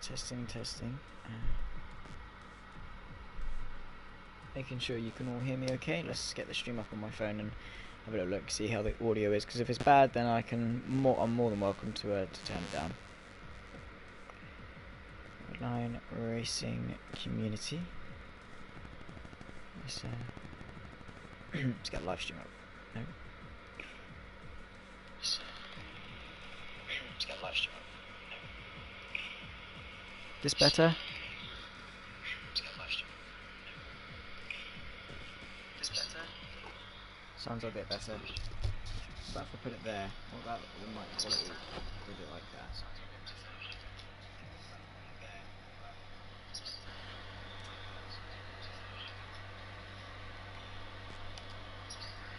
Testing. Making sure you can all hear me okay. Let's get the stream up on my phone and have a little look, see how the audio is, because if it's bad then I'm more than welcome to turn it down. Line racing community. Let's get the live stream up. No. Let's get the live stream up. This better? Sounds a bit better. But if I put it there, what about the mic quality with it like that?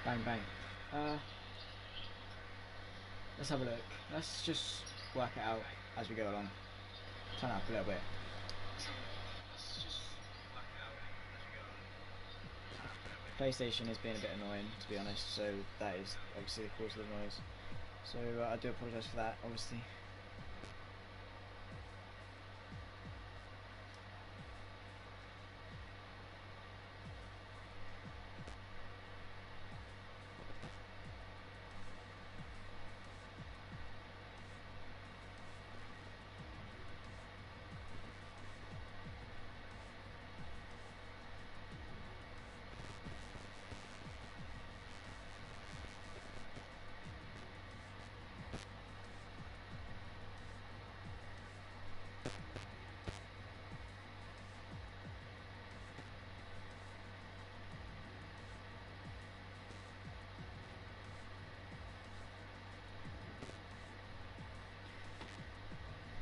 Bang bang. Let's have a look. Let's just work it out as we go along. Turn it up a little bit. PlayStation is being a bit annoying, to be honest, so that is obviously the cause of the noise. So I do apologise for that, obviously.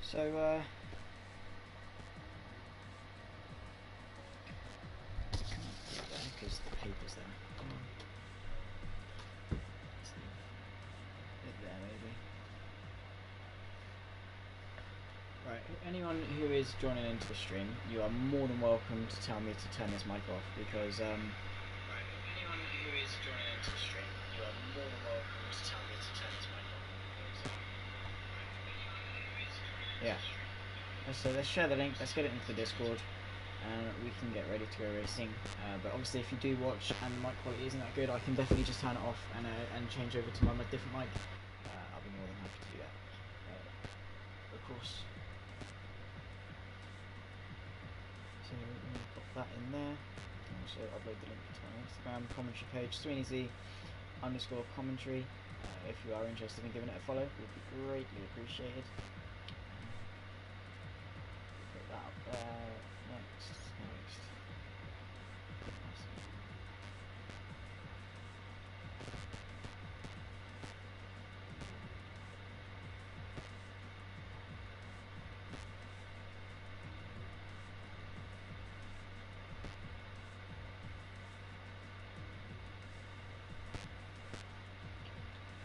So, because the paper's there. Bit there, maybe. Right, anyone who is joining into the stream, you are more than welcome to tell me to turn this mic off, because, Right, anyone who is joining into the stream, you are more than welcome to tell me to turn this mic off, because, yeah. So let's share the link, let's get it into the Discord, and we can get ready to go racing. But obviously if you do watch and the mic quality isn't that good, I can definitely just turn it off and change over to my different mic. I'll be more than happy to do that. Of course. So we're going to pop that in there. And also upload the link to my Instagram commentary page, SweeneyZ_commentary. If you are interested in giving it a follow, it would be greatly appreciated. Next.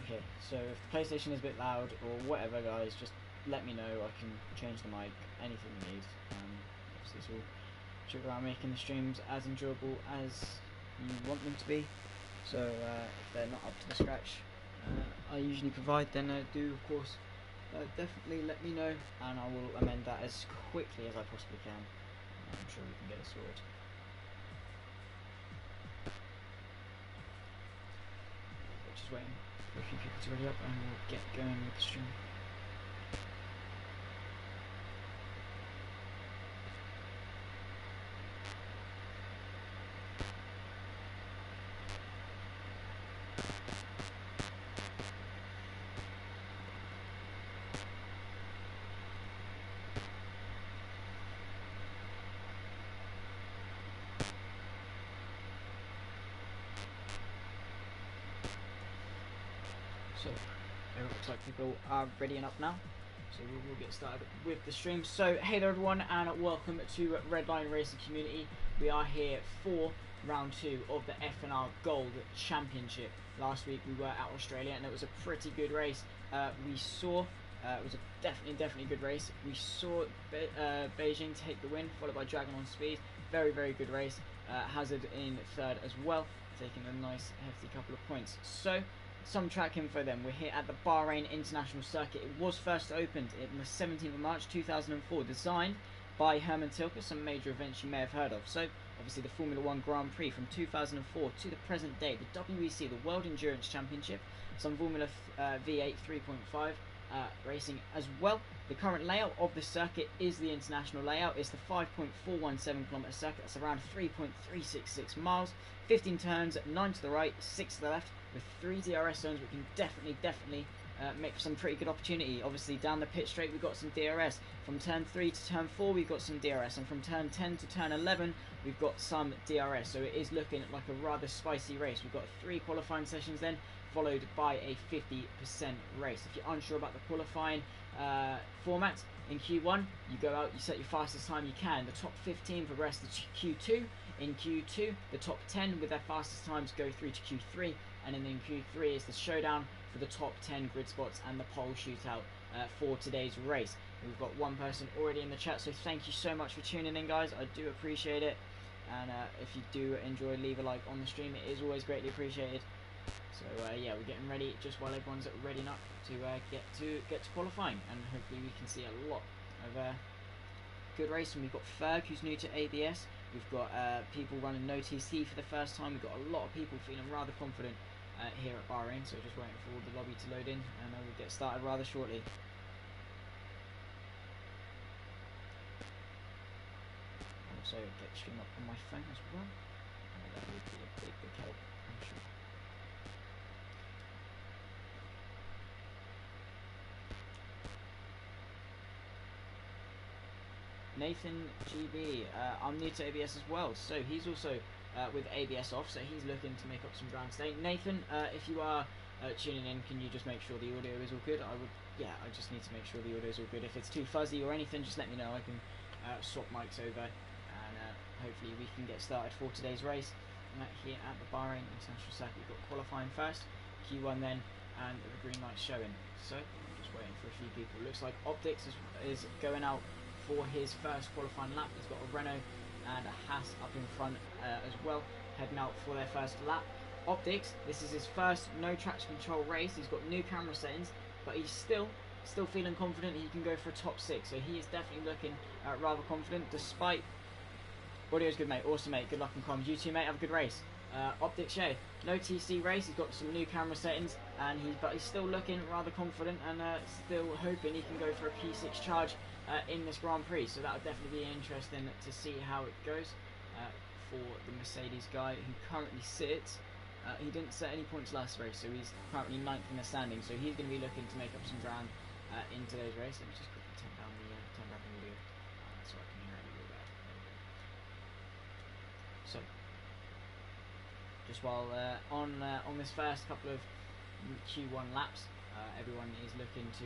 Okay, so if the PlayStation is a bit loud or whatever, guys, just let me know. I can change the mic, anything you need. Obviously it's all trick around making the streams as enjoyable as you want them to be. So if they're not up to the scratch I usually provide, then do of course definitely let me know, and I will amend that as quickly as I possibly can. I'm sure we can get it sorted. Just waiting for a few people to ready up and we'll get going with the stream. So it looks like people are readying up now, so we will get started with the stream. So hey there everyone, and welcome to Redline Racing Community. We are here for round 2 of the FNR Gold Championship. Last week we were at Australia and it was a pretty good race. We saw it was a definitely good race. We saw Beijing take the win, followed by Dragon on Speed. Very good race. Hazard in third as well, taking a nice hefty couple of points. So some track info then. We're here at the Bahrain International Circuit. It was first opened on the 17th of March 2004, designed by Herman Tilke, some major events you may have heard of. So, obviously the Formula 1 Grand Prix from 2004 to the present day, the WEC, the World Endurance Championship, some Formula V8 3.5 racing as well. The current layout of the circuit is the international layout. It's the 5.417 kilometre circuit. That's around 3.366 miles. 15 turns, 9 to the right, 6 to the left, with 3 DRS zones. We can definitely make for some pretty good opportunity. Obviously, down the pit straight, we've got some DRS. From turn 3 to turn 4, we've got some DRS. And from turn 10 to turn 11, we've got some DRS. So it is looking like a rather spicy race. We've got 3 qualifying sessions then, followed by a 50% race. If you're unsure about the qualifying format, in Q1, you go out, you set your fastest time you can. The top 15 progress to Q2. In Q2, the top 10 with their fastest times go through to Q3. And then in Q3 is the showdown for the top 10 grid spots and the pole shootout for today's race. We've got one person already in the chat, so thank you so much for tuning in, guys. I do appreciate it. And if you do enjoy, leave a like on the stream. It is always greatly appreciated. So yeah, we're getting ready just while everyone's ready up to get to qualifying, and hopefully we can see a lot of good racing. We've got Ferg, who's new to ABS. We've got people running no TC for the first time. We've got a lot of people feeling rather confident here at Bahrain. So just waiting for all the lobby to load in, and we'll get started rather shortly. Also get the stream up on my phone as well. That would be a big help, I'm sure. Nathan GB, I'm new to ABS as well, so he's also with ABS off, so he's looking to make up some ground today. Nathan, if you are tuning in, can you just make sure the audio is all good? I just need to make sure the audio is all good. If it's too fuzzy or anything, just let me know. I can swap mics over, and hopefully we can get started for today's race. Here at the Bahrain International Circuit, we've got qualifying first, Q1 then, and the green light showing. So I'm just waiting for a few people. Looks like Optics is going out for his first qualifying lap. He's got a Renault and a Haas up in front as well, heading out for their first lap. Optics, this is his first no traction control race. He's got new camera settings, but he's still feeling confident he can go for a top 6. So he is definitely looking rather confident, despite... Audio's good, mate. Awesome, mate. Good luck and comms. You too, mate. Have a good race. Optics, yeah, no TC race. He's got some new camera settings, and he's still looking rather confident, and still hoping he can go for a P6 charge in this Grand Prix. So that would definitely be interesting to see how it goes for the Mercedes guy who currently sits. He didn't set any points last race, so he's currently 9th in the standing. So he's going to be looking to make up some ground in today's race. Let me just quickly turn down the audio so I can hear it a little bit. So, just while on this first couple of Q1 laps, everyone is looking to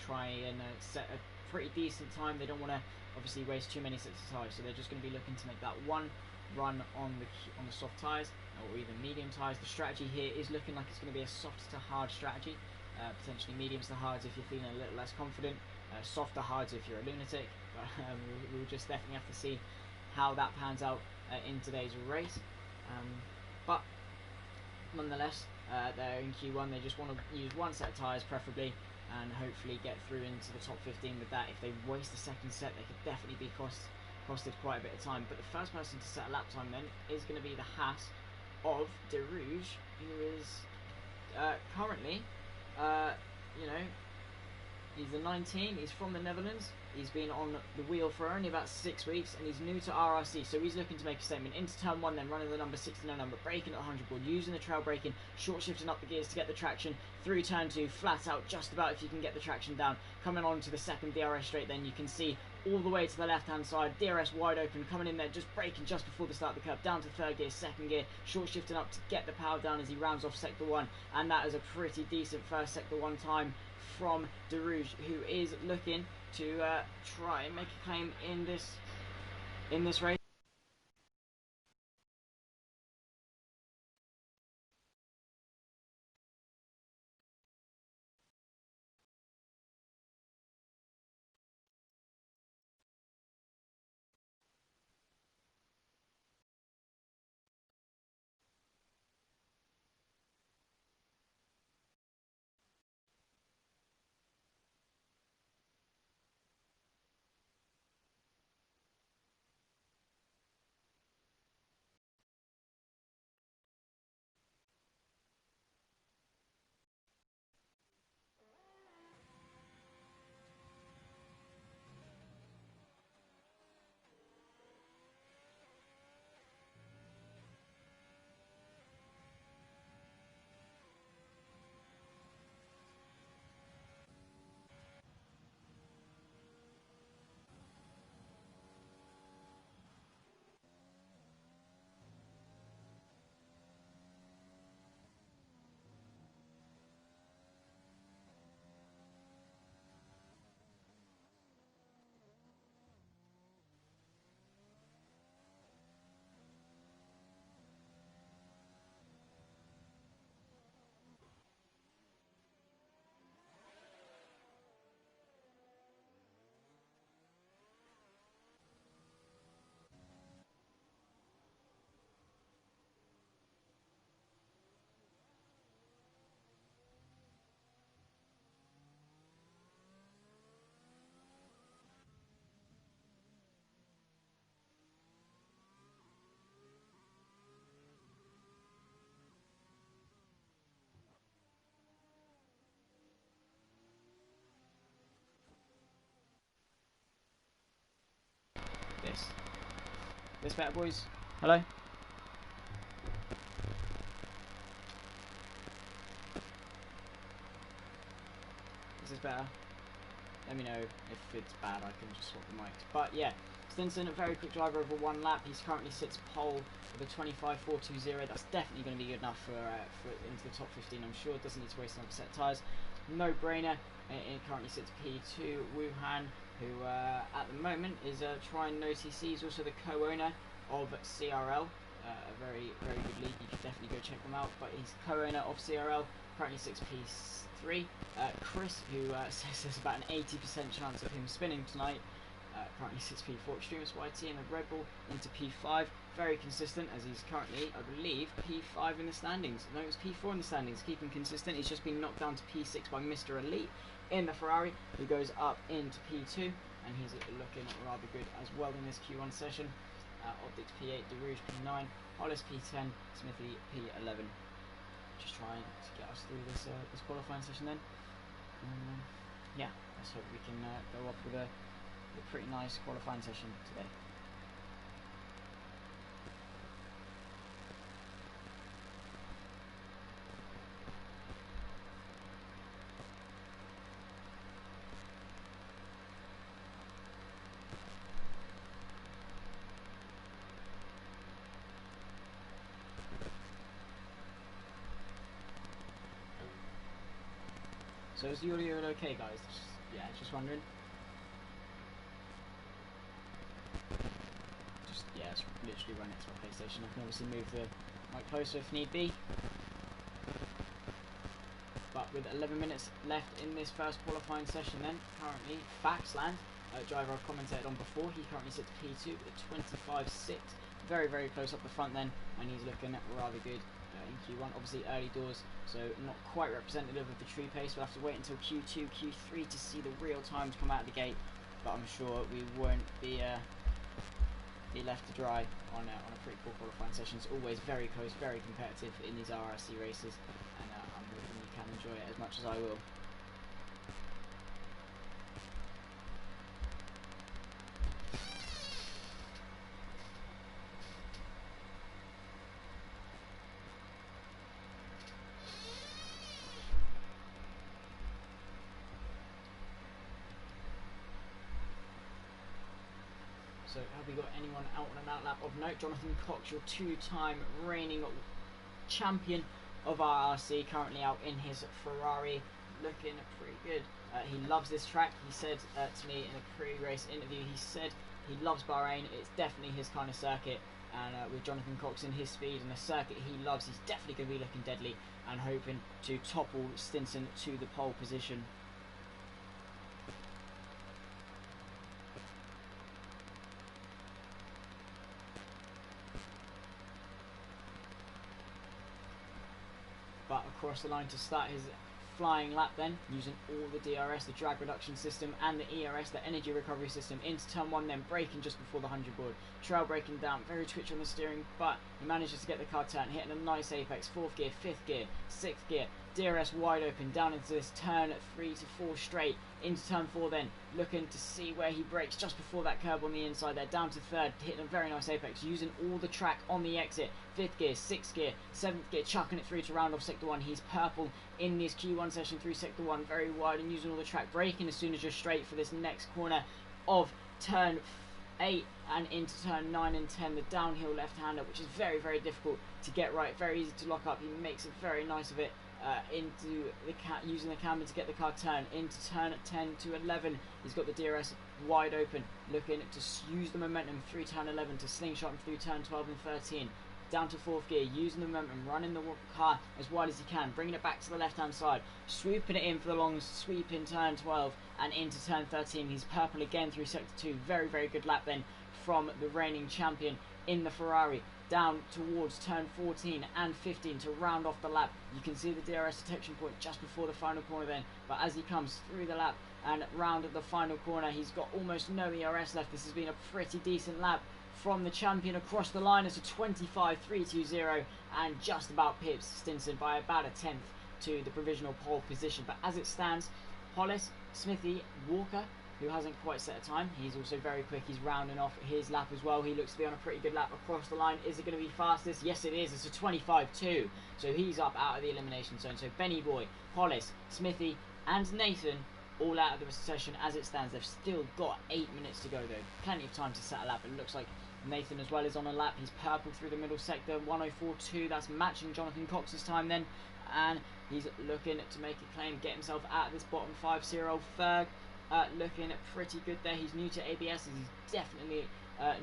try and set a pretty decent time. They don't want to obviously waste too many sets of tyres, so they're just going to be looking to make that one run on the soft tyres or even medium tyres. The strategy here is looking like it's going to be a soft to hard strategy, potentially mediums to hards if you're feeling a little less confident, soft to hards if you're a lunatic. But we'll just definitely have to see how that pans out in today's race. But nonetheless, they're in Q1. They just want to use one set of tyres preferably, and hopefully get through into the top 15 with that. If they waste the second set, they could definitely be costed quite a bit of time. But the first person to set a lap time then is going to be the Haas of De Rouge, who is currently, he's the 19, he's from the Netherlands. He's been on the wheel for only about 6 weeks, and he's new to RRC, so he's looking to make a statement. Into turn 1 then, running the number 69 number, braking at 100 board, using the trail braking, short shifting up the gears to get the traction, through turn 2, flat out, just about if you can get the traction down. Coming on to the second DRS straight then, you can see all the way to the left hand side, DRS wide open, coming in there, just braking just before the start of the curve, down to third gear, second gear, short shifting up to get the power down as he rounds off sector 1, and that is a pretty decent first sector 1 time from De Rouge, who is looking to try and make a claim in this race. This better, boys? Hello? Is this better? Let me know if it's bad, I can just swap the mics. But yeah, Stinson, a very quick driver over one lap. He's currently sits pole with a 25.420. That's definitely going to be good enough for into the top 15, I'm sure. Doesn't need to waste another set of tyres. No brainer. It currently sits P2. Wuhan, who at the moment is trying no TC. He's also the co-owner of CRL. A very, very good league. You can definitely go check them out. But he's co-owner of CRL. Currently 6P3. Chris, who says there's about an 80% chance of him spinning tonight. Currently 6P4 Extremist YT and a Red Bull into P5. Very consistent, as he's currently, I believe, P5 in the standings. No, it's P4 in the standings. Keeping consistent. He's just been knocked down to P6 by Mr. Elite in the Ferrari, who goes up into P2, and he's looking rather good as well in this Q1 session. Optics P8, DeRouge P9, Hollis P10, Smithy P11. Just trying to get us through this this qualifying session then. Yeah, let's hope we can go up with a pretty nice qualifying session today. So is the audio okay, guys? Just wondering. It's literally right next to my PlayStation. I can obviously move the mic closer if need be. But with 11 minutes left in this first qualifying session then, currently, Faxland, driver I've commentated on before, he currently sits P2 with a 25.6. Very, very close up the front then, and he's looking rather good in Q1. Obviously early doors, so not quite representative of the true pace. We'll have to wait until Q2, Q3 to see the real times come out of the gate, but I'm sure we won't be left to dry on a pretty cool qualifying session. It's always very close, very competitive in these RRC races, and I'm hoping you can enjoy it as much as I will. So have we got anyone out on an outlap of note? Jonathan Cox, your two-time reigning champion of RRC, currently out in his Ferrari, looking pretty good. He loves this track. He said to me in a pre-race interview, he said he loves Bahrain. It's definitely his kind of circuit, and with Jonathan Cox in his speed and the circuit he loves, he's definitely going to be looking deadly and hoping to topple Stinson to the pole position. But across the line to start his flying lap then, using all the DRS, the drag reduction system, and the ERS, the energy recovery system, into turn 1, then braking just before the 100 board. Trail braking down, very twitchy on the steering, but he manages to get the car turn, hitting a nice apex, 4th gear, 5th gear, 6th gear, DRS wide open, down into this turn 3 to 4 straight, into turn 4 then, looking to see where he brakes just before that curb on the inside there, down to 3rd, hitting a very nice apex, using all the track on the exit, 5th gear, 6th gear, 7th gear, chucking it through to round off sector 1. He's purple in this Q1 session through sector 1, very wide, and using all the track, braking as soon as you're straight for this next corner of turn 8 and into turn 9 and 10, the downhill left-hander, which is very, very difficult to get right, very easy to lock up. He makes it very nice of it into the using the camber to get the car turn into turn 10 to 11. He's got the DRS wide open, looking to use the momentum through turn 11 to slingshot him through turn 12 and 13. Down to 4th gear, using the momentum, running the car as wide as he can, bringing it back to the left-hand side, swooping it in for the long sweep in turn 12 and into turn 13. He's purple again through sector 2. Very, very good lap then from the reigning champion in the Ferrari. Down towards turn 14 and 15 to round off the lap. You can see the DRS detection point just before the final corner then, but as he comes through the lap and round at the final corner, he's got almost no ERS left. This has been a pretty decent lap from the champion across the line. It's a 25.320 and just about pips Stinson by about a 10th to the provisional pole position. But as it stands, Hollis, Smithy, Walker, who hasn't quite set a time. He's also very quick. He's rounding off his lap as well. He looks to be on a pretty good lap across the line. Is it going to be fastest? Yes, it is. It's a 25.2. So he's up out of the elimination zone. So Benny Boy, Hollis, Smithy, and Nathan all out of the session as it stands. They've still got 8 minutes to go though. Plenty of time to set a lap. It looks like Nathan as well is on a lap. He's purple through the middle sector. 104.2. That's matching Jonathan Cox's time then. And he's looking to make a claim, get himself out of this bottom 5. Cyril Ferg looking pretty good there. He's new to ABS and he's definitely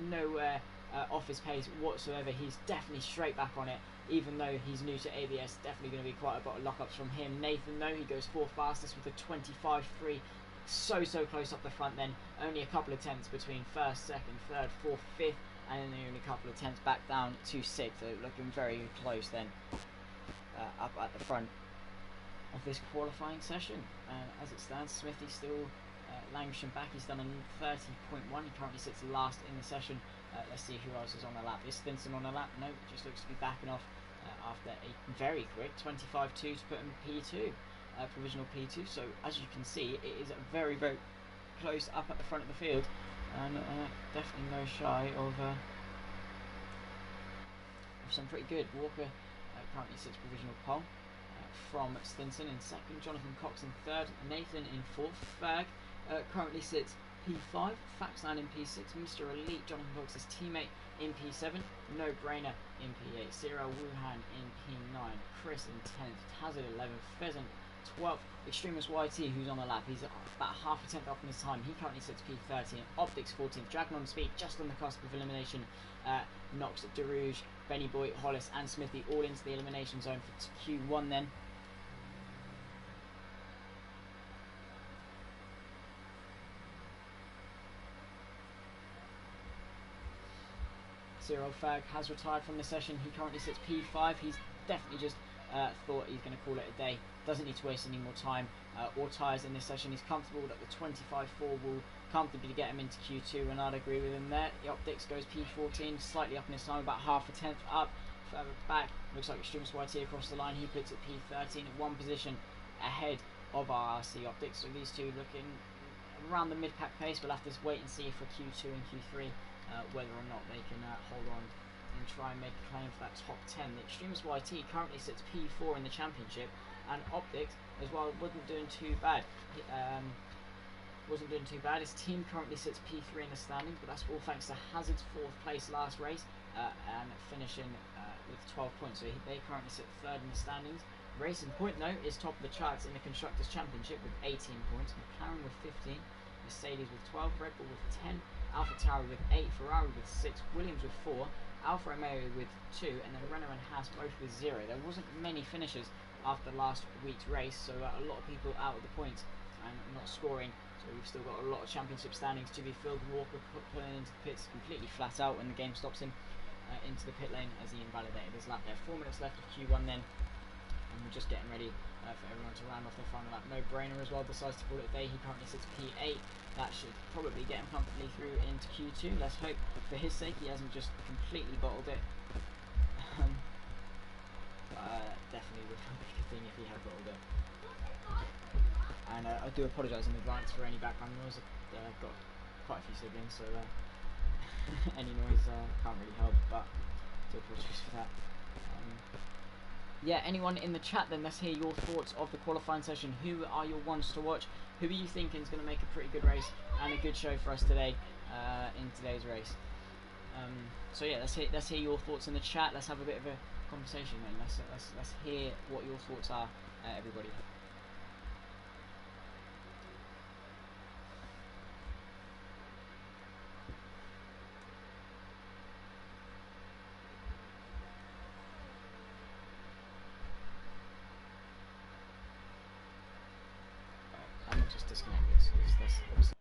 nowhere off his pace whatsoever. He's definitely straight back on it. Even though he's new to ABS, definitely going to be quite a lot of lockups from him. Nathan though, he goes 4th fastest with a 25.3. So close up the front then. Only a couple of tenths between 1st, 2nd, 3rd, 4th, 5th, and then only a couple of tenths back down to 6th. So looking very close then up at the front of this qualifying session. As it stands, Smithy still languishing back. He's done a 30.1. He currently sits last in the session. Let's see who else is on the lap. Is Stinson on the lap? No, just looks to be backing off after a very quick 25.2 to put him P2, provisional P2. So as you can see, it is very close up at the front of the field, and definitely no shy of some pretty good. Walker currently sits provisional pole from Stinson in 2nd, Jonathan Cox in 3rd, Nathan in 4th, Ferg currently sits P5, Faxland in P6, Mr. Elite, Jonathan Cox's teammate in P7, No Brainer in P8, Cyril Wuhan in P9, Chris in 10th, Hazard 11th, Pheasant 12th, Extremist YT who's on the lap, he's about half a tenth up in his time, he currently sits P13, Optics 14th, Dragon on Speed just on the cusp of elimination, Nox, Derouge, Benny Boy, Hollis and Smithy all into the elimination zone for Q1 then. Cyril Ferg has retired from the session. He currently sits P5. He's definitely just thought he's going to call it a day. Doesn't need to waste any more time or tyres in this session. He's comfortable that the 25.4 will comfortably get him into Q2, and I'd agree with him there. The Optics goes P14, slightly up in his time, about half a tenth up. Further back, looks like Extremist YT across the line. He puts it P13, one position ahead of RRC Optics. So these two looking around the mid-pack pace. We'll have to wait and see for Q2 and Q3. Whether or not they can hold on and try and make a claim for that top 10. The Extremist YT currently sits P4 in the championship, and Optics as well wasn't doing too bad. His team currently sits P3 in the standings, but that's all thanks to Hazard's 4th place last race and finishing with 12 points. So they currently sit 3rd in the standings. Racing Point though is top of the charts in the Constructors' Championship with 18 points. McLaren with 15, Mercedes with 12, Red Bull with 10. Alpha Tauri with 8, Ferrari with 6, Williams with 4, Alfa Romeo with 2, and then Renault and Haas both with 0. There wasn't many finishes after last week's race, so a lot of people out of the points and not scoring. So we've still got a lot of championship standings to be filled. Walker pulling into the pits completely flat out when the game stops him into the pit lane as he invalidated his lap there. 4 minutes left of Q1 then, and we're just getting ready for everyone to round off their final lap. No Brainer as well decides to call it a day. He currently sits P8. That should probably get him comfortably through into Q2. Let's hope for his sake he hasn't just completely bottled it. Definitely would be a good thing if he had bottled it. And I do apologise in advance for any background noise. I've got quite a few siblings, so any noise can't really help, but I do apologise for that. Yeah, anyone in the chat then, let's hear your thoughts of the qualifying session. Who are your ones to watch? Who are you thinking is going to make a pretty good race and a good show for us today in today's race? So yeah, let's hear your thoughts in the chat. Let's have a bit of a conversation then. Let's hear what your thoughts are, everybody. Just disconnect this because that's obviously.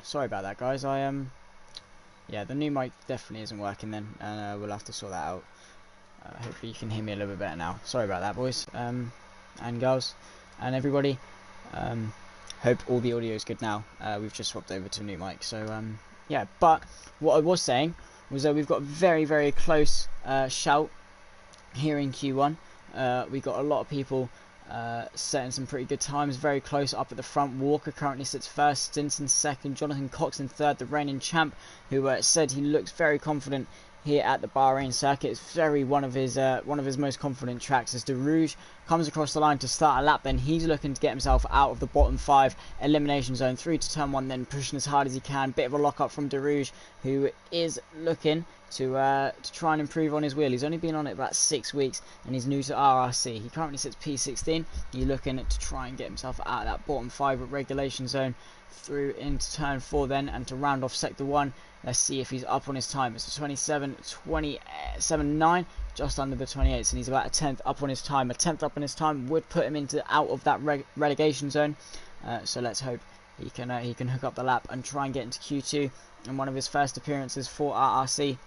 Sorry about that, guys. Yeah, the new mic definitely isn't working then, and we'll have to sort that out. Hopefully you can hear me a little bit better now. Sorry about that, boys and girls and everybody. Hope all the audio is good now. We've just swapped over to a new mic, so yeah. But what I was saying was that we've got a very close shout here in Q1. We got a lot of people setting some pretty good times, very close up at the front. Walker currently sits first, Stinson second, Jonathan Cox in third, the reigning champ, who said he looks very confident here at the Bahrain circuit. It's very one of his most confident tracks. As De Rouge comes across the line to start a lap, then he's looking to get himself out of the bottom 5 elimination zone through to turn 1, then pushing as hard as he can. Bit of a lock up from De Rouge, who is looking to try and improve on his wheel. He's only been on it about 6 weeks and he's new to RRC. He currently sits P16. He's looking to try and get himself out of that bottom 5 regulation zone through into turn 4 then, and to round off sector 1. Let's see if he's up on his time. It's a 27.9, just under the 28s, and he's about a 10th up on his time. A 10th up on his time would put him into out of that relegation zone. So let's hope he can hook up the lap and try and get into Q2 in one of his first appearances for RRC.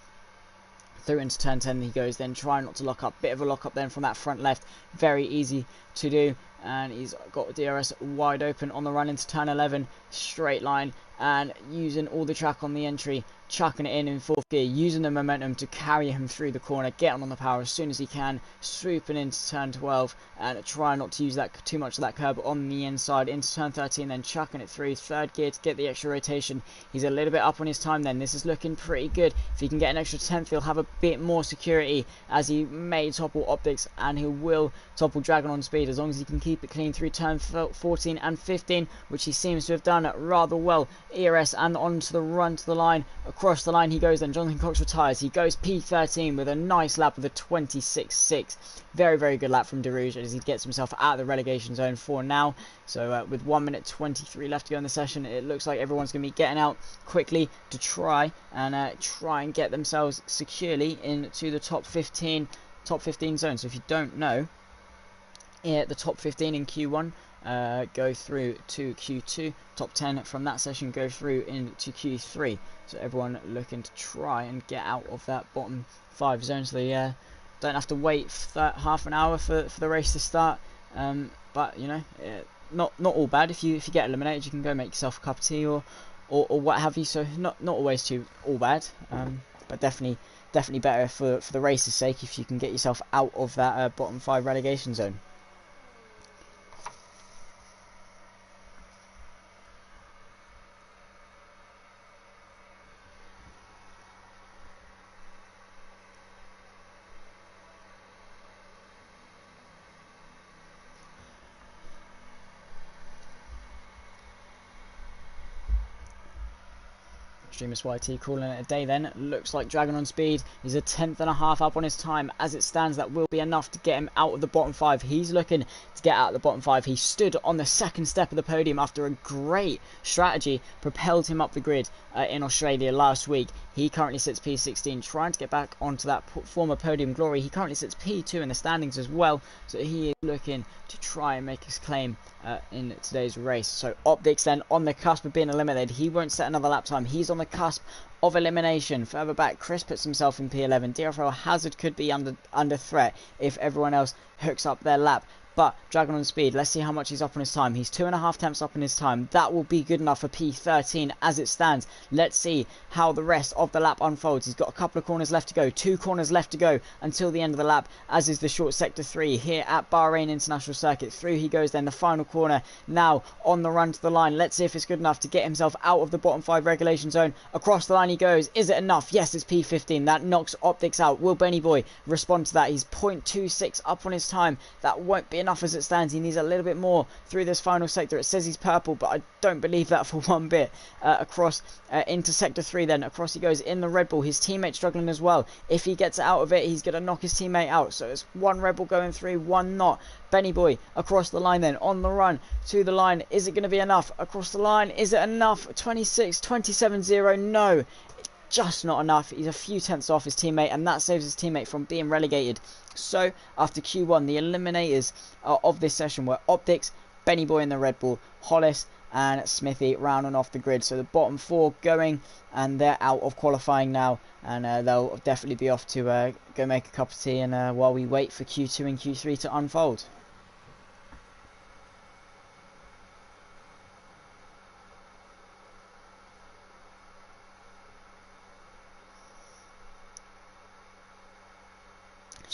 Through into turn 10 he goes, then try not to lock up. Bit of a lock up then from that front left. Very easy to do. And he's got DRS wide open on the run into turn 11. Straight line and using all the track on the entry. Chucking it in 4th gear. Using the momentum to carry him through the corner. Getting on the power as soon as he can. Swooping into turn 12. And try not to use that too much of that curb on the inside. Into turn 13 then chucking it through. 3rd gear to get the extra rotation. He's a little bit up on his time then. This is looking pretty good. If he can get an extra 10th, he'll have a bit more security as he may topple Optics, and he will topple Dragon on speed as long as he can keep it clean through turn 14 and 15, which he seems to have done rather well. ERS and onto the run to the line. Across the line he goes then. Jonathan Cox retires. He goes P13 with a nice lap with a 26.6. Very, very good lap from De Rouge as he gets himself out of the relegation zone for now. So with 1 minute 23 left to go in the session, it looks like everyone's going to be getting out quickly to try and get themselves securely into the top 15 zone. So if you don't know, the top 15 in Q1 go through to Q2, top 10 from that session go through into Q3. So everyone looking to try and get out of that bottom 5 zone, so they don't have to wait for half an hour for the race to start. But you know, not all bad. If you get eliminated, you can go make yourself a cup of tea or what have you. So not always too all bad, but definitely better for the race's sake if you can get yourself out of that bottom 5 relegation zone. Streamers YT calling it a day then. Looks like Dragon on speed. He's a 10.5 up on his time. As it stands, that will be enough to get him out of the bottom 5. He's looking to get out of the bottom 5. He stood on the 2nd step of the podium after a great strategy propelled him up the grid in Australia last week. He currently sits P16, trying to get back onto that former podium glory. He currently sits P2 in the standings as well, so he is looking to try and make his claim in today's race. So Optics then on the cusp of being eliminated. He won't set another lap time. He's on the cusp of elimination. Further back, Chris puts himself in P11. DFL Hazard could be under threat if everyone else hooks up their lap. But Dragon on speed, let's see how much he's up on his time. He's 2.5 tenths up on his time. That will be good enough for P13 as it stands. Let's see how the rest of the lap unfolds. He's got a couple of corners left to go. 2 corners left to go until the end of the lap, as is the short sector 3 here at Bahrain International Circuit. Through he goes then, the final corner. Now on the run to the line. Let's see if it's good enough to get himself out of the bottom 5 regulation zone. Across the line he goes. Is it enough? Yes, it's P15. That knocks Optics out. Will Benny Boy respond to that? He's 0.26 up on his time. That won't be enough as it stands. He needs a little bit more through this final sector. It says he's purple, but I don't believe that for one bit. Across into sector 3 then. Across he goes in the Red Bull. His teammate struggling as well. If he gets out of it, he's going to knock his teammate out. So it's one Red Bull going through, one not. Benny Boy across the line then, on the run to the line. Is it going to be enough? Across the line, is it enough? 27.0, no. Just not enough. He's a few tenths off his teammate, and that saves his teammate from being relegated. So after Q1, the eliminators of this session were Optics, Benny Boy in the Red Bull, Hollis and Smithy rounding off the grid. So the bottom 4 going, and they're out of qualifying now, and they'll definitely be off to go make a cup of tea, and while we wait for Q2 and Q3 to unfold.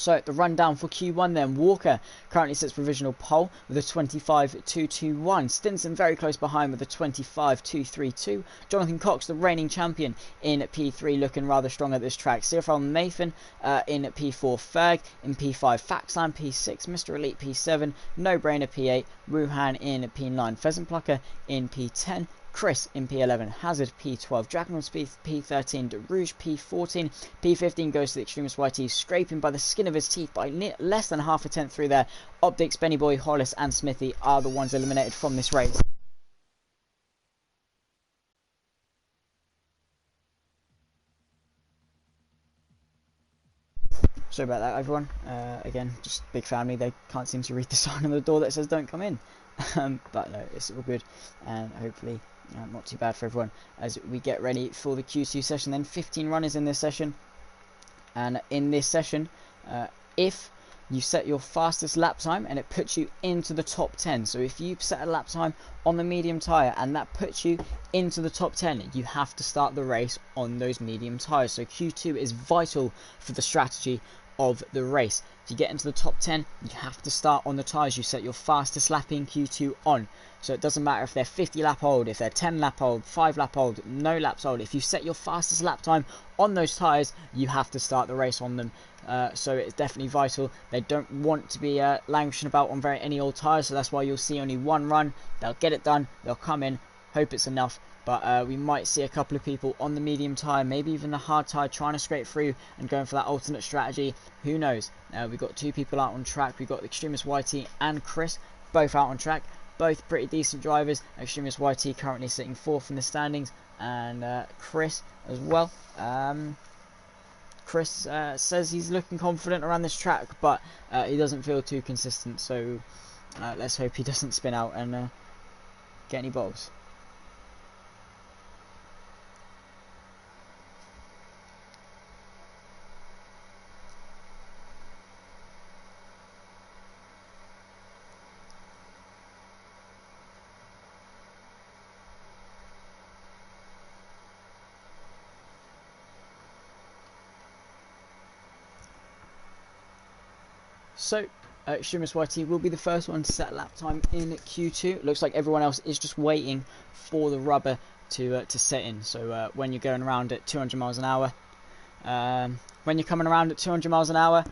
So the rundown for Q1 then, Walker currently sits provisional pole with a 25.221. Stinson very close behind with a 25.232. Jonathan Cox, the reigning champion in P3, looking rather strong at this track. Sirfal Nathan in P4, Ferg in P5, Faxland P6, Mr. Elite P7, No Brainer P8, Wuhan in P9, Pheasant Plucker in P10, Chris in P11, Hazard P12, Dragon P13, De Rouge P14, P15 goes to the Extremist YT, scraping by the skin of his teeth by less than half a tenth through there. Optics, Benny Boy, Hollis and Smithy are the ones eliminated from this race. Sorry about that, everyone. Again, just big family. They can't seem to read the sign on the door that says don't come in. But no, it's all good, and hopefully not too bad for everyone as we get ready for the Q2 session. Then 15 runners in this session, and in this session, if you set your fastest lap time and it puts you into the top 10, so if you set a lap time on the medium tyre and that puts you into the top 10, you have to start the race on those medium tyres. So Q2 is vital for the strategy of the race. To get into the top 10, you have to start on the tyres you set your fastest lap in Q2 on. So it doesn't matter if they're 50 lap old, if they're 10 lap old, 5 lap old, no laps old. If you set your fastest lap time on those tyres, you have to start the race on them. So it's definitely vital. They don't want to be languishing about on any old tyres, so that's why you'll see only one run. They'll get it done, they'll come in, hope it's enough. But we might see a couple of people on the medium tyre, maybe even the hard tyre, trying to scrape through and going for that alternate strategy. Who knows? We've got two people out on track. We've got the Extremist YT and Chris, both out on track. Both pretty decent drivers. Extremist YT currently sitting 4th in the standings, and Chris as well. Chris says he's looking confident around this track, but he doesn't feel too consistent. So let's hope he doesn't spin out and get any balls. So, Extremist YT will be the first one to set lap time in Q2. Looks like everyone else is just waiting for the rubber to set in. So when you're going around at 200 miles an hour, when you're coming around at 200 miles an hour,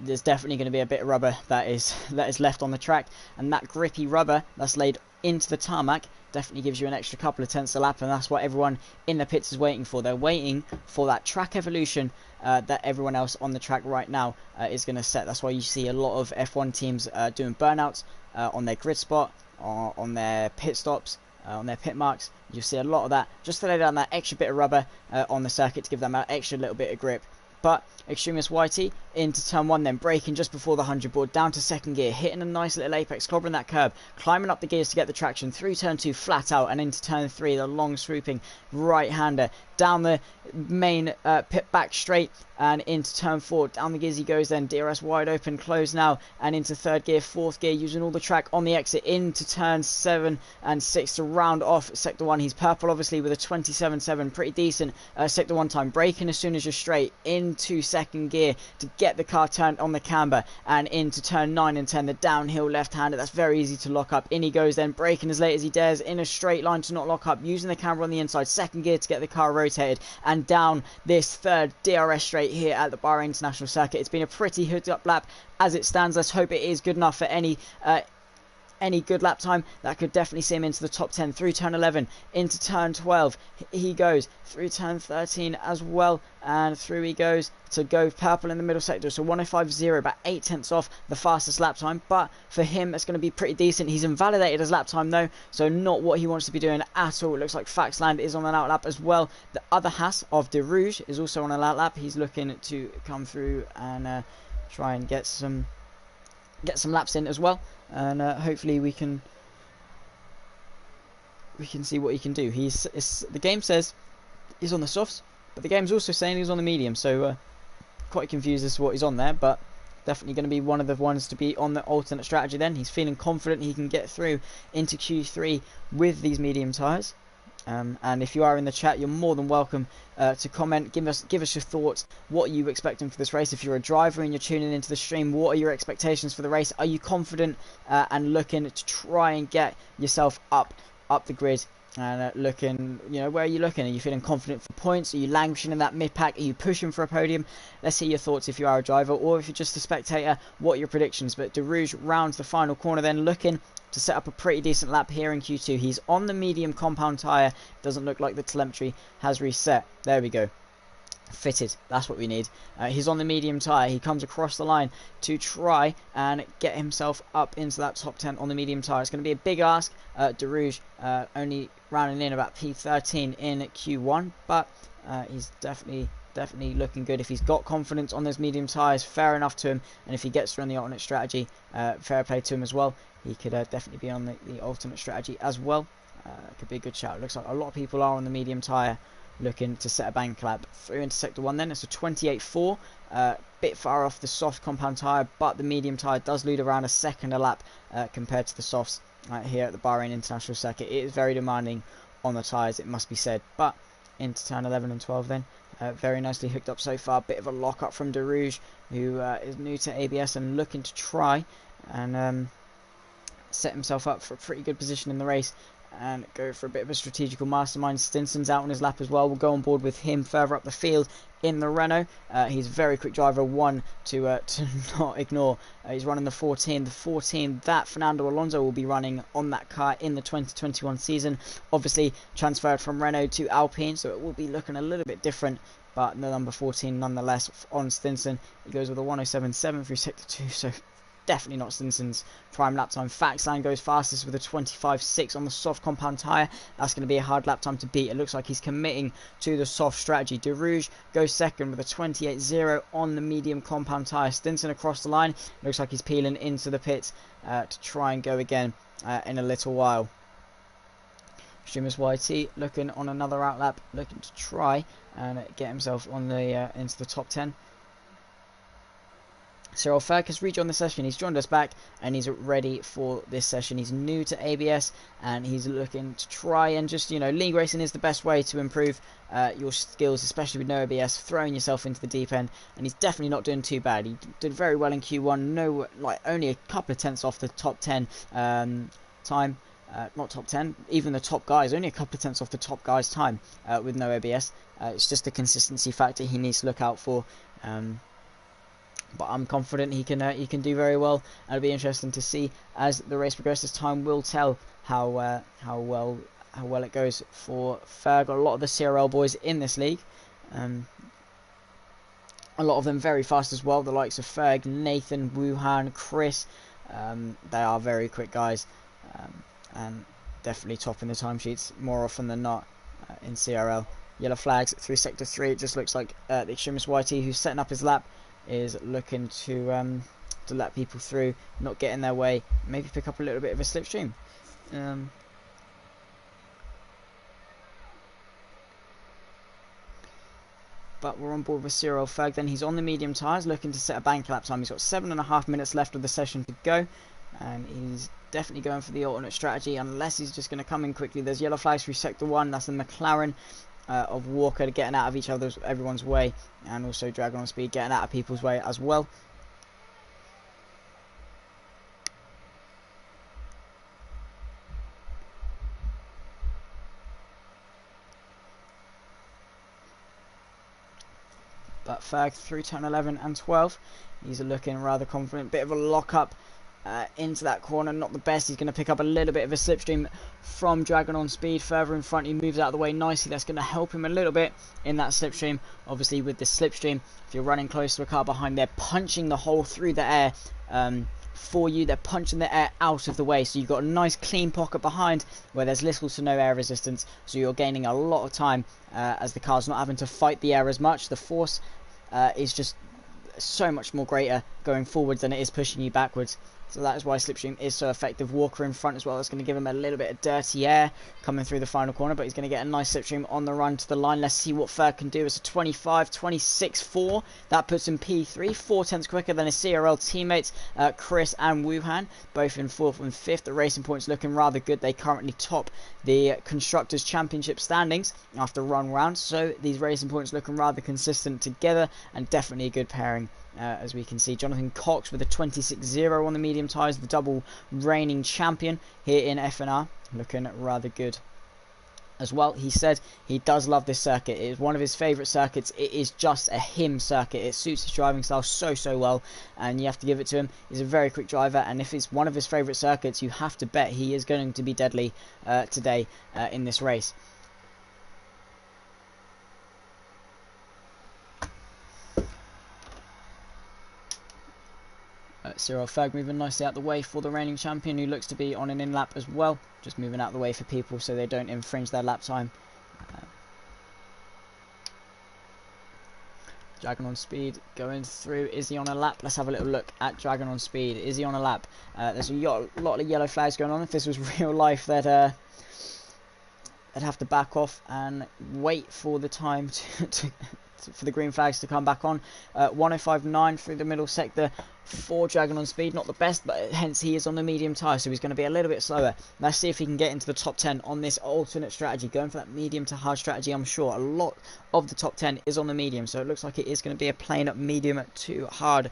there's definitely going to be a bit of rubber that is left on the track, and that grippy rubber that's laid into the tarmac definitely gives you an extra couple of tenths a lap, and that's what everyone in the pits is waiting for. They're waiting for that track evolution that everyone else on the track right now is going to set. That's why you see a lot of F1 teams doing burnouts on their grid spot, on their pit stops, on their pit marks. You see a lot of that just to lay down that extra bit of rubber on the circuit to give them that extra little bit of grip. But Extremist YT into turn 1, then braking just before the 100 board, down to second gear, hitting a nice little apex, clobbering that curb, climbing up the gears to get the traction, through turn 2 flat out, and into turn 3 the long swooping right-hander, down the main pit back straight, and into turn 4, down the gears he goes then, DRS wide open, closed now, and into third gear, fourth gear, using all the track on the exit, into turn 7 and 6 to round off sector 1. He's purple obviously with a 27.7, pretty decent sector 1 time, braking as soon as you're straight, into second gear to get the car turned on the camber, and into turn 9 and 10, the downhill left-hander, that's very easy to lock up. In he goes then, braking as late as he dares, in a straight line to not lock up, using the camber on the inside, second gear to get the car rotated, and down this third DRS straight here at the Bahrain International Circuit. It's been a pretty hooked up lap as it stands. Let's hope it is good enough for any good lap time. That could definitely see him into the top 10, through turn 11, into turn 12. He goes through turn 13 as well, and through he goes to go purple in the middle sector. So 105.0, about 8 tenths off the fastest lap time, but for him that's going to be pretty decent. He's invalidated his lap time though, so not what he wants to be doing at all. It looks like Faxland is on an out lap as well. The other Haas of De Rouge is also on an out lap. He's looking to come through and try and get some laps in as well, and hopefully we can see what he can do. The game says he's on the softs, but the game's also saying he's on the medium, so quite confused as to what he's on there, but definitely going to be one of the ones to be on the alternate strategy then. He's feeling confident he can get through into Q3 with these medium tyres, And if you are in the chat, you're more than welcome to comment. Give us your thoughts. What are you expecting for this race? If you're a driver and you're tuning into the stream, what are your expectations for the race? Are you confident and looking to try and get yourself up the grid? And looking, where are you looking? Are you feeling confident for points? Are you languishing in that mid-pack? Are you pushing for a podium? Let's hear your thoughts if you are a driver, or if you're just a spectator, what are your predictions? But De Rouge rounds the final corner then, looking to set up a pretty decent lap here in Q2. He's on the medium compound tyre. Doesn't look like the telemetry has reset. There we go. Fitted, that's what we need. He's on the medium tyre. He comes across the line to try and get himself up into that top 10 on the medium tyre. It's going to be a big ask. De Rouge only rounding in about P13 in Q1, but he's definitely looking good. If he's got confidence on those medium tyres, fair enough to him. And if he gets to run the alternate strategy, fair play to him as well. He could definitely be on the alternate strategy as well. Could be a good shout. It looks like a lot of people are on the medium tyre, looking to set a bank lap through into sector 1 then. It's a 28.4, bit far off the soft compound tyre, but the medium tyre does lead around a second a lap compared to the softs here at the Bahrain International Circuit. It is very demanding on the tyres, it must be said. But into turn 11 and 12 then, very nicely hooked up so far. Bit of a lock up from De Rouge, who is new to ABS and looking to try and set himself up for a pretty good position in the race and go for a bit of a strategical mastermind. Stinson's out on his lap as well. We'll go on board with him further up the field in the Renault. He's a very quick driver, one to not ignore. He's running the 14. The 14 that Fernando Alonso will be running on that car in the 2021 season. Obviously transferred from Renault to Alpine, so it will be looking a little bit different. But the number 14 nonetheless on Stinson. He goes with a 107.7 through sector 2, so definitely not Stinson's prime lap time. Faxline goes fastest with a 25.6 on the soft compound tyre. That's going to be a hard lap time to beat. It looks like he's committing to the soft strategy. De Rouge goes second with a 28.0 on the medium compound tyre. Stinson across the line. Looks like he's peeling into the pits to try and go again in a little while. Streamers YT looking on another outlap, looking to try and get himself on the into the top 10. Cyril Ferg has rejoined the session. He's joined us back and he's ready for this session. He's new to ABS and he's looking to try and just, league racing is the best way to improve your skills, especially with no ABS, throwing yourself into the deep end. And he's definitely not doing too bad. He did very well in Q1, only a couple of tenths off the top 10 time. Not top 10, even the top guys, only a couple of tenths off the top guys' time with no ABS. It's just a consistency factor he needs to look out for. But I'm confident he can do very well. It'll be interesting to see as the race progresses. Time will tell how well it goes for Ferg. A lot of the CRL boys in this league, a lot of them very fast as well. The likes of Ferg, Nathan, Wuhan, Chris, they are very quick guys, and definitely topping the timesheets more often than not in CRL. Yellow flags through sector 3. It just looks like the extremist YT, who's setting up his lap, is looking to let people through, not get in their way, maybe pick up a little bit of a slipstream. But we're on board with Cyril Ferg. Then he's on the medium tyres, looking to set a bank lap time. He's got 7.5 minutes left of the session to go, and he's definitely going for the alternate strategy, unless he's just going to come in quickly. There's yellow flags through sector 1. That's the McLaren of Walker getting out of everyone's way, and also Dragon on Speed getting out of people's way as well. But Ferg through turn 11 and 12, he's looking rather confident. Bit of a lock up into that corner, not the best. He's going to pick up a little bit of a slipstream from Dragon on Speed. Further in front, he moves out of the way nicely. That's going to help him a little bit in that slipstream. Obviously with the slipstream, if you're running close to a car behind, they're punching the hole through the air for you. They're punching the air out of the way, so you've got a nice clean pocket behind where there's little to no air resistance, so you're gaining a lot of time as the car's not having to fight the air as much. The force is just so much more greater going forwards than it is pushing you backwards. So that is why slipstream is so effective. Walker in front as well. That's going to give him a little bit of dirty air coming through the final corner, but he's going to get a nice slipstream on the run to the line. Let's see what Ferg can do. It's a 25-26-4. That puts him P3, 4 tenths quicker than his CRL teammates, Chris and Wuhan, both in 4th and 5th. The Racing Point's looking rather good. They currently top the Constructors' Championship standings after one round, so these Racing Points looking rather consistent together and definitely a good pairing. As we can see, Jonathan Cox with a 26-0 on the medium tyres, the double reigning champion here in FNR, looking rather good as well. He said he does love this circuit. It is one of his favourite circuits. It is just a him circuit. It suits his driving style so well, and you have to give it to him. He's a very quick driver, and if it's one of his favourite circuits, you have to bet he is going to be deadly today in this race. Cyril Ferg moving nicely out the way for the reigning champion, who looks to be on an in-lap as well. Just moving out the way for people so they don't infringe their lap time. Dragon on speed going through. Is he on a lap? Let's have a little look at Dragon on speed. Is he on a lap? There's a lot of yellow flags going on. If this was real life, they'd have to back off and wait for the time for the green flags to come back on. 105.9 through the middle sector for Dragon on speed. Not the best, but hence he is on the medium tyre, so he's going to be a little bit slower. Let's see if he can get into the top 10 on this alternate strategy. Going for that medium to hard strategy, I'm sure a lot of the top 10 is on the medium, so it looks like it is going to be a plain up medium to hard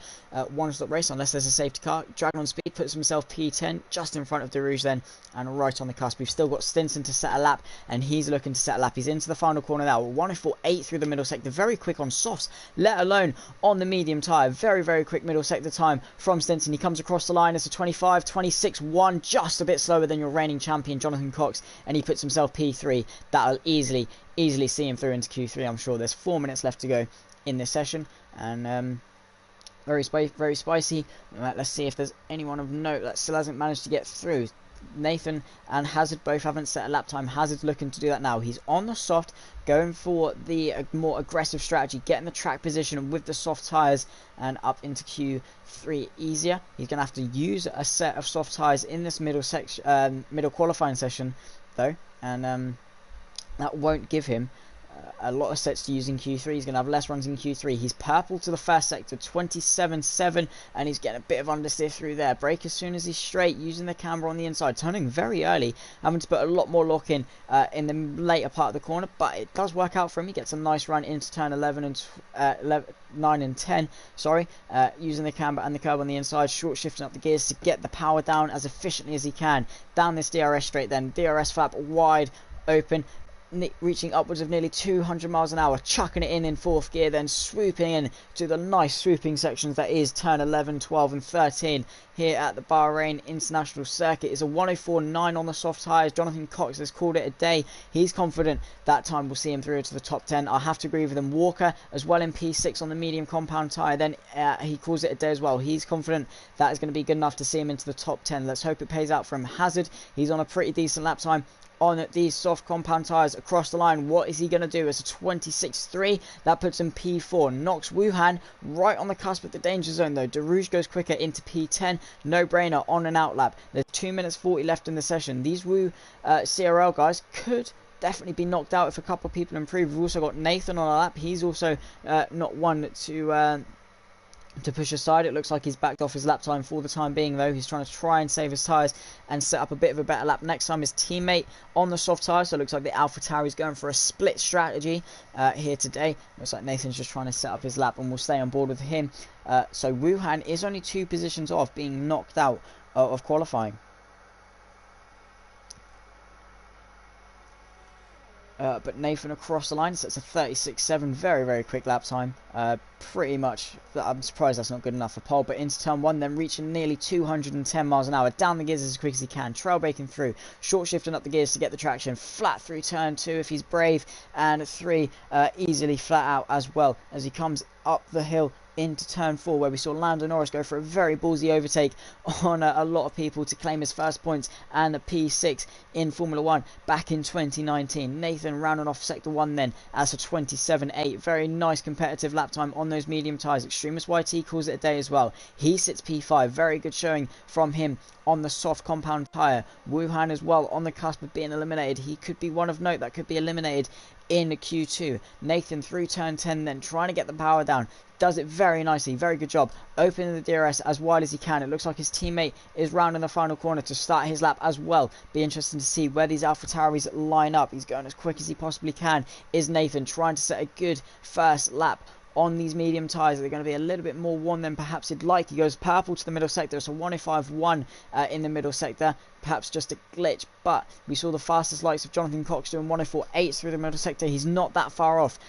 one-stop race, unless there's a safety car. Dragon on speed puts himself P10 just in front of Derouge then, and right on the cusp. We've still got Stinson to set a lap, and he's looking to set a lap. He's into the final corner now. 104.8 through the middle sector, very quick on softs, let alone on the medium tyre. Very quick middle sector time from Stinson. He comes across the line. It's a 25-26-1, just a bit slower than your reigning champion Jonathan Cox, and he puts himself P3. That'll easily see him through into Q3. I'm sure there's 4 minutes left to go in this session, and very spicy. Let's see if there's anyone of note that still hasn't managed to get through. Nathan and Hazard both haven't set a lap time. Hazard's looking to do that now. He's on the soft, going for the more aggressive strategy, getting the track position with the soft tyres and up into Q3 easier. He's going to have to use a set of soft tyres in this middle qualifying session though, and that won't give him a lot of sets to use in Q3. He's going to have less runs in Q3. He's purple to the first sector, 27.7, and he's getting a bit of understeer through there. Brake as soon as he's straight, using the camber on the inside, turning very early, having to put a lot more lock in the later part of the corner, but it does work out for him. He gets a nice run into turn 9 and 10, using the camber and the curb on the inside, short shifting up the gears to get the power down as efficiently as he can. Down this DRS straight then, DRS flap wide open, reaching upwards of nearly 200 miles an hour, chucking it in 4th gear, then swooping in to the nice swooping sections that is turn 11, 12 and 13 here at the Bahrain International Circuit. Is a 104.9 on the soft tyres. Jonathan Cox has called it a day. He's confident that time will see him through to the top 10. I have to agree with him. Walker as well in P6 on the medium compound tyre, then he calls it a day as well. He's confident that is going to be good enough to see him into the top 10. Let's hope it pays out for him. Hazard, he's on a pretty decent lap time on these soft compound tyres across the line. What is he going to do? It's a 26.3. That puts him P4. Knocks Wuhan right on the cusp of the danger zone though. Derouge goes quicker into P10. No brainer on an out lap. There's 2 minutes 40 left in the session. These Wu CRL guys could definitely be knocked out if a couple of people improve. We've also got Nathan on a lap. He's also not one to push aside. It looks like he's backed off his lap time for the time being though. He's trying to save his tyres and set up a bit of a better lap next time. His teammate on the soft tyres, so it looks like the AlphaTauri is going for a split strategy here today. Looks like Nathan's just trying to set up his lap, and we'll stay on board with him. So Wuhan is only 2 positions off being knocked out of qualifying. But Nathan across the line, so it's a 36.7, very quick lap time. Pretty much, I'm surprised that's not good enough for pole, but into turn 1, then reaching nearly 210 miles an hour. Down the gears as quick as he can, trail braking through, short shifting up the gears to get the traction, flat through turn 2 if he's brave, and 3 easily flat out as well as he comes up the hill into turn 4, where we saw Lando Norris go for a very ballsy overtake on a lot of people to claim his first points and a P6 in Formula 1 back in 2019. Nathan rounding off sector 1 then as a 27.8. Very nice competitive lap time on those medium tyres. Extremist YT calls it a day as well. He sits P5. Very good showing from him on the soft compound tyre. Wuhan as well on the cusp of being eliminated. He could be one of note that could be eliminated in Q2. Nathan through turn 10 then trying to get the power down. Does it very nicely. Very good job. Opening the DRS as wide as he can. It looks like his teammate is rounding the final corner to start his lap as well. Be interesting to see where these AlphaTauris line up. He's going as quick as he possibly can. Is Nathan trying to set a good first lap on these medium tyres? They're going to be a little bit more worn than perhaps he'd like. He goes purple to the middle sector, so 105.1 in the middle sector. Perhaps just a glitch, but we saw the fastest likes of Jonathan Cox doing 104.8 through the middle sector. He's not that far off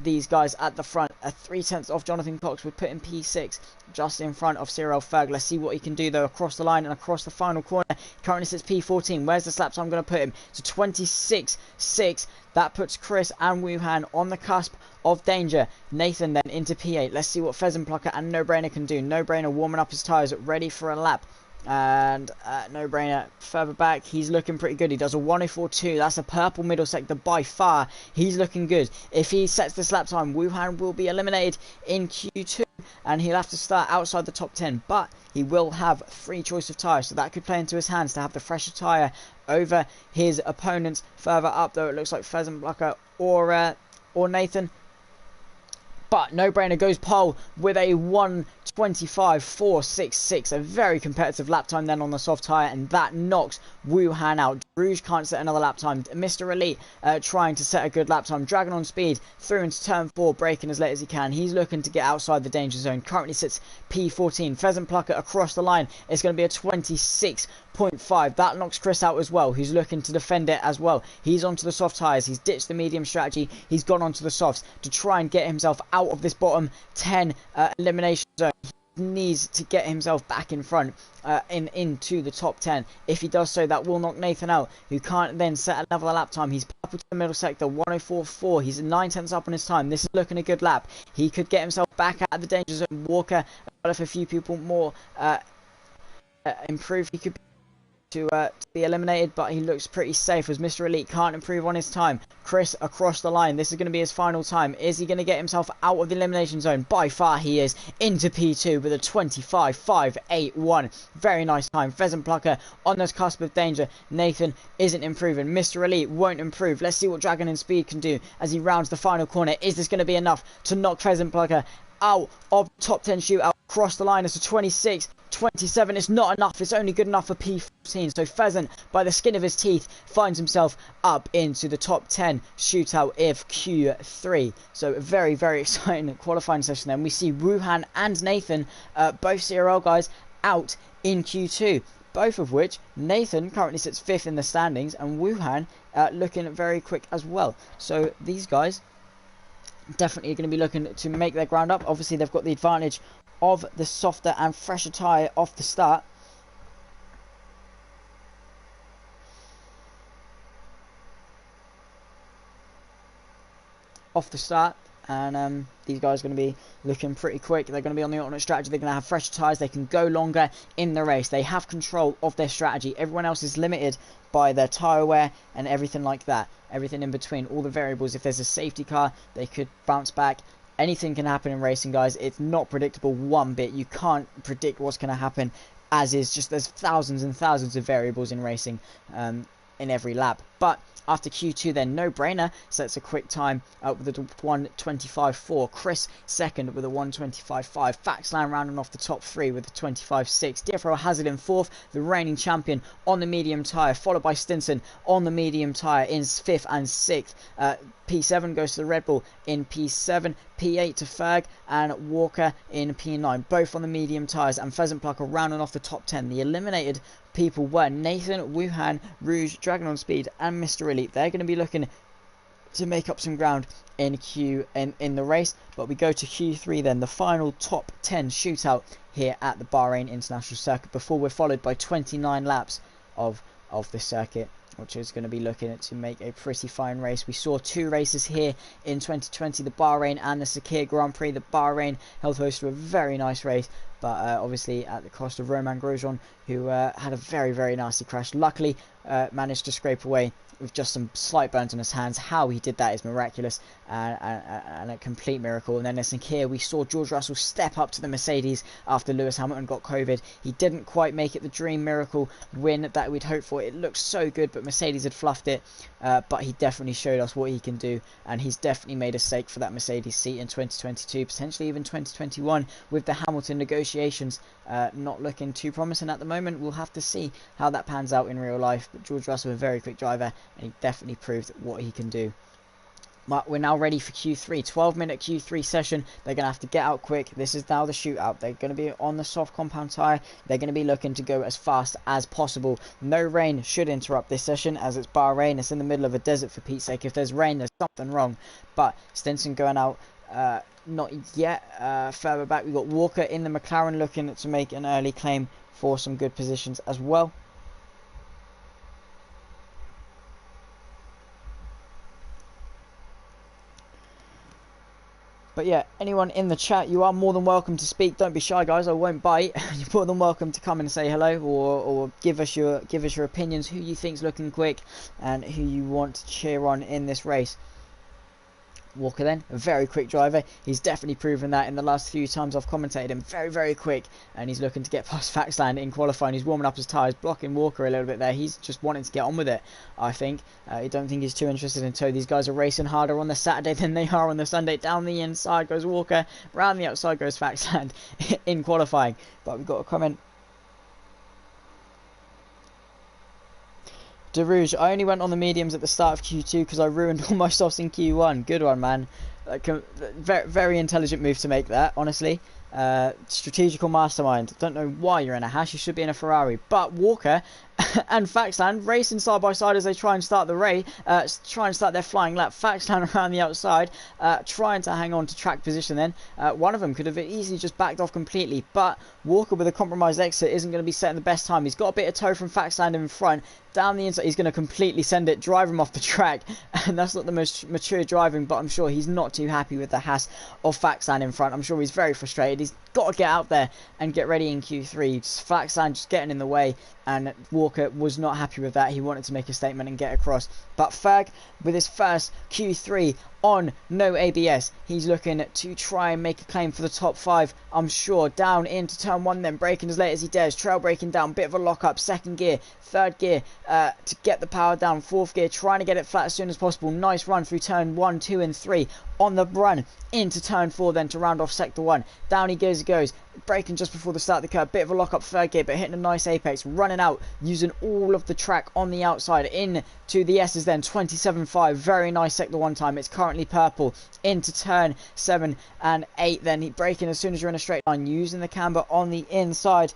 these guys at the front. 3/10 off Jonathan Cox would put him P6, just in front of Cyril Ferg. Let's see what he can do though across the line and across the final corner. Currently sits P14. Where's the lap time going to put him? So 26.6. That puts Chris and Wuhan on the cusp of danger. Nathan then into P8. Let's see what Fezenplucker and No Brainer can do. No Brainer warming up his tyres, ready for a lap. And No Brainer further back, he's looking pretty good. He does a 104.2. That's a purple middle sector by far. He's looking good. If he sets this lap time, Wuhan will be eliminated in Q2 and he'll have to start outside the top 10, but he will have free choice of tyre, so that could play into his hands to have the fresher tyre over his opponents. Further up though, it looks like Fezenplucker or Nathan. But No Brainer goes pole with a 1:25.466. A very competitive lap time then on the soft tyre, and that knocks Wuhan out. Rouge can't set another lap time. Mr. Elite trying to set a good lap time. Dragon on speed through into turn 4, braking as late as he can. He's looking to get outside the danger zone. Currently sits P14. Fezenplucker across the line. It's going to be a 26.5. That knocks Chris out as well, who's looking to defend it as well. He's onto the soft tyres. He's ditched the medium strategy. He's gone onto the softs to try and get himself out of this bottom 10 elimination zone. He needs to get himself back in front into the top 10. If he does so, that will knock Nathan out, who can't then set a level of lap time. He's purple to the middle sector, 104.4. He's 9/10 up on his time. This is looking a good lap. He could get himself back out of the danger zone. Walker, if a few people more improve, he could to be eliminated, but he looks pretty safe as Mr. Elite can't improve on his time. Chris across the line. This is going to be his final time. Is he going to get himself out of the elimination zone? By far he is. Into P2 with a 25.581. Very nice time. Fezenplucker on this cusp of danger. Nathan isn't improving. Mr. Elite won't improve. Let's see what Dragon in Speed can do as he rounds the final corner. Is this going to be enough to knock Fezenplucker out of top 10 shootout? Across the line, it's a 26.27. It's not enough. It's only good enough for P14. So Pheasant, by the skin of his teeth, finds himself up into the top 10 shootout of Q3. So a very, very exciting qualifying session. Then we see Wuhan and Nathan, both CRL guys, out in Q2. Both of which, Nathan currently sits 5th in the standings, and Wuhan looking very quick as well. So these guys definitely going to be looking to make their ground up. Obviously, they've got the advantage of the softer and fresher tyre off the start. And these guys are going to be looking pretty quick. They're going to be on the alternate strategy. They're going to have fresher tyres. They can go longer in the race. They have control of their strategy. Everyone else is limited by their tyre wear and everything like that. Everything in between, all the variables. If there's a safety car, they could bounce back. Anything can happen in racing, guys. It's not predictable one bit. You can't predict what's going to happen, as is just there's thousands and thousands of variables in racing in every lap. But after Q2 then, No Brainer sets a quick time with a 1:25.4. Chris second with a 1:25.5. Faxland rounding off the top 3 with a 25.6. DFRO Hazard in 4th, the reigning champion on the medium tyre, followed by Stinson on the medium tyre in 5th and 6th. P7 goes to the Red Bull in P7, P8 to Ferg, and Walker in P9, both on the medium tyres, and Fezenplucker rounding off the top 10. The eliminated people were Nathan, Wuhan, Rouge, Dragon on Speed, and Mr. Elite. They're going to be looking to make up some ground in the race, but we go to Q3 then, the final top 10 shootout here at the Bahrain International Circuit, before we're followed by 29 laps of the circuit which is going to be looking to make a pretty fine race. We saw 2 races here in 2020, the Bahrain and the Sakir Grand Prix. The Bahrain held host to a very nice race, but obviously at the cost of Romain Grosjean, who had a very, very nasty crash. Luckily, managed to scrape away with just some slight burns on his hands. How he did that is miraculous and a complete miracle. And then listen here, we saw George Russell step up to the Mercedes after Lewis Hamilton got COVID. He didn't quite make it the dream miracle win that we'd hoped for. It looked so good, but Mercedes had fluffed it. But he definitely showed us what he can do, and he's definitely made a stake for that Mercedes seat in 2022, potentially even 2021, with the Hamilton negotiations not looking too promising at the moment. We'll have to see how that pans out in real life. But George Russell, a very quick driver, and he definitely proved what he can do. We're now ready for Q3, 12-minute Q3 session. They're going to have to get out quick. This is now the shootout. They're going to be on the soft compound tyre. They're going to be looking to go as fast as possible. No rain should interrupt this session, as it's Bahrain. It's in the middle of a desert, for Pete's sake. If there's rain, there's something wrong. But Stinson going out, not yet. Further back, we've got Walker in the McLaren looking to make an early claim for some good positions as well. But yeah, anyone in the chat, you are more than welcome to speak. Don't be shy, guys. I won't bite. You're more than welcome to come and say hello, or give us your opinions, who you think's looking quick, and who you want to cheer on in this race. Walker then, a very quick driver. He's definitely proven that in the last few times I've commentated him. Very, very quick, and he's looking to get past Faxland in qualifying. He's warming up his tyres, blocking Walker a little bit there. He's just wanting to get on with it, I think. I don't think he's too interested in tow. These guys are racing harder on the Saturday than they are on the Sunday. Down the inside goes Walker, round the outside goes Faxland in qualifying. But we've got a comment. DeRouge, I only went on the mediums at the start of Q2 because I ruined all my softs in Q1. Good one, man. Very, very intelligent move to make that, honestly. Strategical mastermind. Don't know why you're in a Haas. You should be in a Ferrari. But Walker and Faxland racing side by side as they try and start the race, try and start their flying lap. Faxland around the outside, trying to hang on to track position then. One of them could have easily just backed off completely, but Walker with a compromised exit isn't going to be setting the best time. He's got a bit of tow from Faxland in front. Down the inside, he's going to completely send it, drive him off the track, and that's not the most mature driving, but I'm sure he's not too happy with the Haas of Faxland in front. I'm sure he's very frustrated. He's got to get out there and get ready in Q3. Faxland just getting in the way, and Walker was not happy with that. He wanted to make a statement and get across. But Ferg, with his first Q3 on no ABS, he's looking to try and make a claim for the top 5, I'm sure. Down into turn 1 then, braking as late as he dares, trail braking down, bit of a lock up, second gear, third gear to get the power down, fourth gear, trying to get it flat as soon as possible. Nice run through turn 1, 2 and 3, on the run into turn 4 then to round off sector 1. Down he goes, braking just before the start of the curve, bit of a lock up third gear, but hitting a nice apex, running out, using all of the track on the outside, in to the S's then, 27.5, very nice sector 1 time. It's currently purple, into turn 7 and 8 then, he braking as soon as you're in a straight line, using the camber on the inside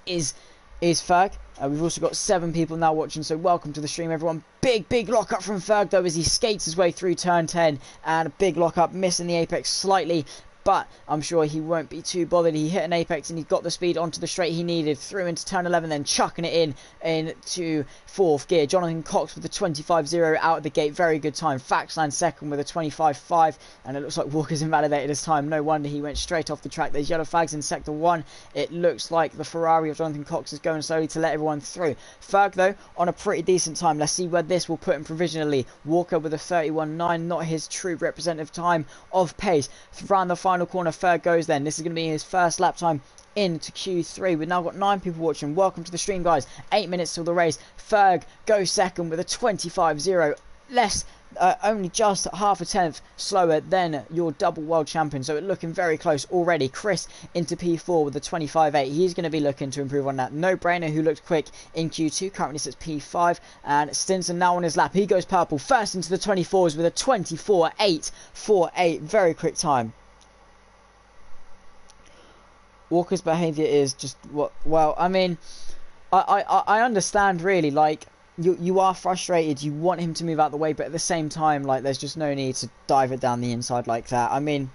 is Ferg. We've also got 7 people now watching, so welcome to the stream, everyone. Big lock up from Ferg though, as he skates his way through turn 10, and a big lock up, missing the apex slightly, but I'm sure he won't be too bothered. He hit an apex and he got the speed onto the straight he needed, through into turn 11 then, chucking it into 4th gear. Jonathan Cox with the 25.0 out of the gate, very good time. Faxland second with a 25.5, and it looks like Walker's invalidated his time. No wonder he went straight off the track. There's yellow flags in sector 1. It looks like the Ferrari of Jonathan Cox is going slowly to let everyone through. Ferg though on a pretty decent time. Let's see where this will put him provisionally. Walker with a 31.9, not his true representative time of pace. Around the final corner, Ferg goes then. This is going to be his first lap time into Q3. We've now got 9 people watching. Welcome to the stream, guys. 8 minutes till the race. Ferg goes second with a 25.0, less only just half a tenth slower than your double world champion, so it's looking very close already. Chris into P4 with a 25.8. He's going to be looking to improve on that. No Brainer, who looked quick in Q2, currently sits P5, and Stinson now on his lap. He goes purple first into the 24s with a 24.848. Very quick time. Walker's behaviour is just what? Well, I mean, I understand really. Like, you are frustrated. You want him to move out the way, but at the same time, like, there's just no need to dive it down the inside like that. I mean,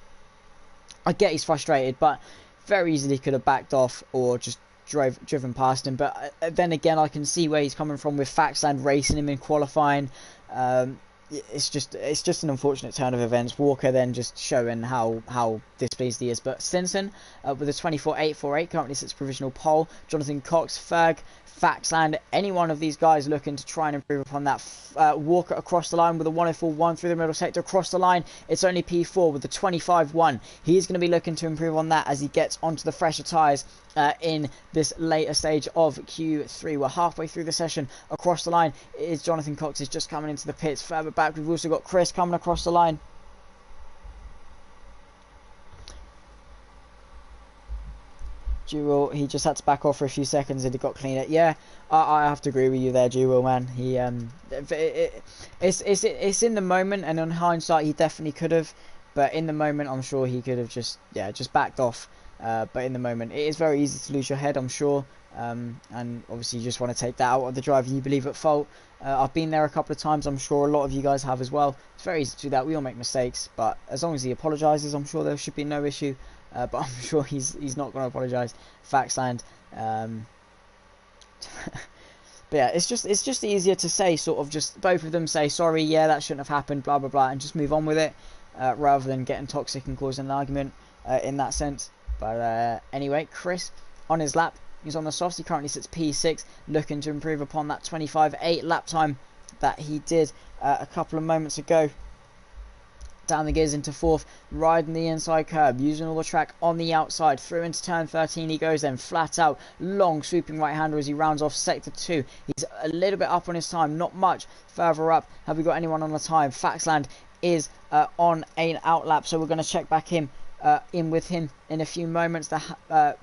I get he's frustrated, but very easily could have backed off or just driven past him. But then again, I can see where he's coming from with Faxland racing him in qualifying. It's just an unfortunate turn of events. Walker then just showing how displeased he is. But Stinson with a 24.848 currently sits provisional pole. Jonathan Cox, Ferg, Faxland, any one of these guys looking to try and improve upon that. Walker across the line with a 104.1 through the middle sector across the line. It's only P4 with the 25.1. He's going to be looking to improve on that as he gets onto the fresher tyres in this later stage of Q3. We're halfway through the session. Across the line is Jonathan Cox is just coming into the pits. Further back we've also got Chris coming across the line. Jewel, he just had to back off for a few seconds and he got cleaner. Yeah, I have to agree with you there, Jewel, man. He it's in the moment, and on hindsight he definitely could have, but in the moment I'm sure he could have just backed off. But in the moment it is very easy to lose your head, I'm sure, and obviously you just want to take that out of the driver you believe at fault. I've been there a couple of times, I'm sure a lot of you guys have as well. It's very easy to do that, we all make mistakes, but as long as he apologises, I'm sure there should be no issue. But I'm sure he's not going to apologise. Faxland. But yeah, it's just easier to say, sort of just both of them say sorry, yeah, that shouldn't have happened, blah blah blah, and just move on with it, rather than getting toxic and causing an argument in that sense. But anyway, Chris on his lap, he's on the softs. He currently sits P6, looking to improve upon that 25.8 lap time that he did a couple of moments ago. Down the gears into fourth, riding the inside curb, using all the track on the outside, through into turn 13 he goes, then flat out, long sweeping right hander as he rounds off sector 2. He's a little bit up on his time, not much further up. Have we got anyone on the time? Faxland is on an out lap, so we're going to check back in with him in a few moments. The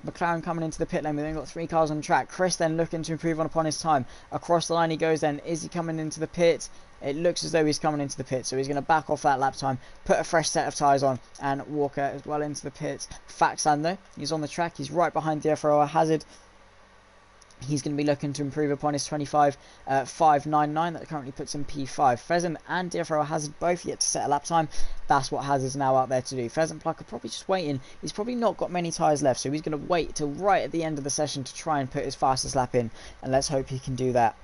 McLaren coming into the pit lane. We've only got 3 cars on track. Chris then looking to improve upon his time. Across the line he goes then. Is he coming into the pit? It looks as though he's coming into the pit, so he's going to back off that lap time, put a fresh set of tyres on, and Walker as well into the pit. Faxland though, he's on the track. He's right behind DFRO Hazard. He's going to be looking to improve upon his 25.599 that currently puts him P5. Pheasant and DFRO Hazard both yet to set a lap time. That's what Hazard's now out there to do. Pheasant Plucker probably just waiting. He's probably not got many tyres left, so he's going to wait till right at the end of the session to try and put his fastest lap in. And let's hope he can do that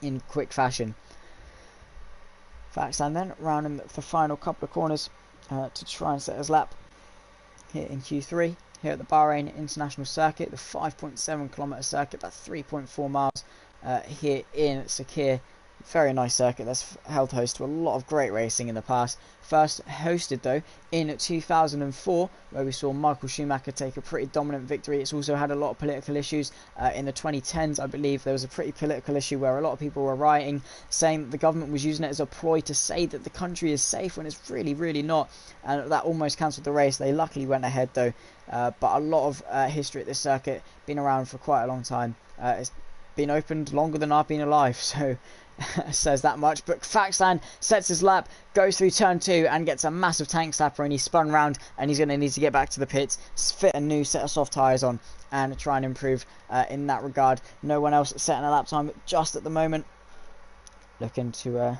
in quick fashion. Faxland then rounding the final couple of corners to try and set his lap here in Q3. Here at the Bahrain International Circuit, the 5.7 kilometre circuit, about 3.4 miles here in Sakir. Very nice circuit that's held host to a lot of great racing in the past. First hosted though in 2004, where we saw Michael Schumacher take a pretty dominant victory. It's also had a lot of political issues. In the 2010s, I believe there was a pretty political issue where a lot of people were rioting, saying that the government was using it as a ploy to say that the country is safe when it's really not, and that almost cancelled the race. They luckily went ahead though, but a lot of history at this circuit, been around for quite a long time. It's been opened longer than I've been alive, so says that much. But Faxland sets his lap, goes through turn 2 and gets a massive tank slapper, and he's spun round and he's going to need to get back to the pits, fit a new set of soft tyres on and try and improve in that regard. No one else setting a lap time just at the moment, looking to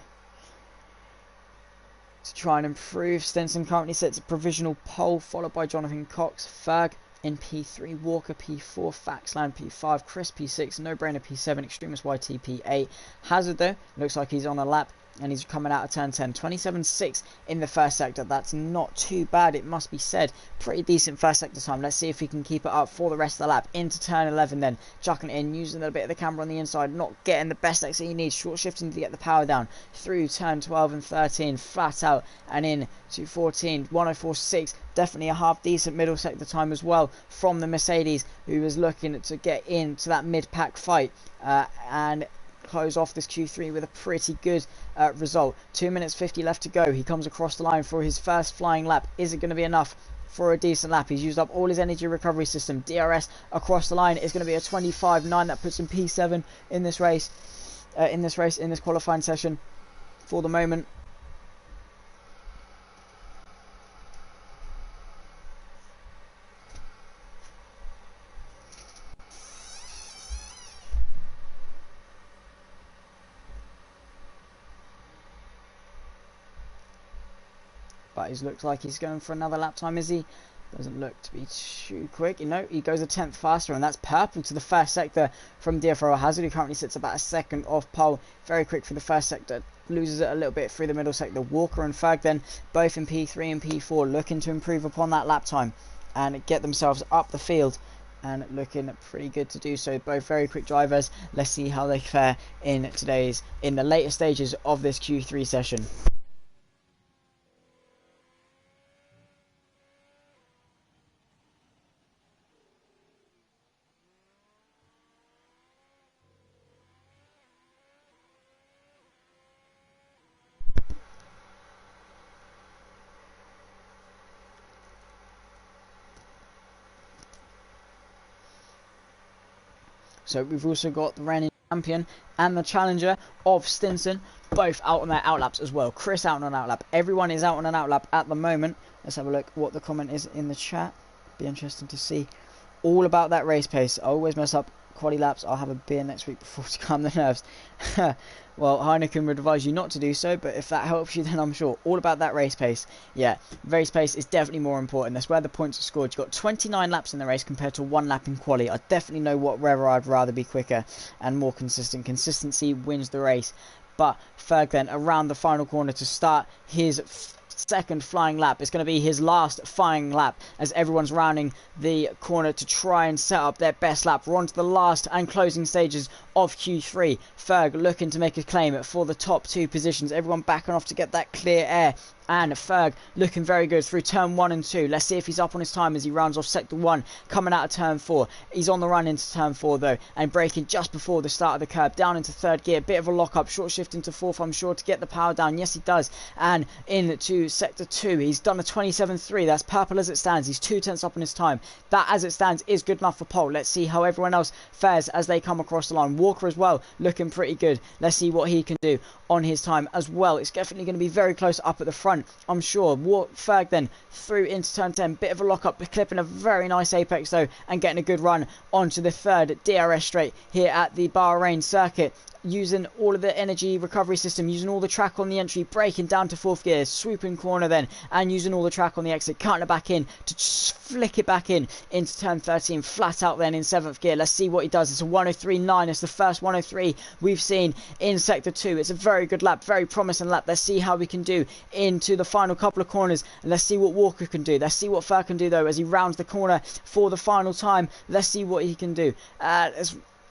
try and improve. Stenson currently sits a provisional pole, followed by Jonathan Cox. Ferg in P3, Walker P4, Faxland P5, Chris P6, No Brainer P7, Extremis YT P8. Hazard though, looks like he's on a lap and he's coming out of turn 10. 27.6 in the first sector. That's not too bad, it must be said. Pretty decent first sector time. Let's see if he can keep it up for the rest of the lap. Into turn 11 then, chucking it in, using a little bit of the camera on the inside, not getting the best exit he needs, short shifting to get the power down. Through turn 12 and 13, flat out and in to 14, 104.6. Definitely a half decent middle sector time as well from the Mercedes, who was looking to get into that mid-pack fight and close off this Q3 with a pretty good result. 2 minutes 50 left to go. He comes across the line for his first flying lap. Is it going to be enough for a decent lap? He's used up all his energy recovery system. DRS across the line is going to be a 25.9. That puts him P7 in this race, in this qualifying session for the moment. But he looks like he's going for another lap time, is he? Doesn't look to be too quick. You know, he goes a tenth faster, and that's purple to the first sector from DFR Hazard, who currently sits about a second off pole. Very quick for the first sector. Loses it a little bit through the middle sector. Walker and Ferg then both in P3 and P4 looking to improve upon that lap time and get themselves up the field, and looking pretty good to do so. Both very quick drivers. Let's see how they fare in the later stages of this Q3 session. So we've also got the reigning champion and the challenger of Stinson, both out on their outlaps as well. Chris out on an outlap. Everyone is out on an outlap at the moment. Let's have a look what the comment is in the chat. Be interesting to see all about that race pace. I always mess up quali laps. I'll have a beer next week before to calm the nerves. Well, Heineken would advise you not to do so, but if that helps you, then I'm sure. All about that race pace. Yeah, race pace is definitely more important. That's where the points are scored. You've got 29 laps in the race compared to 1 lap in quali. I definitely know whether I'd rather be quicker and more consistent. Consistency wins the race. But Ferg then around the final corner to start his second flying lap. It's going to be his last flying lap as everyone's rounding the corner to try and set up their best lap. We're on to the last and closing stages of Q3. Ferg looking to make a claim for the top 2 positions. Everyone backing off to get that clear air. And Ferg looking very good through turn 1 and 2. Let's see if he's up on his time as he rounds off sector 1, coming out of turn 4. He's on the run into turn 4 though, and braking just before the start of the curb. Down into 3rd gear, bit of a lock up, short shift into 4th, I'm sure, to get the power down. Yes, he does. And into sector 2, he's done a 27.3. That's purple as it stands. He's 2 tenths up on his time. That, as it stands, is good enough for pole. Let's see how everyone else fares as they come across the line. Walker as well, looking pretty good. Let's see what he can do on his time as well. It's definitely going to be very close up at the front, I'm sure. Ferg then through into turn 10, bit of a lock up, clipping a very nice apex though, and getting a good run onto the 3rd DRS straight here at the Bahrain circuit, using all of the energy recovery system, using all the track on the entry, braking down to 4th gear, swooping corner then, and using all the track on the exit, cutting it back in to flick it back in into turn 13, flat out then in 7th gear. Let's see what he does. It's a 103.9. It's the first 103 we've seen in sector 2. It's a very good lap, very promising lap. Let's see how we can do into the final couple of corners, and let's see what Walker can do. Let's see what Ferg can do though as he rounds the corner for the final time. Let's see what he can do.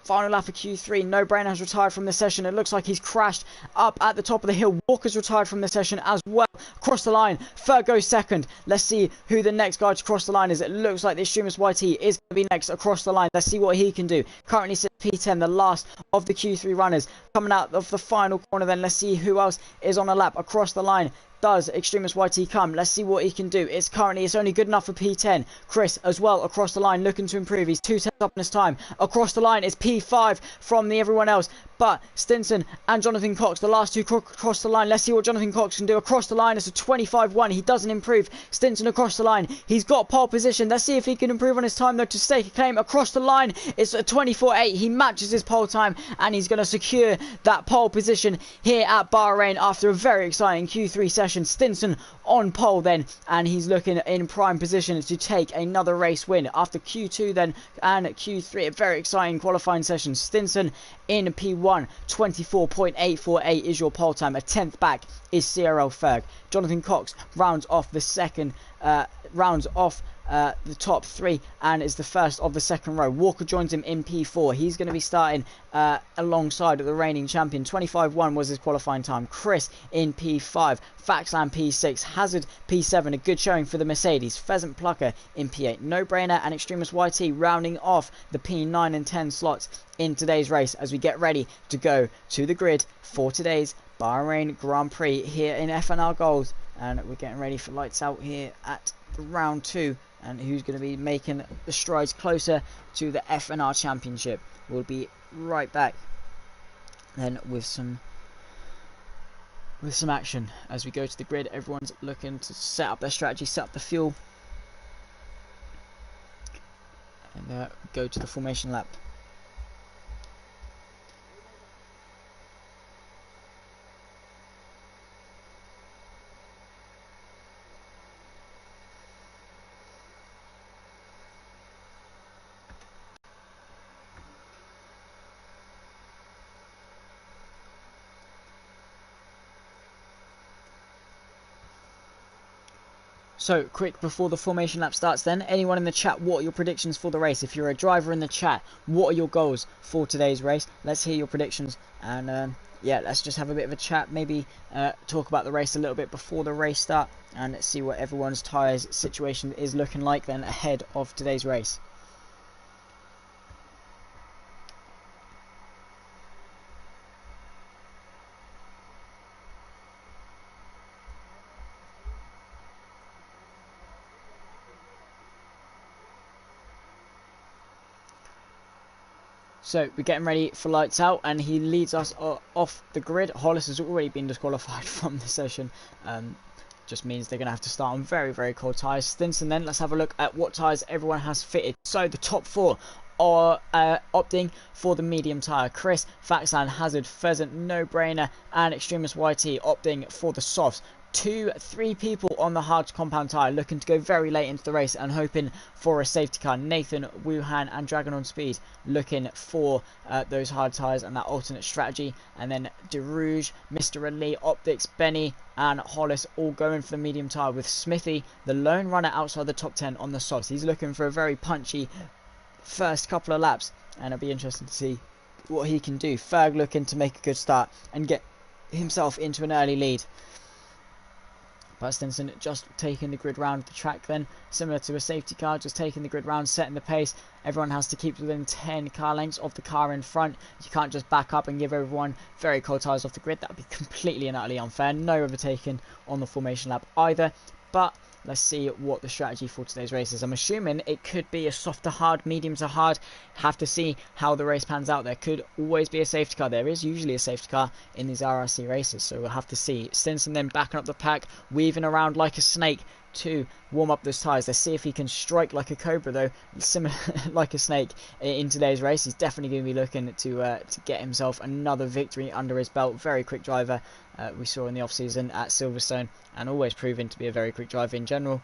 Final lap of Q3. No Brainer has retired from the session. It looks like he's crashed up at the top of the hill. Walker's retired from the session as well. Across the line, Ferg goes second. Let's see who the next guy to cross the line is. It looks like the Extremist YT is going to be next across the line. Let's see what he can do. Currently sits P10, the last of the Q3 runners. Coming out of the final corner then, let's see who else is on a lap across the line. Does Extremist YT come? Let's see what he can do. It's only good enough for P10. Chris as well across the line, looking to improve. He's 2 tenths up in his time. Across the line is P5 from everyone else. But Stinson and Jonathan Cox, the last 2 across the line. Let's see what Jonathan Cox can do across the line. It's a 25.1. He doesn't improve. Stinson across the line. He's got pole position. Let's see if he can improve on his time though to stake a claim. Across the line, it's a 24.8. He matches his pole time and he's going to secure that pole position here at Bahrain after a very exciting Q3 session. Stinson on pole then, and he's looking in prime position to take another race win after Q2 then and Q3. A very exciting qualifying session. Stinson in P1, 24.848 is your pole time. A 10th back is CRL Ferg. Jonathan Cox rounds off the the top 3 and is the first of the second row. Walker joins him in P4. He's going to be starting alongside the reigning champion. 25.1 was his qualifying time. Chris in P5. Faxland P6. Hazard P7. A good showing for the Mercedes. Pheasant Plucker in P8. No Brainer and Extremist YT rounding off the P9 and 10 slots in today's race as we get ready to go to the grid for today's Bahrain Grand Prix here in FNR Gold. And we're getting ready for lights out here at round 2. And who's going to be making the strides closer to the FNR Championship. We'll be right back then with some action as we go to the grid. Everyone's looking to set up their strategy, set up the fuel, and go to the formation lap. So, quick before the formation lap starts then, anyone in the chat, what are your predictions for the race? If you're a driver in the chat, what are your goals for today's race? Let's hear your predictions, and yeah, let's just have a bit of a chat, maybe talk about the race a little bit before the race start, and see what everyone's tyres situation is looking like then ahead of today's race. So we're getting ready for lights out, and he leads us off the grid. Hollis has already been disqualified from the session. Just means they're going to have to start on very, very cold tyres. Stinson then, let's have a look at what tyres everyone has fitted. So the top four are opting for the medium tyre. Chris, Faxland, Hazard, Pheasant, No Brainer, and Extremis YT opting for the softs. 2-3 people on the hard compound tyre looking to go very late into the race and hoping for a safety car. Nathan, Wuhan and Dragon on Speed looking for those hard tyres and that alternate strategy. And then DeRouge, Mr. Ali, Optics, Benny and Hollis all going for the medium tyre, with Smithy, the lone runner outside the top 10 on the softs. He's looking for a very punchy first couple of laps, and it'll be interesting to see what he can do. Ferg looking to make a good start and get himself into an early lead. But Stinson just taking the grid round the track then, similar to a safety car, just taking the grid round, setting the pace. Everyone has to keep within 10 car lengths of the car in front. You can't just back up and give everyone very cold tyres off the grid. That would be completely and utterly unfair. No overtaking on the formation lap either. But let's see what the strategy for today's race is. I'm assuming it could be a soft to hard, medium to hard. Have to see how the race pans out. There could always be a safety car. There is usually a safety car in these RRC races, so we'll have to see. Stinson then backing up the pack, weaving around like a snake to warm up those tyres. Let's see if he can strike like a cobra, though, similar like a snake in today's race. He's definitely going to be looking to get himself another victory under his belt. Very quick driver. We saw in the off-season at Silverstone, and always proven to be a very quick driver in general,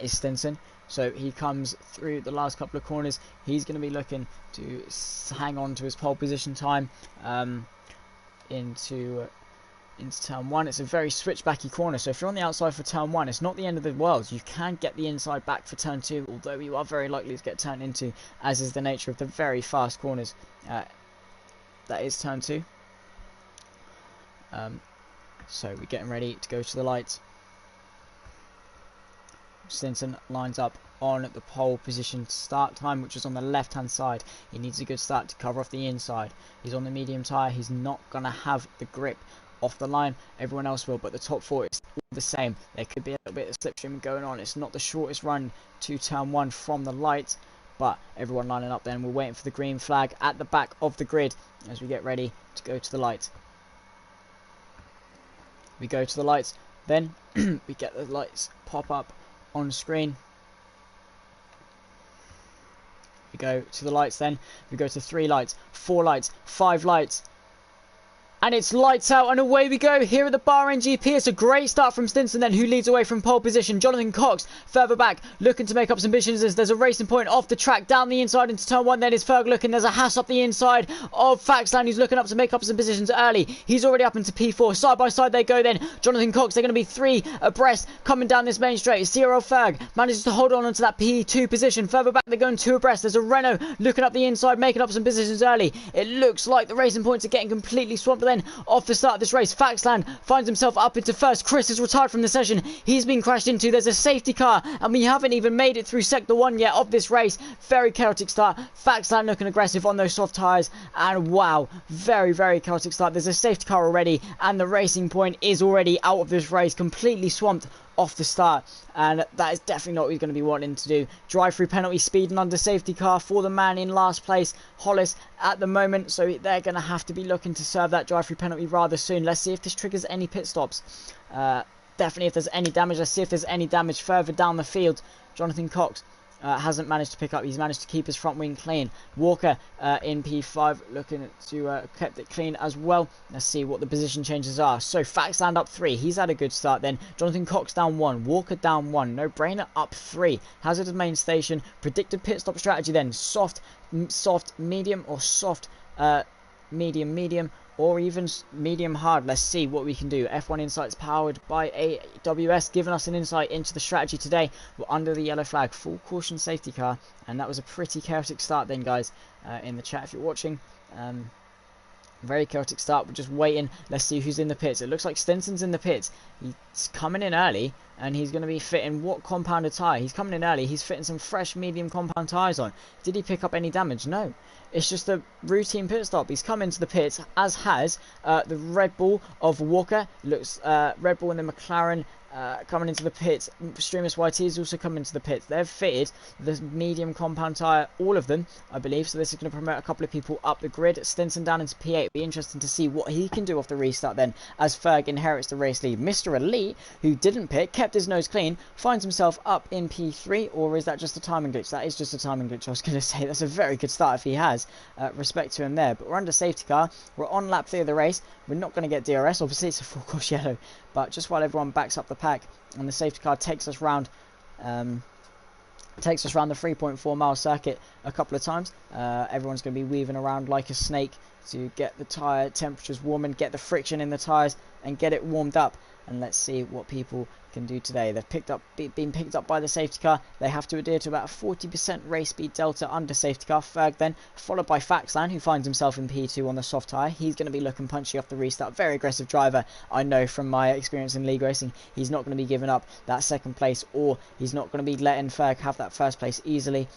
is Stinson. So he comes through the last couple of corners. He's going to be looking to hang on to his pole position time into turn one. It's a very switchbacky corner, so if you're on the outside for turn one, it's not the end of the world. You can get the inside back for turn two, although you are very likely to get turned into, as is the nature of the very fast corners. That is turn two. So we're getting ready to go to the lights. Stinson lines up on the pole position start time, which is on the left hand side. He needs a good start to cover off the inside. He's on the medium tyre. He's not going to have the grip off the line. Everyone else will, but the top four is the same. There could be a little bit of slipstream going on. It's not the shortest run to turn one from the lights, but everyone lining up then. We're waiting for the green flag at the back of the grid as we get ready to go to the lights. We go to the lights, then we get the lights pop up on screen. We go to the lights, then we go to 3 lights, 4 lights, 5 lights, and it's lights out and away we go here at the Bahrain GP. It's a great start from Stinson then, who leads away from pole position. Jonathan Cox further back, looking to make up some positions as there's a racing point off the track down the inside into turn one. Then is Ferg looking. There's a Haas up the inside of Faxland, who's looking up to make up some positions early. He's already up into P4. Side by side they go then. Jonathan Cox, they're going to be 3 abreast coming down this main straight. Cyril Ferg manages to hold on onto that P2 position. Further back they're going 2 abreast. There's a Renault looking up the inside, making up some positions early. It looks like the racing points are getting completely swamped, but then off the start of this race, Faxland finds himself up into first. Chris is retired from the session. He's been crashed into. There's a safety car, and we haven't even made it through sector 1 yet of this race. Very chaotic start. Faxland looking aggressive on those soft tyres, and wow, very, very chaotic start. There's a safety car already, and the racing point is already out of this race, completely swamped off the start, and that is definitely not what he's going to be wanting to do. Drive through penalty, speeding under safety car for the man in last place, Hollis, at the moment, so they're going to have to be looking to serve that drive through penalty rather soon. Let's see if this triggers any pit stops. Definitely if there's any damage. Let's see if there's any damage further down the field. Jonathan Cox hasn't managed to pick up. He's managed to keep his front wing clean. Walker in P5 looking to kept it clean as well. Let's see what the position changes are. So Faxland up 3. He's had a good start then. Jonathan Cox down 1. Walker down 1. No Brainer up 3. Hazard at main station. Predicted pit stop strategy then. Soft, medium, or soft, medium, or even medium hard. Let's see what we can do. F1 Insights powered by AWS, giving us an insight into the strategy today. We're under the yellow flag, full caution safety car, and that was a pretty chaotic start then, guys, in the chat if you're watching. Very chaotic start. We're just waiting. Let's see who's in the pits. It looks like Stinson's in the pits. He's coming in early, and he's going to be fitting what compounded tyre? He's coming in early. He's fitting some fresh medium compound tyres on. Did he pick up any damage? No. It's just a routine pit stop. He's come into the pits, as has the Red Bull of Walker. Looks Red Bull and the McLaren coming into the pits. Streamus YT is also coming into the pits. They've fitted the medium compound tyre, all of them, I believe. So this is going to promote a couple of people up the grid. Stinson down into P8. It'll be interesting to see what he can do off the restart then, as Ferg inherits the race lead. Mr. Elite, who didn't pit, kept his nose clean, finds himself up in P3, or is that just a timing glitch? That is just a timing glitch, I was going to say. That's a very good start if he has. Respect to him there. But we're under safety car. We're on lap 3 of the race. We're not going to get DRS. Obviously, it's a full course yellow. But just while everyone backs up the pack and the safety car takes us round the 3.4 mile circuit a couple of times, everyone's going to be weaving around like a snake to get the tyre temperatures warming, get the friction in the tyres and get it warmed up. And let's see what people can do today. They've been picked up by the safety car. They have to adhere to about a 40% race speed delta under safety car. Ferg then, followed by Faxlan, who finds himself in P2 on the soft tyre. He's going to be looking punchy off the restart. Very aggressive driver. I know from my experience in league racing, he's not going to be giving up that second place, or he's not going to be letting Ferg have that first place easily.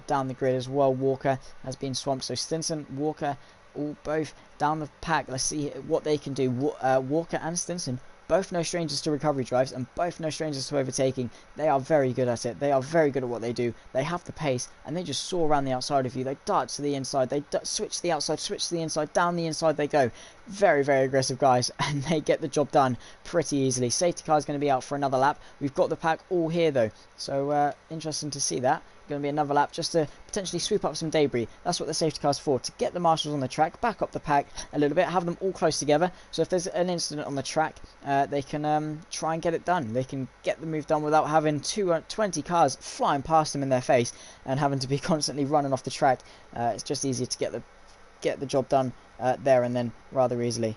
Down the grid as well, Walker has been swamped. So Stinson, Walker, all both down the pack. Let's see what they can do. Walker and Stinson, both no strangers to recovery drives and both no strangers to overtaking. They are very good at it. They are very good at what they do. They have the pace and they just soar around the outside of you. They dart to the inside. They switch to the outside, switch to the inside, down the inside they go. Very, very aggressive guys, and they get the job done pretty easily. Safety car is going to be out for another lap. We've got the pack all here though, so interesting to see that. Going to be another lap just to potentially sweep up some debris. That's what the safety car's for, to get the marshals on the track, back up the pack a little bit, have them all close together. So if there's an incident on the track, they can try and get it done. They can get the move done without having 20 cars flying past them in their face and having to be constantly running off the track. It's just easier to get the job done there and then rather easily.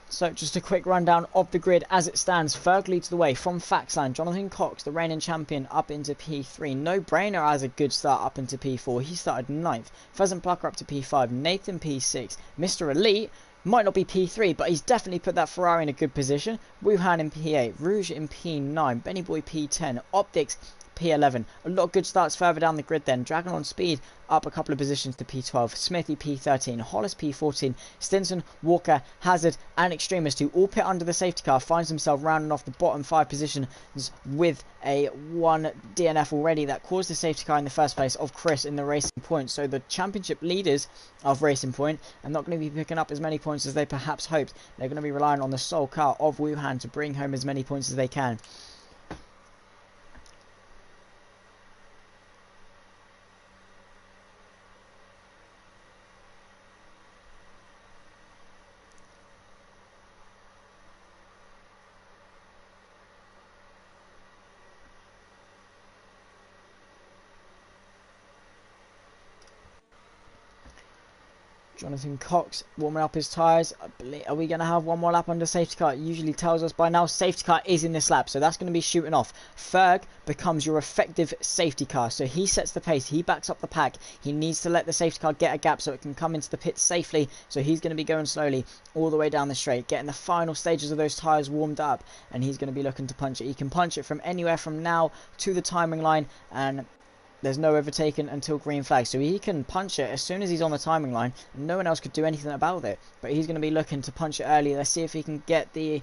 So just a quick rundown of the grid as it stands. Ferg leads the way from Faxland. Jonathan Cox, the reigning champion, up into P3. No Brainer has a good start up into P4. He started 9th. Pheasant Plucker up to P5. Nathan P6. Mr. Elite might not be P3, but he's definitely put that Ferrari in a good position. Wuhan in P8. Rouge in P9. Benny Boy P10. Optics P11. A lot of good starts further down the grid then. Dragon on Speed up a couple of positions to P12. Smithy P13. Hollis P14. Stinson, Walker, Hazard and Extremist, who all pit under the safety car, finds himself rounding off the bottom 5 positions with a 1 DNF already. That caused the safety car in the first place of Chris in the Racing Point. So the championship leaders of Racing Point are not going to be picking up as many points as they perhaps hoped. They're going to be relying on the sole car of Wuhan to bring home as many points as they can. Jonathan Cox warming up his tyres. Are we going to have one more lap under safety car? It usually tells us by now safety car is in this lap, so that's going to be shooting off. Ferg becomes your effective safety car, so he sets the pace, he backs up the pack. He needs to let the safety car get a gap so it can come into the pit safely, so he's going to be going slowly all the way down the straight, getting the final stages of those tyres warmed up, and he's going to be looking to punch it. He can punch it from anywhere from now to the timing line, and there's no overtaken until green flag, so he can punch it as soon as he's on the timing line. No one else could do anything about it, but he's going to be looking to punch it early. Let's see if he can get the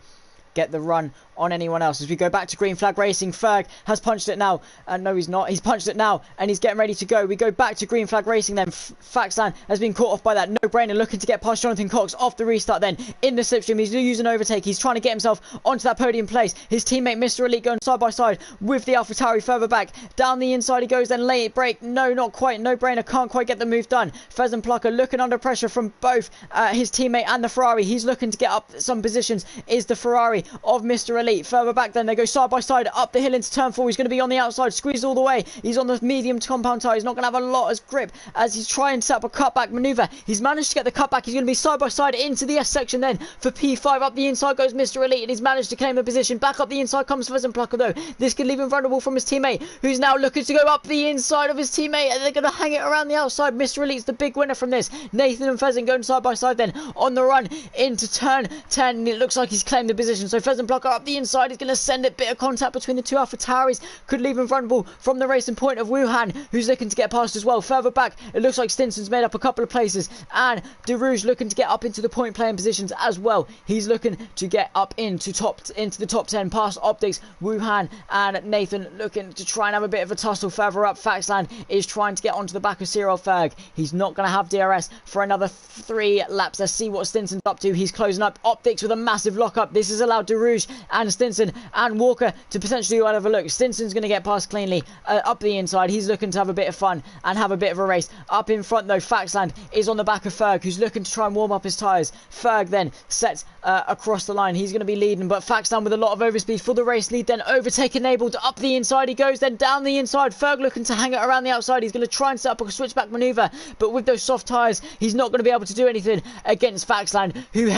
get the run on anyone else. As we go back to green flag racing, Ferg has punched it now. No, he's not. He's punched it now, and he's getting ready to go. We go back to green flag racing then. Faxlan has been caught off by that. No-brainer, looking to get past Jonathan Cox off the restart then. In the slipstream, he's using overtake. He's trying to get himself onto that podium place. His teammate, Mr. Elite, going side by side with the AlphaTauri further back. Down the inside he goes, then late break. No, not quite. No-brainer, can't quite get the move done. Fez and Plucker looking under pressure from both his teammate and the Ferrari. He's looking to get up some positions. Is the Ferrari of Mr. Elite. Further back then, they go side by side up the hill into turn 4. He's going to be on the outside, squeezed all the way. He's on the medium compound tyre. He's not going to have a lot of grip as he's trying to set up a cutback manoeuvre. He's managed to get the cutback. He's going to be side by side into the S section then for P5. Up the inside goes Mr. Elite, and he's managed to claim the position. Back up the inside comes Fez and Plucker though. This could leave him vulnerable from his teammate, who's now looking to go up the inside of his teammate, and they're going to hang it around the outside. Mr. Elite's the big winner from this. Nathan and Pheasant going side by side then on the run into turn 10. It looks like he's claimed the position, so Pheasant Plucker up the inside is going to send it. Bit of contact between the two AlphaTauris could leave him vulnerable from the racing point of Wuhan, who's looking to get past as well. Further back, it looks like Stinson's made up a couple of places, and DeRouge looking to get up into the point playing positions as well. He's looking to get up into the top 10 past Optics, Wuhan, and Nathan looking to try and have a bit of a tussle. Further up, Faxland is trying to get onto the back of Cyril Ferg. He's not going to have DRS for another 3 laps. Let's see what Stinson's up to. He's closing up Optics with a massive lockup. This has allowed DeRouge and Stinson and Walker to potentially go out of a look. Stinson's going to get past cleanly up the inside. He's looking to have a bit of fun and have a bit of a race. Up in front though, Faxland is on the back of Ferg, who's looking to try and warm up his tyres. Ferg then sets across the line. He's going to be leading, but Faxland with a lot of overspeed for the race lead. Then overtake enabled. Up the inside he goes, then down the inside. Ferg looking to hang it around the outside. He's going to try and set up a switchback manoeuvre, but with those soft tyres, he's not going to be able to do anything against Faxland, who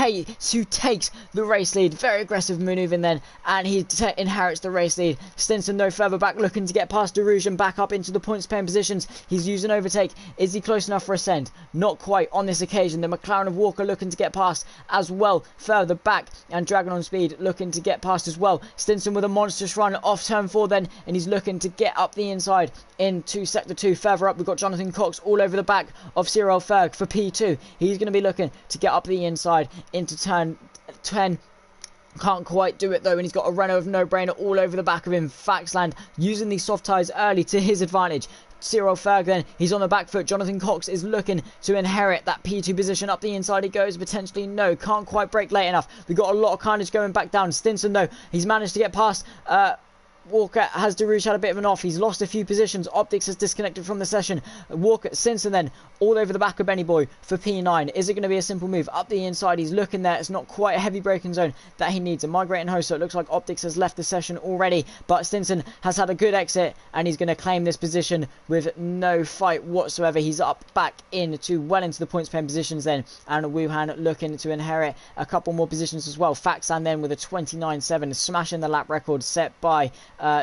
takes the race lead. Very aggressive manoeuvring then, and he inherits the race lead. Stinson though further back, looking to get past DeRouge and back up into the points paying positions. He's using overtake. Is he close enough for ascend? Not quite on this occasion. The McLaren of Walker looking to get past as well. Further back, and Dragon on Speed looking to get past as well. Stinson with a monstrous run off turn 4 then, and he's looking to get up the inside into sector 2. Further up, we've got Jonathan Cox all over the back of Cyril Ferg for P2. He's going to be looking to get up the inside into turn 10. Can't quite do it though, and he's got a Renault of No-Brainer all over the back of him. Faxland using these soft tyres early to his advantage. Cyril Ferg then, he's on the back foot. Jonathan Cox is looking to inherit that P2 position. Up the inside he goes, potentially no, can't quite brake late enough. We've got a lot of carnage going back down. Stinson though, he's managed to get past Walker. Has DeRouge had a bit of an off? He's lost a few positions. Optics has disconnected from the session. Walker, Stinson then, all over the back of Benny Boy for P9. Is it going to be a simple move? Up the inside, he's looking there. It's not quite a heavy braking zone that he needs. A migrating host, so it looks like Optics has left the session already. But Stinson has had a good exit, and he's going to claim this position with no fight whatsoever. He's up back well into the points paying positions then. And Wuhan looking to inherit a couple more positions as well. Faxan then with a 29.7, smashing the lap record set by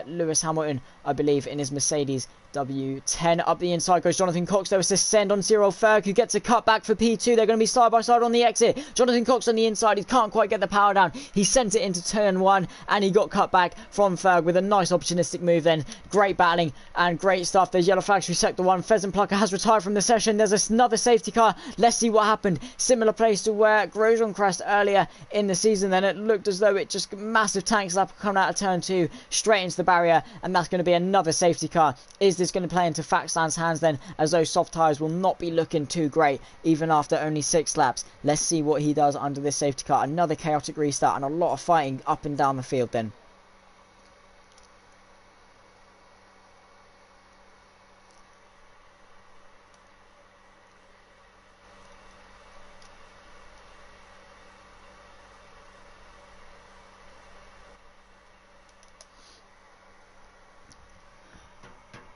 Lewis Hamilton, I believe, in his Mercedes W10. Up the inside goes Jonathan Cox. There was a send on Cyril Ferg, who gets a cut back for P2. They're going to be side by side on the exit. Jonathan Cox on the inside. He can't quite get the power down. He sent it into turn 1, and he got cut back from Ferg with a nice opportunistic move then. Great battling and great stuff. There's yellow flags through sector 1. Pheasant Plucker has retired from the session. There's another safety car. Let's see what happened. Similar place to where Grosjean crashed earlier in the season. Then it looked as though it just massive tank slap coming out of turn 2 straight into the barrier, and that's going to be another safety car. Is this going to play into Faxland's hands then, as those soft tyres will not be looking too great even after only 6 laps? Let's see what he does under this safety car. Another chaotic restart and a lot of fighting up and down the field then.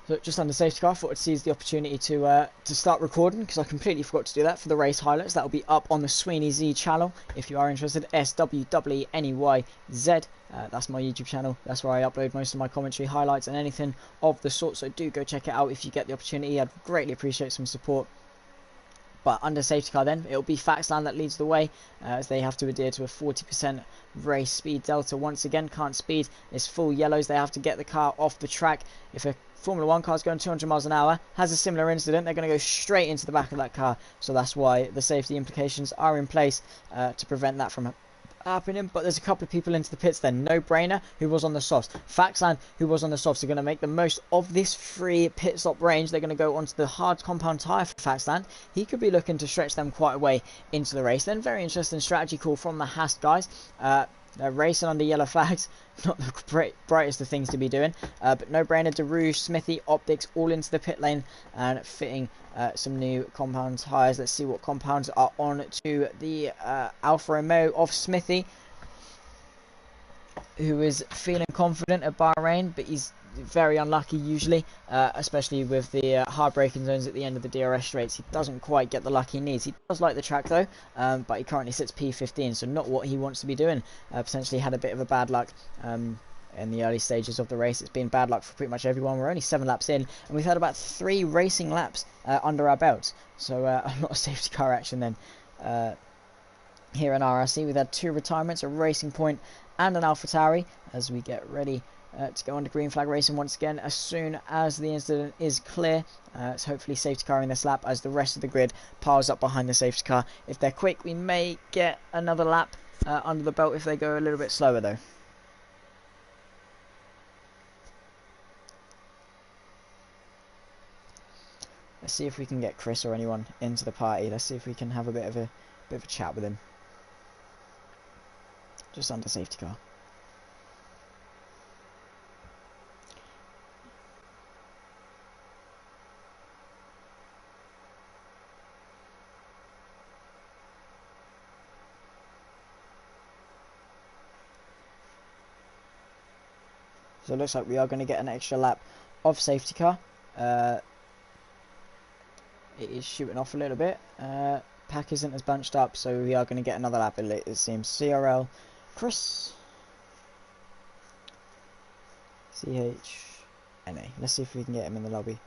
So just under safety car, I thought I'd seize the opportunity to start recording, because I completely forgot to do that for the race highlights. That will be up on the Sweeney Z channel if you are interested. SWWNEYZ. That's my YouTube channel. That's where I upload most of my commentary, highlights, and anything of the sort. So do go check it out if you get the opportunity. I'd greatly appreciate some support. But under safety car then, it'll be Faxland that leads the way, as they have to adhere to a 40% race speed delta. Once again, can't speed. It's full yellows. They have to get the car off the track. If a Formula 1 car is going 200 miles an hour, has a similar incident, they're going to go straight into the back of that car. So that's why the safety implications are in place to prevent that from happening, but there's a couple of people into the pits then. No Brainer, who was on the softs. Faxland, who was on the softs, are going to make the most of this free pit stop range. They're going to go onto the hard compound tyre for Faxland. He could be looking to stretch them quite a way into the race. Then very interesting strategy call from the Haas guys. They're racing under yellow flags. Not the brightest of things to be doing. But No Brainer, DeRouge, Smithy, Optics all into the pit lane and fitting some new compound tyres. Let's see what compounds are on to the Alfa Romeo of Smithy, who is feeling confident at Bahrain, but he's very unlucky usually, especially with the hard braking zones at the end of the DRS straights. He doesn't quite get the luck he needs. He does like the track though, but he currently sits P15, so not what he wants to be doing. Potentially had a bit of a bad luck in the early stages of the race. It's been bad luck for pretty much everyone. We're only 7 laps in, and we've had about 3 racing laps under our belts, so a lot of safety car action then here in RRC. We've had 2 retirements, a Racing Point and an AlphaTauri, as we get ready to go on to green flag racing once again as soon as the incident is clear. It's hopefully safety car in this lap as the rest of the grid piles up behind the safety car. If they're quick, we may get another lap under the belt if they go a little bit slower though. Let's see if we can get Chris or anyone into the party. Let's see if we can have a bit of a chat with him. Just under safety car. So it looks like we are going to get an extra lap of safety car. It is shooting off a little bit. Pack isn't as bunched up, so we are going to get another lap, it seems. CRL, Chris, CHNA. Let's see if we can get him in the lobby.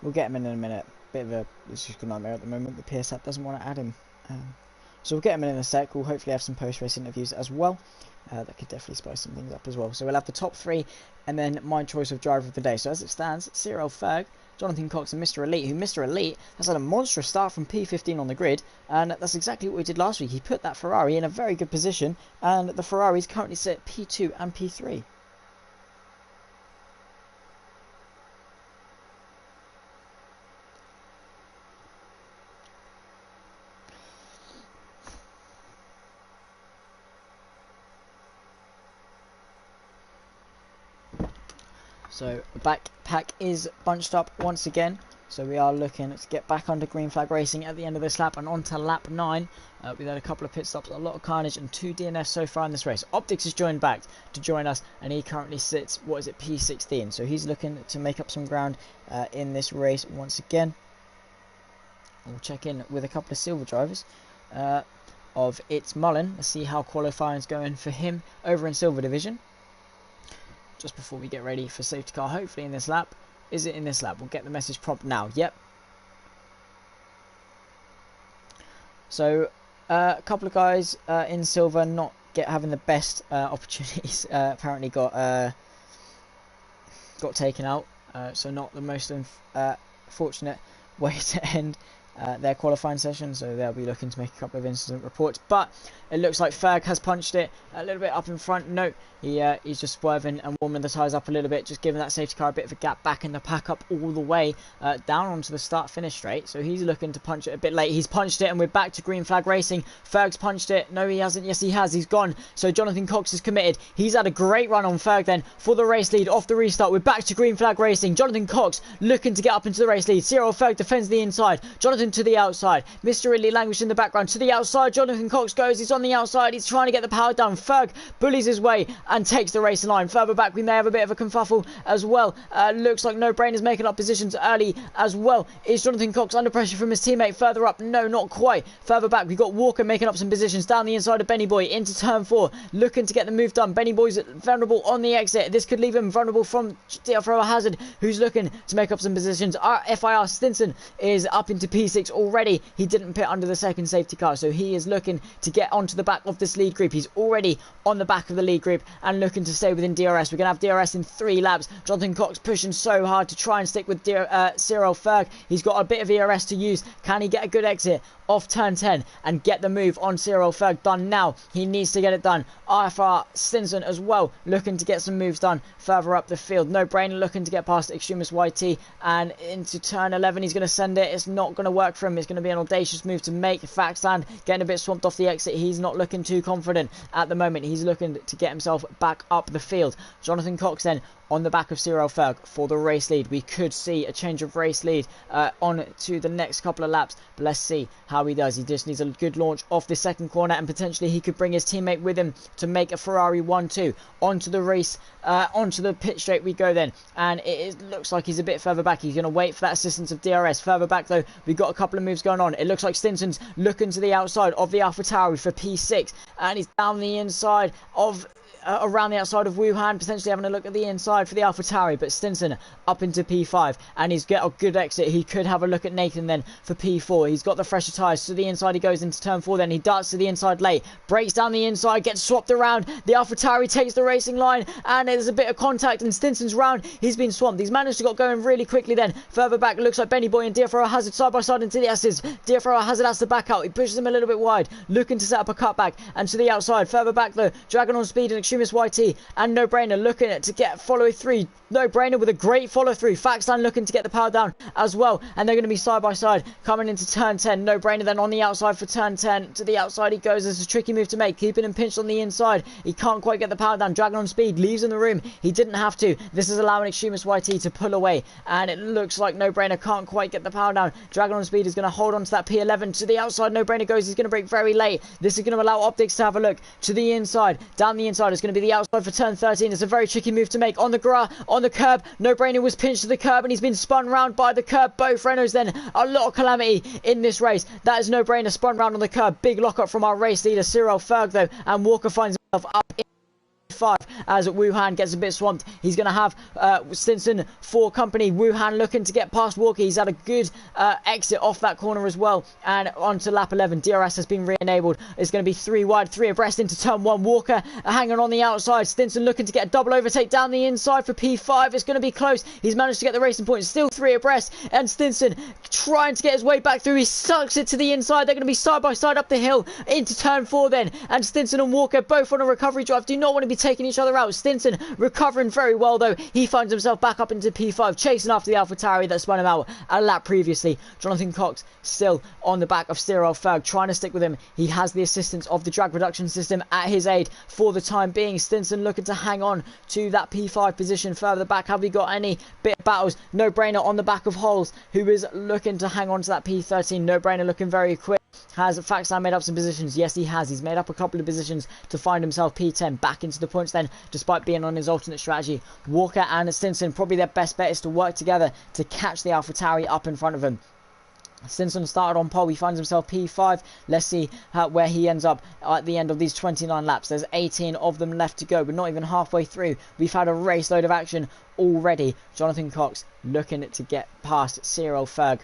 We'll get him in a minute. Bit of a logistical nightmare at the moment. The PS app doesn't want to add him. So we'll get him in a sec. We'll hopefully have some post-race interviews as well. That could definitely spice some things up as well. So we'll have the top 3 and then my choice of driver of the day. So as it stands, Cyril Ferg, Jonathan Cox and Mr. Elite, who Mr. Elite has had a monstrous start from P15 on the grid, and that's exactly what we did last week. He put that Ferrari in a very good position, and the Ferrari is currently set P2 and P3. So the back pack is bunched up once again. So we are looking to get back onto green flag racing at the end of this lap and on to lap 9. We've had a couple of pit stops, a lot of carnage and 2 DNFs so far in this race. Optics has joined back to join us and he currently sits, what is it, P16. So he's looking to make up some ground in this race once again. We'll check in with a couple of silver drivers of It's Mullen. Let's see how qualifying is going for him over in silver division. Just before we get ready for safety car, hopefully in this lap. Is it in this lap? We'll get the message prompt now. Yep. So a couple of guys in silver not having the best opportunities. Apparently got taken out. So not the most fortunate way to end their qualifying session, so they'll be looking to make a couple of incident reports. But it looks like Ferg has punched it a little bit up in front. No, he's just swerving and warming the tyres up a little bit, just giving that safety car a bit of a gap back in the pack up all the way down onto the start-finish straight. So he's looking to punch it a bit late. He's punched it and we're back to green flag racing. Ferg's punched it. No, he hasn't. Yes, he has. He's gone. So Jonathan Cox is committed. He's had a great run on Ferg then for the race lead off the restart. We're back to green flag racing. Jonathan Cox looking to get up into the race lead. Cyril Ferg defends the inside. Jonathan looking to the outside. Mr. Ridley languished in the background. To the outside, Jonathan Cox goes. He's on the outside. He's trying to get the power down. Ferg bullies his way and takes the racing line. Further back, we may have a bit of a kerfuffle as well. Looks like No Brainer is making up positions early as well. Is Jonathan Cox under pressure from his teammate? Further up, no, not quite. Further back, we've got Walker making up some positions down the inside of Benny Boy into turn 4, looking to get the move done. Benny Boy's vulnerable on the exit. This could leave him vulnerable from DFR Hazard, who's looking to make up some positions. Our FIR Stinson is up into P6 already. He didn't pit under the second safety car, so he is looking to get onto the back of this lead group. He's already on the back of the lead group and looking to stay within DRS. We're going to have DRS in 3 laps. Jonathan Cox pushing so hard to try and stick with Cyril Ferg. He's got a bit of ERS to use. Can he get a good exit off turn 10 and get the move on Cyril Ferg done now? He needs to get it done. RFR Stinson as well, looking to get some moves done further up the field. No Brainer looking to get past Extremist YT and into turn 11. He's going to send it. It's not going to work for him. It's going to be an audacious move to make. Faxland getting a bit swamped off the exit. He's not looking too confident at the moment. He's looking to get himself back up the field. Jonathan Cox then on the back of Cyril Ferg for the race lead. We could see a change of race lead on to the next couple of laps, but let's see how he does. He just needs a good launch off the second corner, and potentially he could bring his teammate with him to make a Ferrari 1-2 onto the race, onto the pit straight we go then. And it looks like he's a bit further back. He's going to wait for that assistance of DRS. Further back though, we've got a couple of moves going on. It looks like Stinson's looking to the outside of the AlphaTauri for P6, and he's down the inside of around the outside of Wuhan, potentially having a look at the inside for the AlphaTauri, but Stinson up into P5, and he's got a good exit. He could have a look at Nathan then for P4. He's got the fresher tyres. To the inside he goes into turn 4, then he darts to the inside late, breaks down the inside, gets swapped around. The AlphaTauri takes the racing line, and there's a bit of contact, and Stinson's round. He's been swamped. He's managed to get going really quickly then. Further back, it looks like Benny Boy and DFR Hazard side by side into the S's. DFR Hazard has to back out. He pushes him a little bit wide, looking to set up a cutback, and to the outside. Further back though, Dragon on Speed and Extremist YT and No Brainer looking to get follow through. No Brainer with a great follow through. Faxland looking to get the power down as well, and they're going to be side by side coming into turn 10. No Brainer then on the outside for turn 10. To the outside he goes. There's a tricky move to make, keeping him pinched on the inside. He can't quite get the power down. Dragon on Speed leaves in the room. He didn't have to. This is allowing Extremist YT to pull away, and it looks like No Brainer can't quite get the power down. Dragon on Speed is going to hold on to that P11. To the outside No Brainer goes. He's going to break very late. This is going to allow Optics to have a look to the inside. Down the inside is going to be the outside for turn 13. It's a very tricky move to make on the curb. No Brainer was pinched to the curb, and he's been spun round by the curb. Both Renaults then. A lot of calamity in this race. That is No Brainer spun round on the curb. Big lockup from our race leader Cyril Ferg though, and Walker finds himself up in 5 as Wuhan gets a bit swamped. He's going to have Stinson for company. Wuhan looking to get past Walker. He's had a good exit off that corner as well, and onto lap 11. DRS has been re-enabled. It's going to be 3 wide, 3 abreast into turn 1. Walker hanging on the outside. Stinson looking to get a double overtake down the inside for P5. It's going to be close. He's managed to get the racing point. Still 3 abreast, and Stinson trying to get his way back through. He sucks it to the inside. They're going to be side by side up the hill into turn 4 then, and Stinson and Walker both on a recovery drive. Do not want to be taking each other out. Stinson recovering very well though. He finds himself back up into P5, chasing after the AlphaTauri that spun him out a lap previously. Jonathan Cox still on the back of Cyril Ferg, trying to stick with him. He has the assistance of the drag reduction system at his aid for the time being. Stinson looking to hang on to that P5 position. Further back, have we got any bit of battles? No Brainer on the back of Holes, who is looking to hang on to that P13. No Brainer looking very quick. Has Faxland made up some positions? Yes, he has. He's made up a couple of positions to find himself P10 back into the points then, despite being on his alternate strategy. Walker and Stinson, probably their best bet is to work together to catch the AlphaTauri up in front of him. Stinson started on pole. He finds himself P5. Let's see where he ends up at the end of these 29 laps. There's 18 of them left to go. We're not even halfway through. We've had a race load of action already. Jonathan Cox looking to get past Cyril Ferg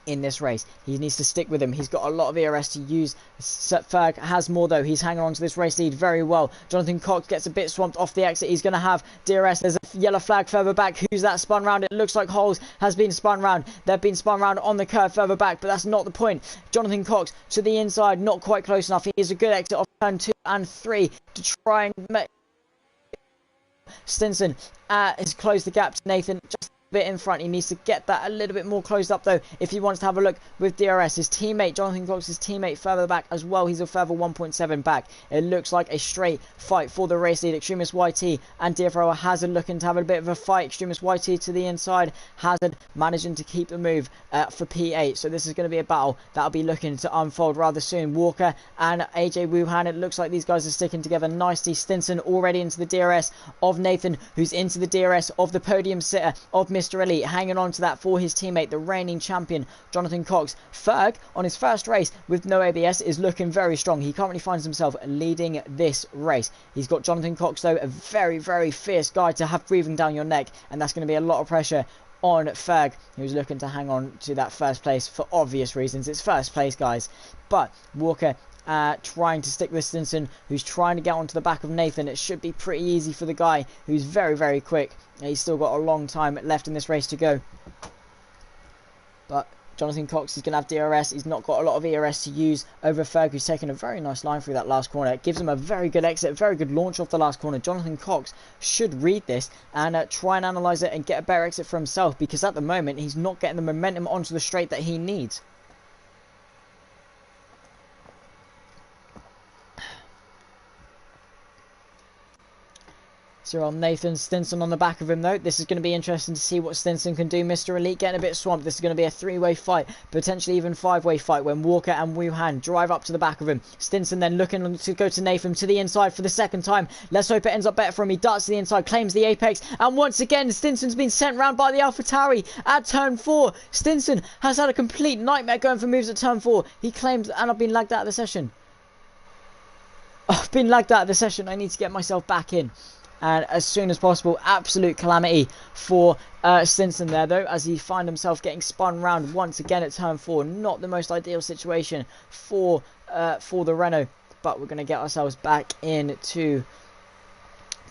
in this race. He needs to stick with him. He's got a lot of ERS to use. Ferg has more though. He's hanging on to this race lead very well. Jonathan Cox gets a bit swamped off the exit. He's going to have DRS. There's a yellow flag further back. Who's that spun round? It looks like Holes has been spun round. They've been spun round on the curve further back, but that's not the point. Jonathan Cox to the inside, not quite close enough. He is a good exit off turn 2 and 3 to try and make Stinson has closed the gap to Nathan just bit in front. He needs to get that a little bit more closed up though if he wants to have a look with DRS. His teammate, Jonathan Cox's teammate, further back as well. He's a further 1.7 back. It looks like a straight fight for the race lead. Extremist YT and DFO Hazard looking to have a bit of a fight. Extremist YT to the inside. Hazard managing to keep the move for P8. So this is going to be a battle that'll be looking to unfold rather soon. Walker and AJ Wuhan, it looks like these guys are sticking together nicely. Stinson already into the DRS of Nathan, who's into the DRS of the podium sitter of Mr. Elite, hanging on to that for his teammate, the reigning champion, Jonathan Cox. Ferg, on his first race with no ABS, is looking very strong. He currently finds himself leading this race. He's got Jonathan Cox, though, a very, very fierce guy to have breathing down your neck, and that's going to be a lot of pressure on Ferg, who's looking to hang on to that first place for obvious reasons. It's first place, guys. But Walker trying to stick with Stinson, who's trying to get onto the back of Nathan. It should be pretty easy for the guy who's very, very quick. He's still got a long time left in this race to go. But Jonathan Cox is going to have DRS. He's not got a lot of ERS to use over Ferg, who's taken a very nice line through that last corner. It gives him a very good exit, very good launch off the last corner. Jonathan Cox should read this and try and analyse it and get a better exit for himself, because at the moment he's not getting the momentum onto the straight that he needs. Cyril Nathan, Stinson on the back of him though. This is going to be interesting to see what Stinson can do. Mr. Elite getting a bit swamped. This is going to be a three-way fight, potentially even five-way fight, when Walker and Wuhan drive up to the back of him. Stinson then looking to go to Nathan to the inside for the second time. Let's hope it ends up better for him. He darts to the inside, claims the apex, and once again Stinson's been sent round by the AlphaTauri at turn 4. Stinson has had a complete nightmare going for moves at turn 4. He claims, and I've been lagged out of the session. I've been lagged out of the session. I need to get myself back in. And as soon as possible, absolute calamity for Stinson there, though, as he finds himself getting spun round once again at turn 4. Not the most ideal situation for the Renault, but we're going to get ourselves back into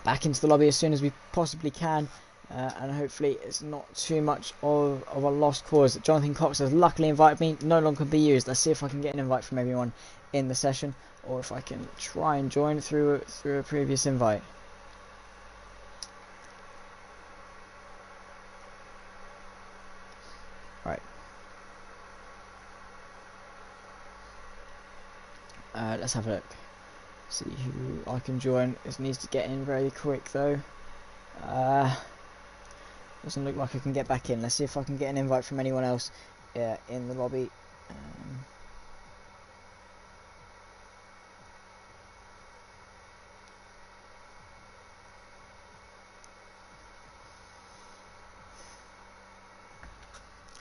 the lobby as soon as we possibly can, and hopefully it's not too much of a lost cause. Jonathan Cox has luckily invited me. No longer can be used. Let's see if I can get an invite from everyone in the session, or if I can try and join through a previous invite. Right. Let's have a look. See who I can join. This needs to get in very quick though. Doesn't look like I can get back in. Let's see if I can get an invite from anyone else in the lobby.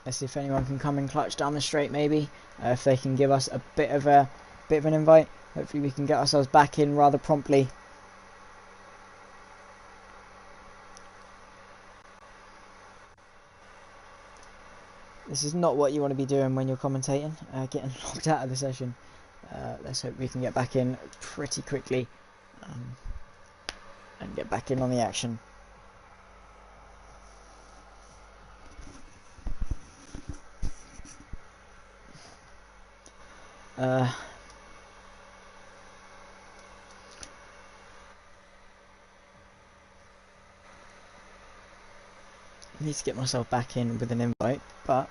Let's see if anyone can come and clutch down the straight, maybe. If they can give us a bit of an invite. Hopefully we can get ourselves back in rather promptly. This is not what you want to be doing when you're commentating, getting locked out of the session. Let's hope we can get back in pretty quickly and get back in on the action. I need to get myself back in with an invite, but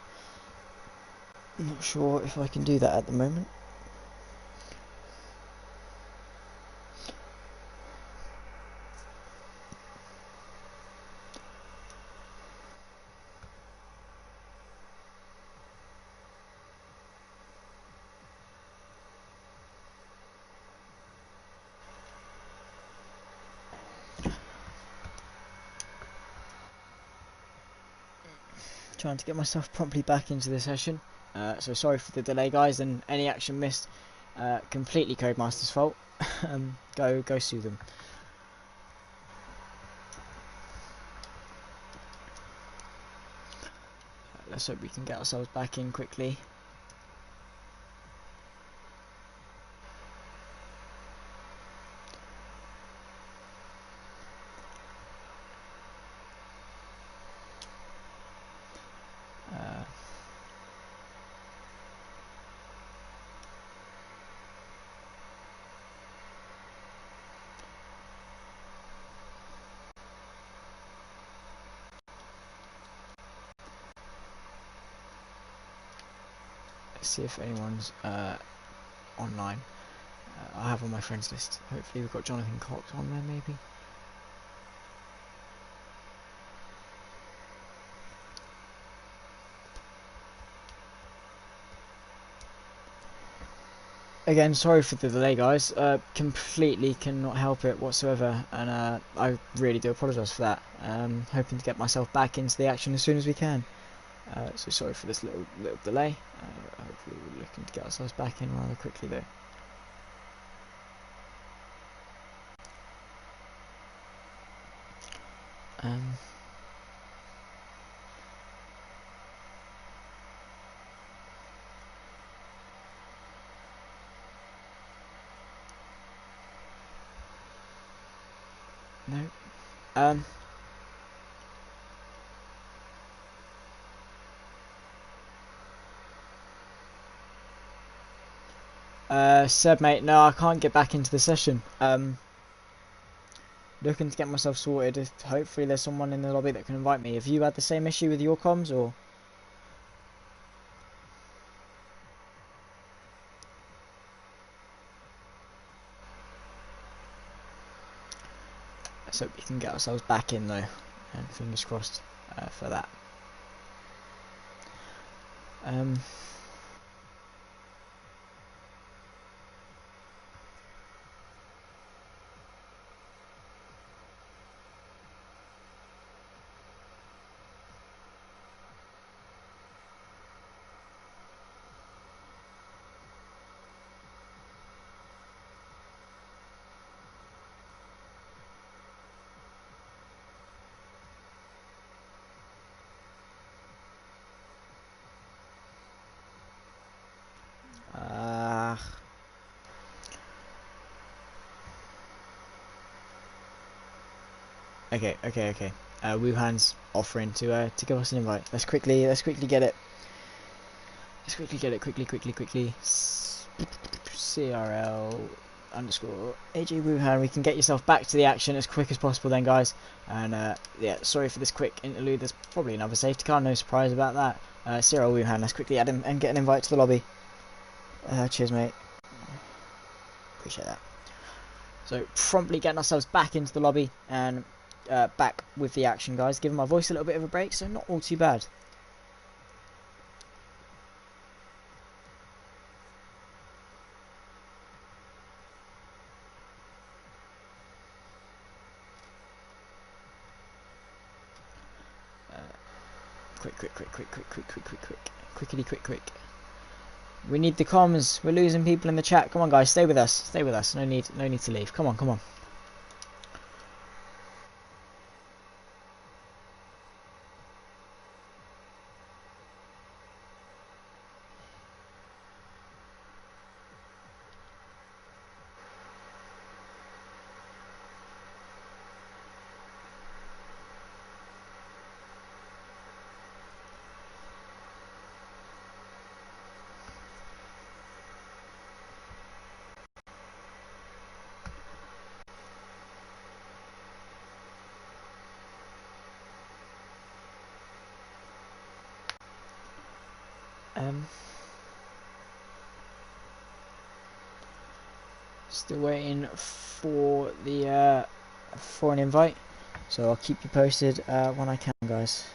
I'm not sure if I can do that at the moment. Trying to get myself promptly back into the session, so sorry for the delay, guys, and any action missed. Completely Codemaster's fault. Go sue them. Let's hope we can get ourselves back in quickly. see if anyone's online. I have on my friends list. Hopefully we've got Jonathan Cox on there, maybe. Again, sorry for the delay, guys. Completely cannot help it whatsoever, and I really do apologise for that. Hoping to get myself back into the action as soon as we can. So sorry for this little delay. Hopefully we're looking to get ourselves back in rather quickly though. No. Seb, mate, no, I can't get back into the session. Looking to get myself sorted. Hopefully there's someone in the lobby that can invite me. Have you had the same issue with your comms, or? Let's hope we can get ourselves back in though, and fingers crossed for that. Okay. Wuhan's offering to give us an invite. Let's quickly get it. Quickly. CRL underscore AJ Wuhan. We can get yourself back to the action as quick as possible then, guys. And yeah, sorry for this quick interlude. There's probably another safety car, no surprise about that. CRL Wuhan, let's quickly add him and get an invite to the lobby. Cheers, mate. Appreciate that. So promptly getting ourselves back into the lobby and back with the action, guys. Giving my voice a little bit of a break, so not all too bad. Quick. We need the comms. We're losing people in the chat. Come on, guys, stay with us. No need to leave. Come on. Still waiting for the for an invite, so I'll keep you posted when I can, guys.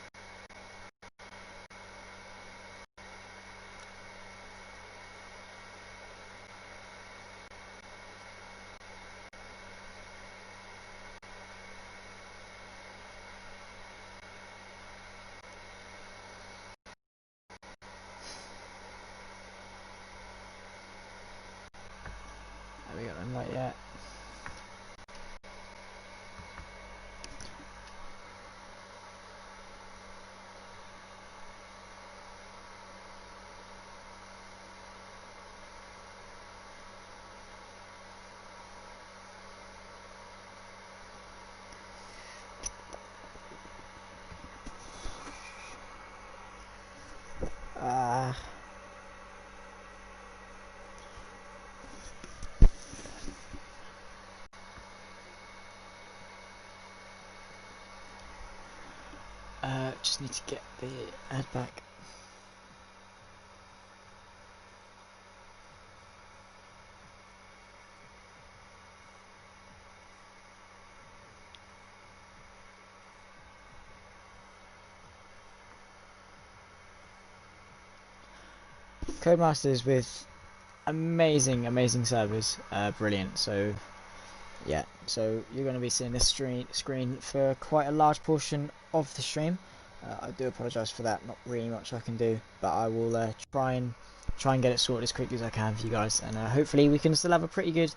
We got an invite yet. Just need to get the ad back. Codemasters with amazing servers, brilliant. So yeah, so you're going to be seeing this screen for quite a large portion of the stream. I do apologise for that. Not really much I can do, but I will try and get it sorted as quickly as I can for you guys, and hopefully we can still have a pretty good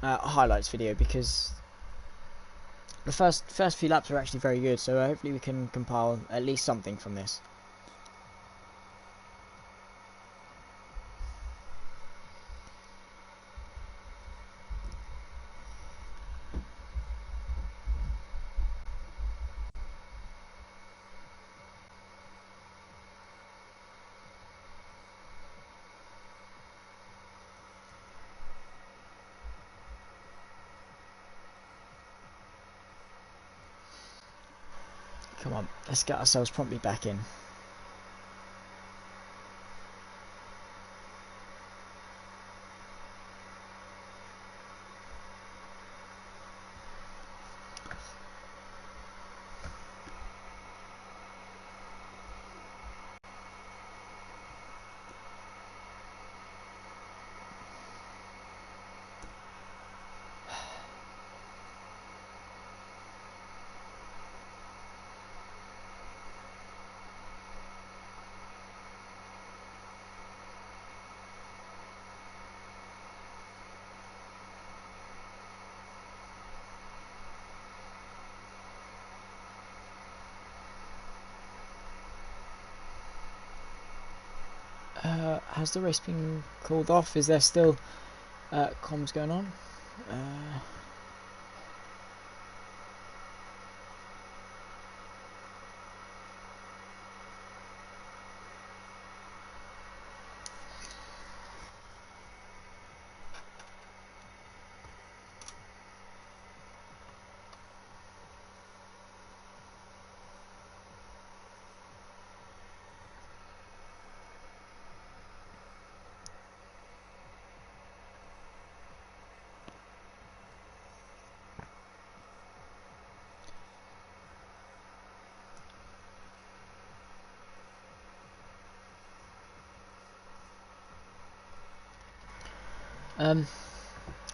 highlights video, because the first few laps are actually very good. So hopefully we can compile at least something from this. Come on, let's get ourselves promptly back in. Has the race been called off? Is there still comms going on?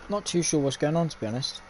Not too sure what's going on, to be honest.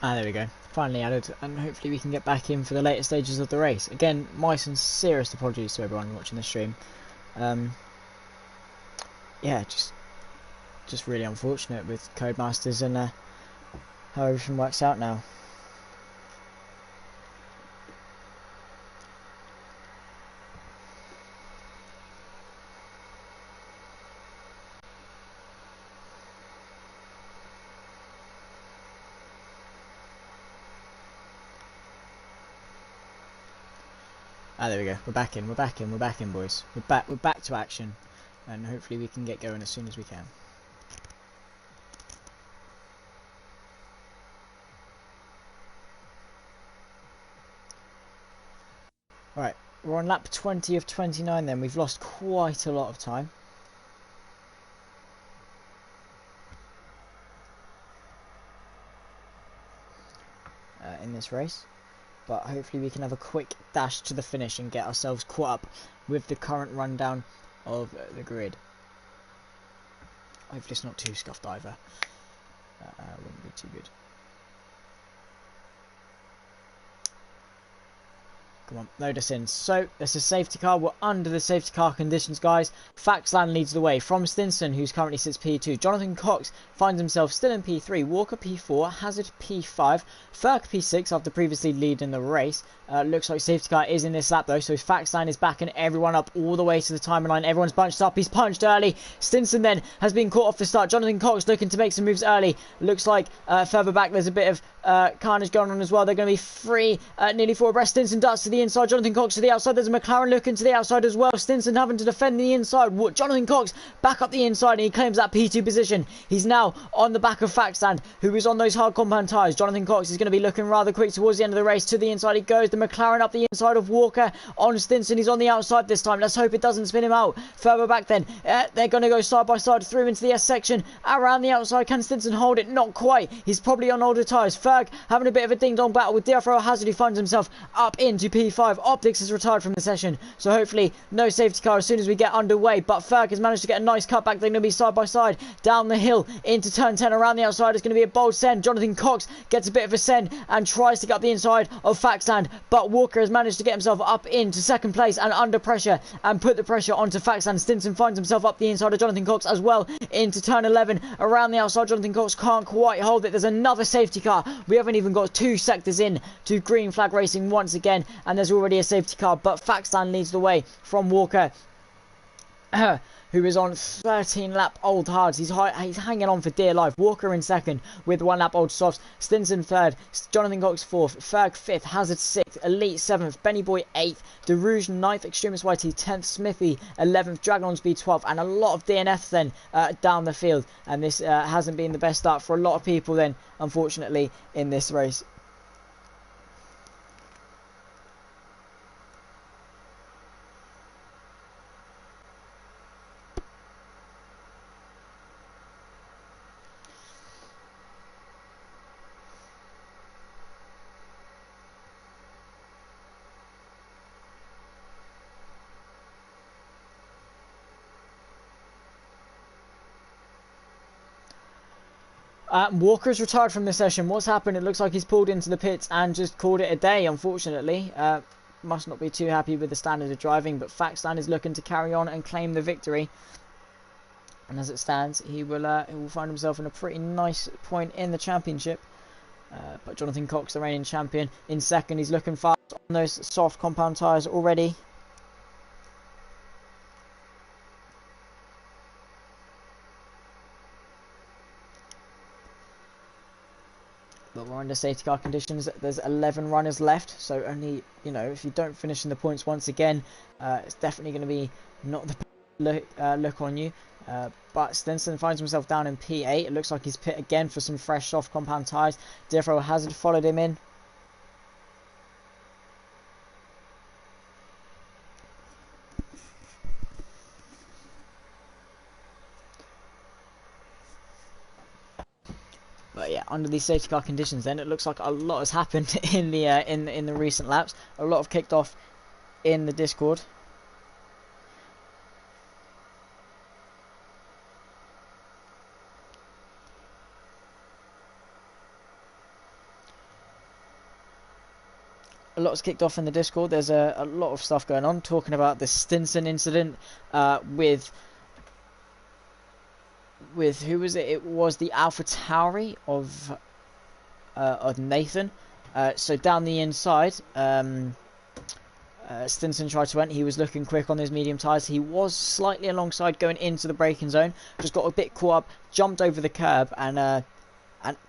Ah, there we go. Finally added, and hopefully we can get back in for the later stages of the race. Again, my sincerest apologies to everyone watching the stream. Yeah, just really unfortunate with Codemasters and how everything works out now. Ah, there we go. We're back in, boys. We're back to action, and hopefully we can get going as soon as we can. Alright, we're on lap 20 of 29 then. We've lost quite a lot of time. In this race. But hopefully we can have a quick dash to the finish and get ourselves caught up with the current rundown of the grid. Hopefully it's not too scuffed either. Wouldn't be too good. Come on, no descends. So, there's a safety car. We're under the safety car conditions, guys. Faxland leads the way from Stinson, who's currently sits P2. Jonathan Cox finds himself still in P3. Walker P4. Hazard P5. Ferk P6 after previously leading the race. Looks like safety car is in this lap, though. So, Faxland is backing everyone up all the way to the timeline. Everyone's bunched up. He's punched early. Stinson then has been caught off the start. Jonathan Cox looking to make some moves early. Looks like further back there's a bit of carnage going on as well. They're going to be free, nearly 4 abreast. Stinson darts to the inside. Jonathan Cox to the outside. There's a McLaren looking to the outside as well. Stinson having to defend the inside. Jonathan Cox back up the inside and he claims that P2 position. He's now on the back of Faxland, who is on those hard compound tyres. Jonathan Cox is going to be looking rather quick towards the end of the race. To the inside he goes. The McLaren up the inside of Walker on Stinson. He's on the outside this time. Let's hope it doesn't spin him out. Further back then, they're going to go side by side through into the S section. Around the outside, can Stinson hold it? Not quite. He's probably on older tyres. Ferg having a bit of a ding-dong battle with DFO Hazard, who finds himself up into P5. Optics is retired from the session, so hopefully no safety car as soon as we get underway. But Ferg has managed to get a nice cutback. They're going to be side by side down the hill into turn 10. Around the outside is going to be a bold send. Jonathan Cox gets a bit of a send and tries to get up the inside of Faxland, but Walker has managed to get himself up into second place and under pressure and put the pressure onto Faxland. Stinson finds himself up the inside of Jonathan Cox as well into turn 11. Around the outside, Jonathan Cox can't quite hold it. There's another safety car. We haven't even got 2 sectors in to green flag racing once again, and there's already a safety car, but Faxland leads the way from Walker, who is on 13 lap old hards. He's hanging on for dear life. Walker in second with 1 lap old softs. Stinson third. Jonathan Cox fourth. Ferg fifth. Hazard sixth. Elite seventh. Benny Boy eighth. DeRouge ninth. Extremist YT 10th. Smithy 11th. Dragon on Speed 12th. And a lot of DNF then down the field. And this hasn't been the best start for a lot of people then, unfortunately, in this race. Walker's retired from the session. What's happened? It looks like he's pulled into the pits and just called it a day, unfortunately. Must not be too happy with the standard of driving, but Faxland is looking to carry on and claim the victory. And as it stands, he will find himself in a pretty nice point in the championship. But Jonathan Cox, the reigning champion, in second. He's looking fast on those soft compound tyres already. But we're under safety car conditions. There's 11 runners left, so only, you know, if you don't finish in the points once again, it's definitely going to be not the look on you. But Stinson finds himself down in P8. It looks like he's pit again for some fresh soft compound tyres. DFO Hazard followed him in. But yeah, under these safety car conditions, then it looks like a lot has happened in the in the recent laps. A lot have kicked off in the Discord. A lot has kicked off in the Discord. There's a lot of stuff going on, talking about the Stinson incident with who was it? It was the Alpha Tauri of Nathan. So down the inside, Stinson tried to enter. He was looking quick on those medium tyres. He was slightly alongside going into the braking zone. Just got a bit caught up, jumped over the curb, and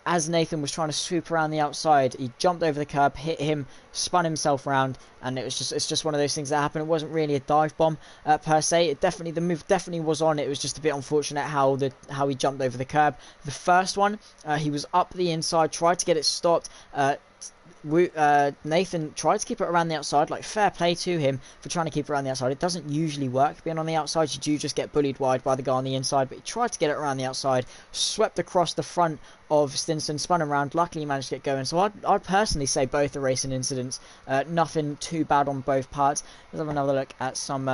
as Nathan was trying to swoop around the outside, he jumped over the curb, hit him, spun himself around, and it's just one of those things that happened. It wasn't really a dive bomb per se. The move definitely was on. It was just a bit unfortunate how he jumped over the curb. The first one, he was up the inside, tried to get it stopped. Nathan tried to keep it around the outside, like fair play to him for trying to keep it around the outside. It doesn't usually work being on the outside. You do just get bullied wide by the guy on the inside, but he tried to get it around the outside, swept across the front of Stinson, spun him around. Luckily he managed to get going. So I'd personally say both the racing incidents, nothing too bad on both parts. Let's have another look at some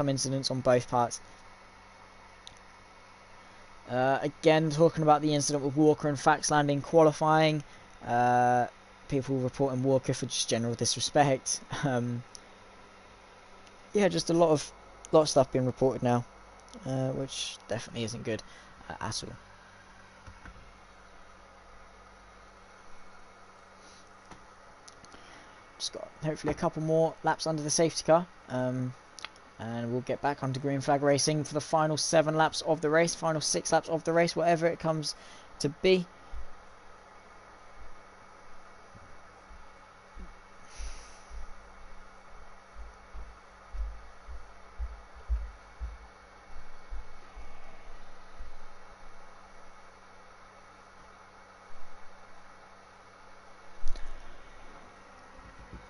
incidents on both parts. Again, talking about the incident with Walker and Faxland in qualifying. people reporting Walker for just general disrespect. Yeah, just a lot of stuff being reported now, which definitely isn't good at all. Just got hopefully a couple more laps under the safety car, and we'll get back onto green flag racing for the final 7 laps of the race, final 6 laps of the race, whatever it comes to be.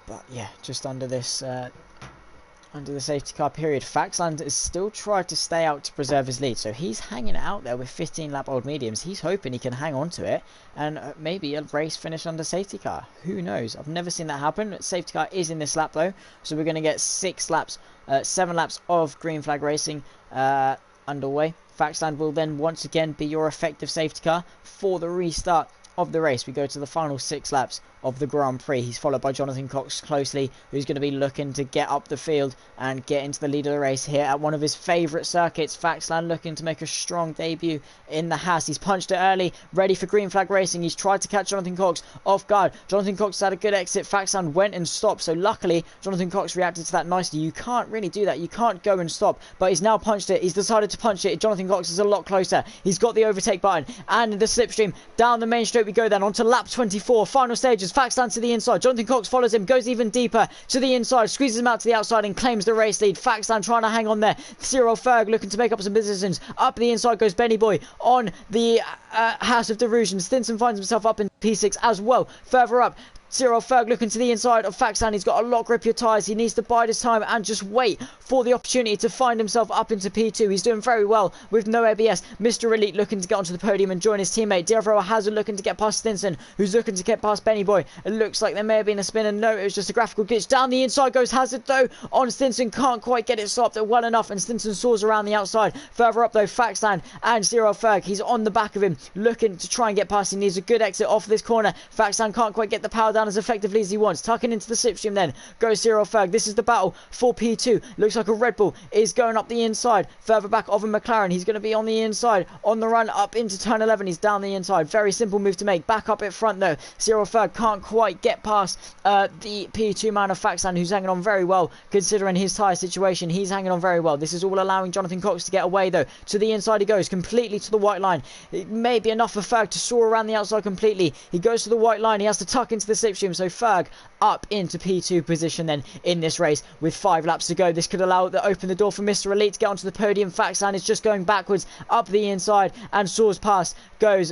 But yeah, just under this, under the safety car period, Faxland has still tried to stay out to preserve his lead. So he's hanging out there with 15 lap old mediums. He's hoping he can hang on to it and maybe a race finish under safety car. Who knows? I've never seen that happen. Safety car is in this lap though. So we're going to get 7 laps of green flag racing underway. Faxland will then once again be your effective safety car for the restart of the race. We go to the final 6 laps of the Grand Prix. He's followed by Jonathan Cox closely, who's going to be looking to get up the field and get into the lead of the race here at one of his favourite circuits. Faxland looking to make a strong debut in the Haas. He's punched it early, ready for green flag racing. He's tried to catch Jonathan Cox off guard. Jonathan Cox had a good exit. Faxland went and stopped, so luckily Jonathan Cox reacted to that nicely. You can't really do that. You can't go and stop, but he's now punched it. He's decided to punch it. Jonathan Cox is a lot closer. He's got the overtake button and the slipstream. Down the main straight we go then onto lap 24. Final stages. Faxland to the inside. Jonathan Cox follows him, goes even deeper to the inside, squeezes him out to the outside and claims the race lead. Faxland trying to hang on there. Cyril Ferg looking to make up some positions. Up the inside goes Benny Boy on the House of Derusion. Stinson finds himself up in P6 as well. Further up, Cyril Ferg looking to the inside of Faxland. He's got a lot grippier tyres. He needs to bide his time and just wait for the opportunity to find himself up into P2. He's doing very well with no ABS. Mr. Elite looking to get onto the podium and join his teammate. Devereaux Hazard looking to get past Stinson, who's looking to get past Benny Boy. It looks like there may have been a spin, and no, it was just a graphical glitch. Down the inside goes Hazard though on Stinson. Can't quite get it stopped well enough, and Stinson soars around the outside. Further up though, Faxland and Cyril Ferg. He's on the back of him looking to try and get past. He needs a good exit off this corner. Faxland can't quite get the power down as effectively as he wants. Tucking into the slipstream then goes Cyril Ferg. This is the battle for P2. Looks like a Red Bull is going up the inside. Further back of a McLaren. He's going to be on the inside on the run up into turn 11. He's down the inside. Very simple move to make. Back up at front though. Cyril Ferg can't quite get past the P2 man of Faxland, who's hanging on very well considering his tyre situation. He's hanging on very well. This is all allowing Jonathan Cox to get away though. To the inside he goes, completely to the white line. It may be enough for Ferg to soar around the outside completely. He goes to the white line. He has to tuck into the slipstream. So Ferg up into P2 position then in this race with 5 laps to go. This could open the door for Mr. Elite to get onto the podium. Faxland is just going backwards up the inside and soars past. Goes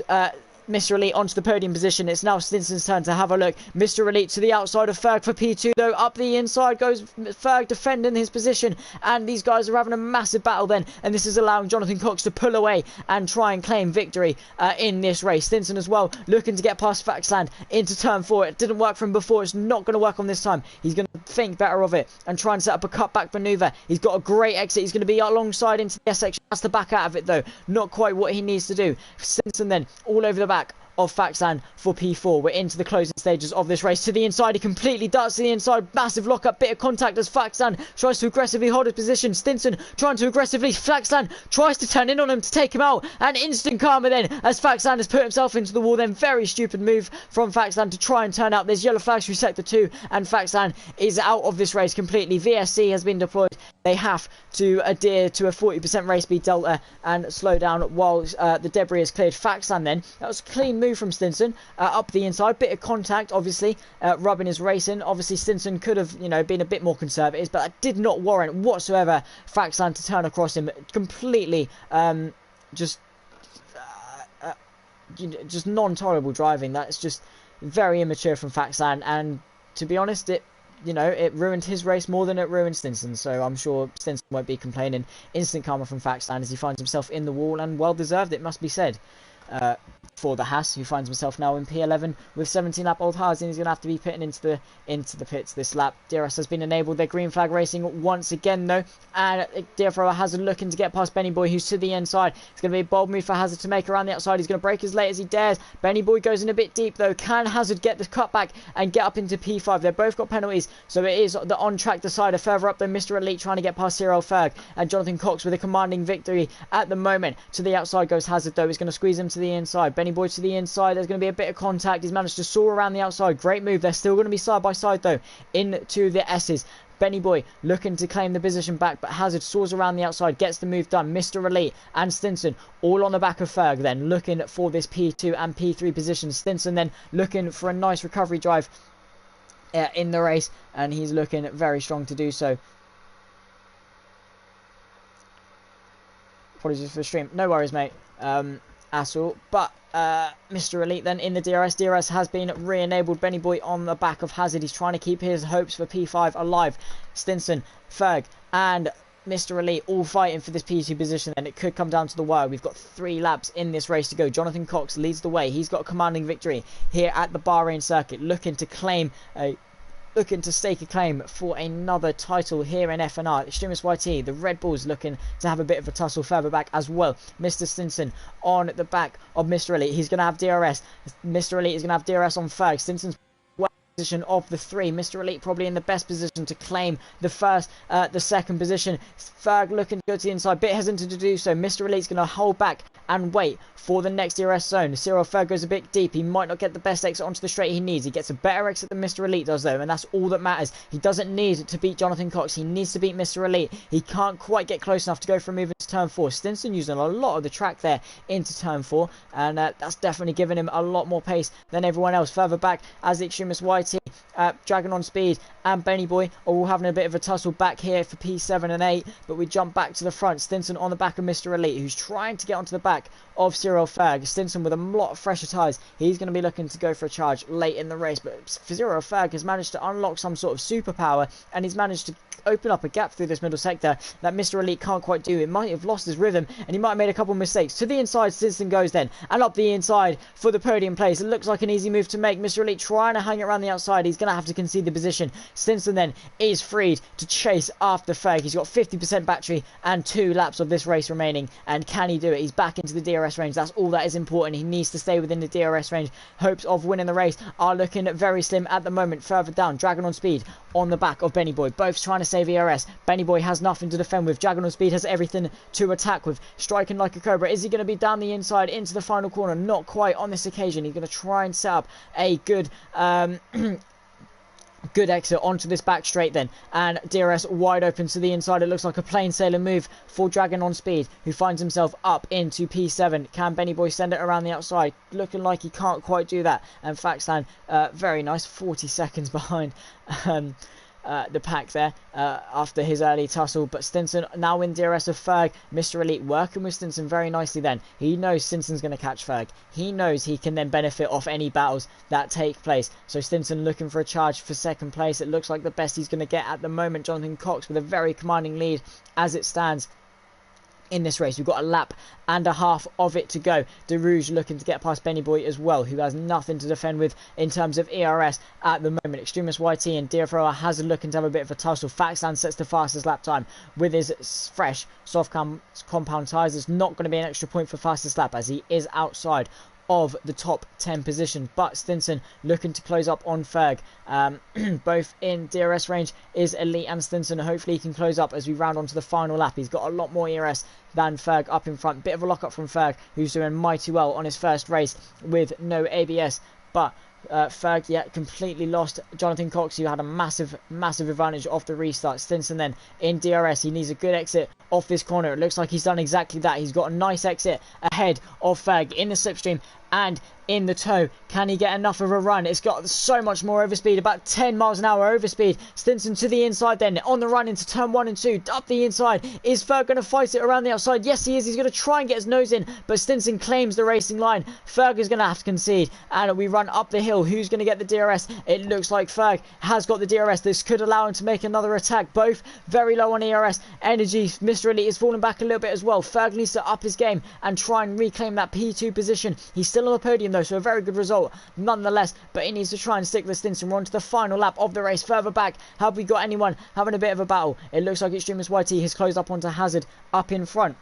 Mr. Elite onto the podium position. It's now Stinson's turn to have a look. Mr. Elite to the outside of Ferg for P2 though. Up the inside goes Ferg defending his position, and these guys are having a massive battle then, and this is allowing Jonathan Cox to pull away and try and claim victory in this race. Stinson as well looking to get past Faxland into turn 4. It didn't work for him before. It's not going to work on this time. He's going to think better of it and try and set up a cutback manoeuvre. He's got a great exit. He's going to be alongside into the S section. Has to back out of it though. Not quite what he needs to do. Stinson then all over the back of Faxland for P4. We're into the closing stages of this race. To the inside, he completely darts to the inside. Massive lockup, bit of contact as Faxland tries to aggressively hold his position. Stinson trying to aggressively. Faxland tries to turn in on him to take him out. And instant karma then as Faxland has put himself into the wall. Then very stupid move from Faxland to try and turn out. There's yellow flags through sector 2 and Faxland is out of this race completely. VSC has been deployed. They have to adhere to a 40% race speed delta and slow down while the debris is cleared. Faxland then, that was a clean move from Stinson up the inside. Bit of contact obviously rubbing his racing. Obviously Stinson could have been a bit more conservative, but that did not warrant whatsoever Faxland to turn across him completely. Just non-tolerable driving. That's just very immature from Faxland, and to be honest it ruined his race more than it ruined Stinson, so I'm sure Stinson won't be complaining. Instant karma from Faxland as he finds himself in the wall, and well deserved, it must be said. for the Haas, who finds himself now in P11 with 17-lap-old Haas, and he's going to have to be pitting into the pits this lap. DRS has been enabled. They're green flag racing once again, though, and therefore Hazard looking to get past Benny Boy, who's to the inside. It's going to be a bold move for Hazard to make around the outside. He's going to brake as late as he dares. Benny Boy goes in a bit deep, though. Can Hazard get the cutback and get up into P5? They've both got penalties, so it is the on-track decider. Further up, though, Mr. Elite trying to get past Cyril Ferg, and Jonathan Cox with a commanding victory at the moment. To the outside goes Hazard, though. He's going to squeeze him to the inside. Benny Boy to the inside. There's going to be a bit of contact. He's managed to soar around the outside. Great move. They're still going to be side by side, though, into the S's. Benny Boy looking to claim the position back, but Hazard soars around the outside, gets the move done. Mr. Elite and Stinson all on the back of Ferg, then looking for this P2 and P3 position. Stinson then looking for a nice recovery drive in the race, and he's looking very strong to do so. Apologies for the stream. No worries, mate. At all. But Mr. Elite then in the DRS. DRS has been re-enabled. Benny Boy on the back of Hazard. He's trying to keep his hopes for P5 alive. Stinson, Ferg, and Mr. Elite all fighting for this P2 position, and it could come down to the wire. We've got 3 laps in this race to go. Jonathan Cox leads the way. He's got a commanding victory here at the Bahrain circuit, looking to stake a claim for another title here in FNR. Extremist YT, the Red Bulls looking to have a bit of a tussle further back as well. Mr. Stinson on the back of Mr. Elite. He's going to have DRS. Mr. Elite is going to have DRS on Ferg. Stinson's position of the 3. Mr. Elite probably in the best position to claim the second position. Ferg looking to go to the inside, bit hesitant to do so. Mr. Elite's going to hold back and wait for the next DRS zone. Cyril Ferg goes a bit deep. He might not get the best exit onto the straight he needs. He gets a better exit than Mr. Elite does, though, and that's all that matters. He doesn't need to beat Jonathan Cox. He needs to beat Mr. Elite. He can't quite get close enough to go for a move into turn 4. Stinson using a lot of the track there into turn 4, and that's definitely given him a lot more pace than everyone else. Further back as the Extremist YT, Dragon on Speed and Benny Boy are all having a bit of a tussle back here for P7 and 8, but we jump back to the front. Stinson on the back of Mr. Elite, who's trying to get onto the back of Cyril Ferg. Stinson with a lot of fresher tyres. He's going to be looking to go for a charge late in the race, but Cyril Ferg has managed to unlock some sort of superpower, and he's managed to open up a gap through this middle sector that Mr. Elite can't quite do. It might have lost his rhythm, and he might have made a couple of mistakes. To the inside, Stinson goes then, and up the inside for the podium place. It looks like an easy move to make. Mr. Elite trying to hang it around the outside. He's going to have to concede the position. Stinson then is freed to chase after Ferg. He's got 50% battery and 2 laps of this race remaining, and can he do it? He's back into the DRS range. That's all that is important. He needs to stay within the DRS range. Hopes of winning the race are looking very slim at the moment. Further down, Dragon on Speed on the back of Benny Boy, both trying to save ERS. Benny Boy has nothing to defend with. Dragon on Speed has everything to attack with, striking like a cobra. Is he going to be down the inside into the final corner? Not quite on this occasion. He's going to try and set up a good good exit onto this back straight then, and DRS wide open to the inside. It looks like a plain sailing move for Dragon on Speed, who finds himself up into P7. Can Benny Boy send it around the outside? Looking like he can't quite do that, and Faxlan very nice, 40 seconds behind the pack there after his early tussle. But Stinson now in DRS of Ferg. Mr. Elite working with Stinson very nicely then. He knows Stinson's going to catch Ferg. He knows he can then benefit off any battles that take place. So Stinson looking for a charge for second place. It looks like the best he's going to get at the moment. Jonathan Cox with a very commanding lead as it stands in this race. We've got a lap and a half of it to go. De Rouge looking to get past Benny Boy as well, who has nothing to defend with in terms of ERS at the moment. Extremist YT and Deerthrower Hazard looking to have a bit of a tussle. Faxland sets the fastest lap time with his fresh soft compound tyres. It's not going to be an extra point for fastest lap as he is outside of the top 10 position, but Stinson looking to close up on Ferg. Both in DRS range is Elite and Stinson. Hopefully he can close up as we round on to the final lap. He's got a lot more ERS than Ferg up in front. Bit of a lock up from Ferg, who's doing mighty well on his first race with no ABS, but Ferg yet completely lost Jonathan Cox, who had a massive advantage off the restart. Stinson then in DRS. He needs a good exit off this corner. It looks like he's done exactly that. He's got a nice exit ahead of Ferg in the slipstream and in the toe. Can he get enough of a run? It's got so much more overspeed, about 10 miles an hour overspeed. Stinson to the inside then, on the run into turn 1 and 2, up the inside. Is Ferg going to fight it around the outside? Yes, he is. He's going to try and get his nose in, but Stinson claims the racing line. Ferg is going to have to concede, and we run up the hill. Who's going to get the DRS? It looks like Ferg has got the DRS. This could allow him to make another attack. Both very low on ERS energy. Mr. Mr. Elite is falling back a little bit as well. Ferg needs to up his game and try and reclaim that P2 position. He's still on the podium though, so a very good result nonetheless, but he needs to try and stick with Stinson. We're on to the final lap of the race. Further back, have we got anyone having a bit of a battle? It looks like Extremist YT has closed up onto Hazard up in front.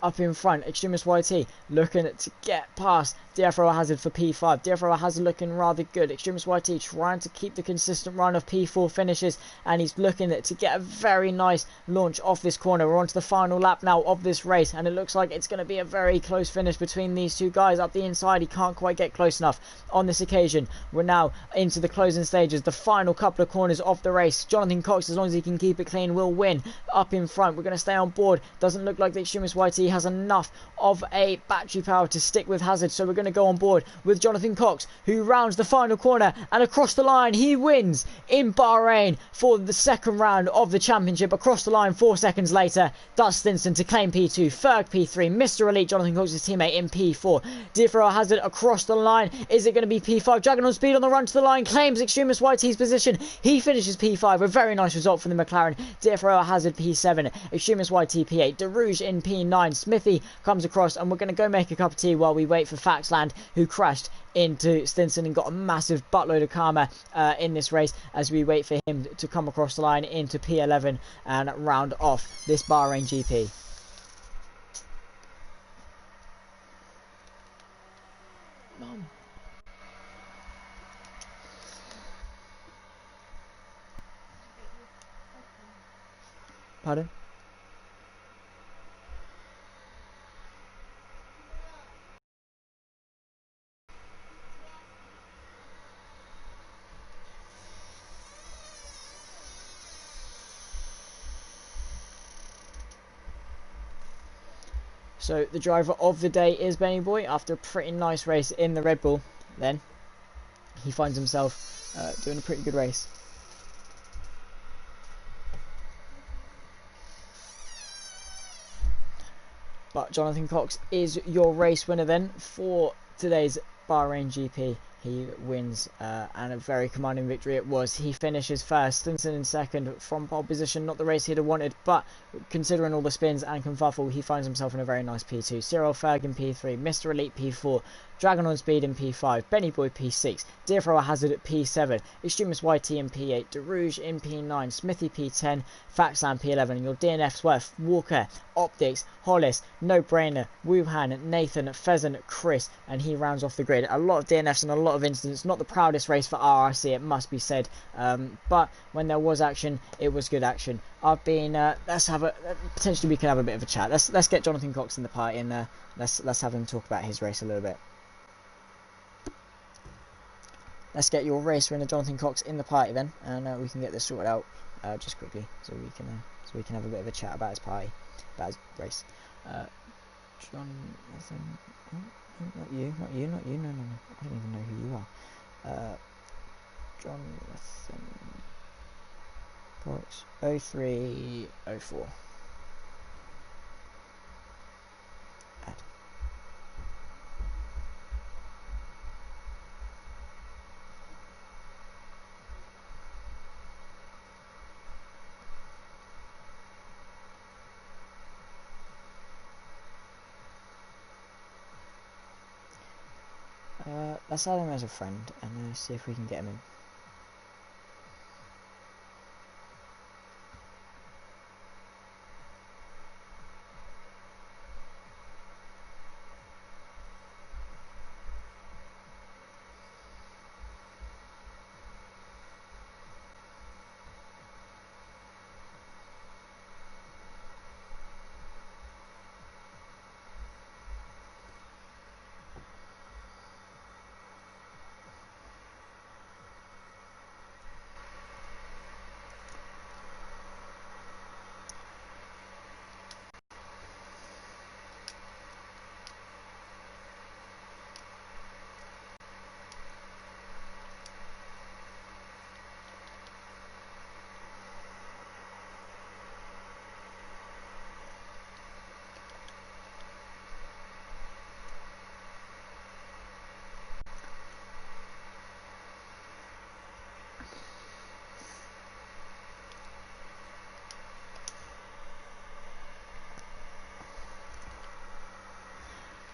Up in front, Extremist YT looking to get past DFRO Hazard for P5. DFRO Hazard looking rather good. Extremist YT trying to keep the consistent run of P4 finishes, and he's looking to get a very nice launch off this corner. We're on to the final lap now of this race, and it looks like it's going to be a very close finish between these two guys. Up the inside, he can't quite get close enough on this occasion. We're now into the closing stages, the final couple of corners of the race. Jonathan Cox, as long as he can keep it clean, will win up in front. We're going to stay on board. Doesn't look like the Extremist YT has enough of a battery power to stick with Hazard, so we're going to go on board with Jonathan Cox, who rounds the final corner, and across the line he wins in Bahrain for the second round of the championship. Across the line 4 seconds later, Dutch Stinson to claim P2, Ferg P3, Mr. Elite Jonathan Cox's teammate in P4. DFRO Hazard across the line. Is it going to be P5? Dragon on speed on the run to the line, claims Extremist YT's position. He finishes P5, a very nice result for the McLaren. DFRO Hazard P7, Extremist YT P8, DeRouge in P9. Smithy comes across, and we're going to go make a cup of tea while we wait for Faxland, who crashed into Stinson and got a massive buttload of karma in this race, as we wait for him to come across the line into P11 and round off this Bahrain GP. Pardon? So the driver of the day is Benny Boy. After a pretty nice race in the Red Bull, then he finds himself doing a pretty good race. But Jonathan Cox is your race winner then for today's Bahrain GP. He wins, and a very commanding victory it was. He finishes first, Stinson in second from pole position. Not the race he'd have wanted, but considering all the spins and confuffle, he finds himself in a very nice P2. Cyril Ferg in P3, Mr. Elite P4, Dragon on Speed in P5, Benny Boy P6, DFRO Hazard at P7, Extremist YT in P8, DeRouge in P9, Smithy P10, Faxland P11, and your DNFs were Walker, Optics, Hollis, No Brainer, Wuhan, Nathan, Pheasant, Chris, and he rounds off the grid. A lot of DNFs and a lot of incidents. Not the proudest race for RRC, it must be said, but when there was action, it was good action. I've been let's have a potentially we can have a bit of a chat. Let's get Jonathan Cox in the party, and let's have him talk about his race a little bit. Let's get your race winner Jonathan Cox in the party then, and we can get this sorted out just quickly, so we can have a bit of a chat about his party, about his race. Jonathan, not you, no, I don't even know who you are. Jonathan Cox 0304. Add. Let's add him as a friend and see if we can get him in.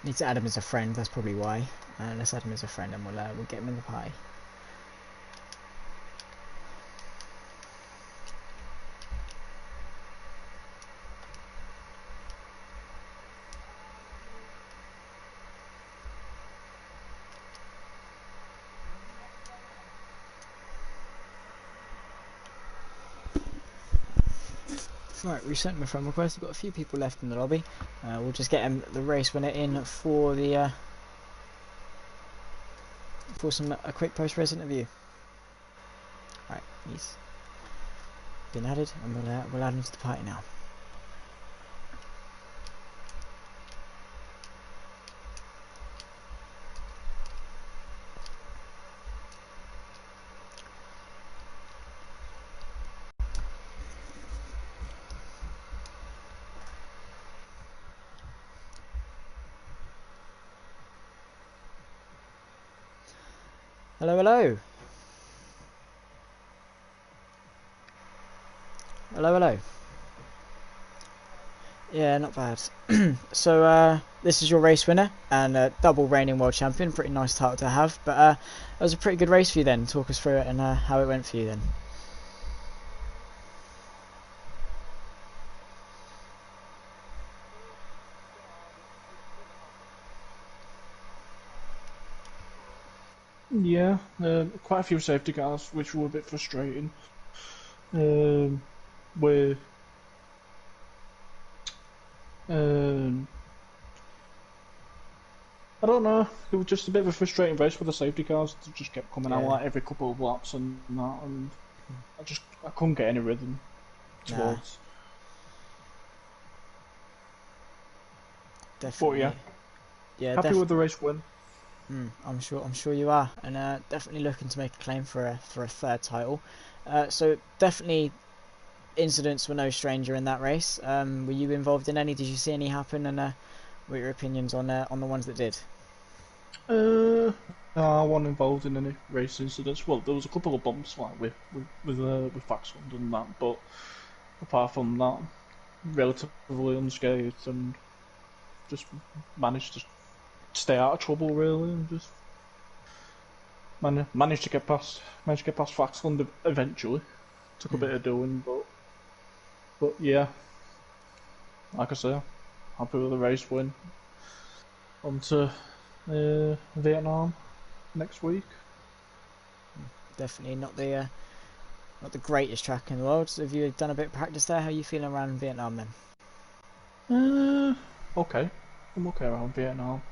Need to add him as a friend, that's probably why. Let's add him as a friend and we'll get him in the party. Right, we sent him a friend request. We've got a few people left in the lobby. We'll just get him the race winner in for the for a quick post-race interview. Right, he's been added, and we'll add him to the party now. Hello, hello. Hello, hello. Yeah, not bad. So, this is your race winner and double reigning world champion. Pretty nice title to have. But it was a pretty good race for you then. Talk us through it and how it went for you then. Yeah, quite a few safety cars, which were a bit frustrating. Where I don't know, it was just a bit of a frustrating race with the safety cars. They just kept coming out like every couple of laps and that, and I couldn't get any rhythm towards. Definitely. But yeah, happy with the race win. I'm sure you are, and definitely looking to make a claim for a third title. So definitely, incidents were no stranger in that race. Were you involved in any? Did you see any happen? And what were your opinions on the ones that did? No, I wasn't involved in any race incidents. Well, there was a couple of bumps like with Faxfund and that, but apart from that, relatively unscathed and just managed to stay out of trouble really, and just managed to get past Faxfund eventually. Took a bit of doing, but yeah, like I say, happy with the race win. On to Vietnam next week. Definitely not the greatest track in the world. So have you done a bit of practice there? How are you feeling around Vietnam then? Okay, I'm okay around Vietnam.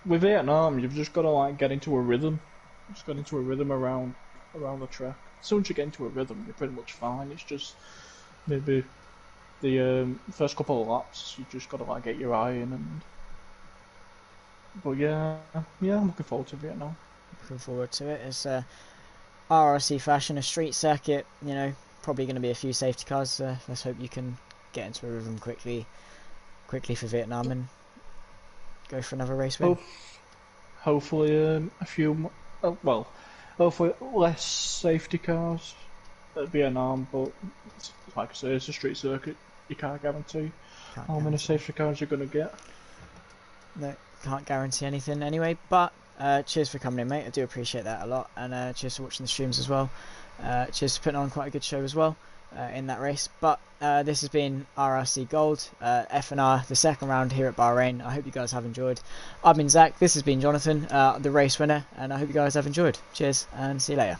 With Vietnam, you've just got to like get into a rhythm. Just get into a rhythm around the track. As soon as you get into a rhythm, you're pretty much fine. It's just maybe the first couple of laps, you just got to like get your eye in. But yeah, I'm looking forward to Vietnam. Looking forward to it. It's RRC fashion, a street circuit. You know, probably going to be a few safety cars. Let's hope you can get into a rhythm quickly for Vietnam and go for another race win. Hopefully, a few. Hopefully less safety cars at Vietnam. But like I say, it's a street circuit. You can't guarantee how many safety cars you're going to get. No, can't guarantee anything anyway. But cheers for coming in, mate. I do appreciate that a lot, and cheers for watching the streams as well. Cheers for putting on quite a good show as well in that race. But this has been RRC Gold FNR, the second round here at Bahrain. I hope you guys have enjoyed. I've been Zach. This has been Jonathan, the race winner, and I hope you guys have enjoyed. Cheers, and see you later.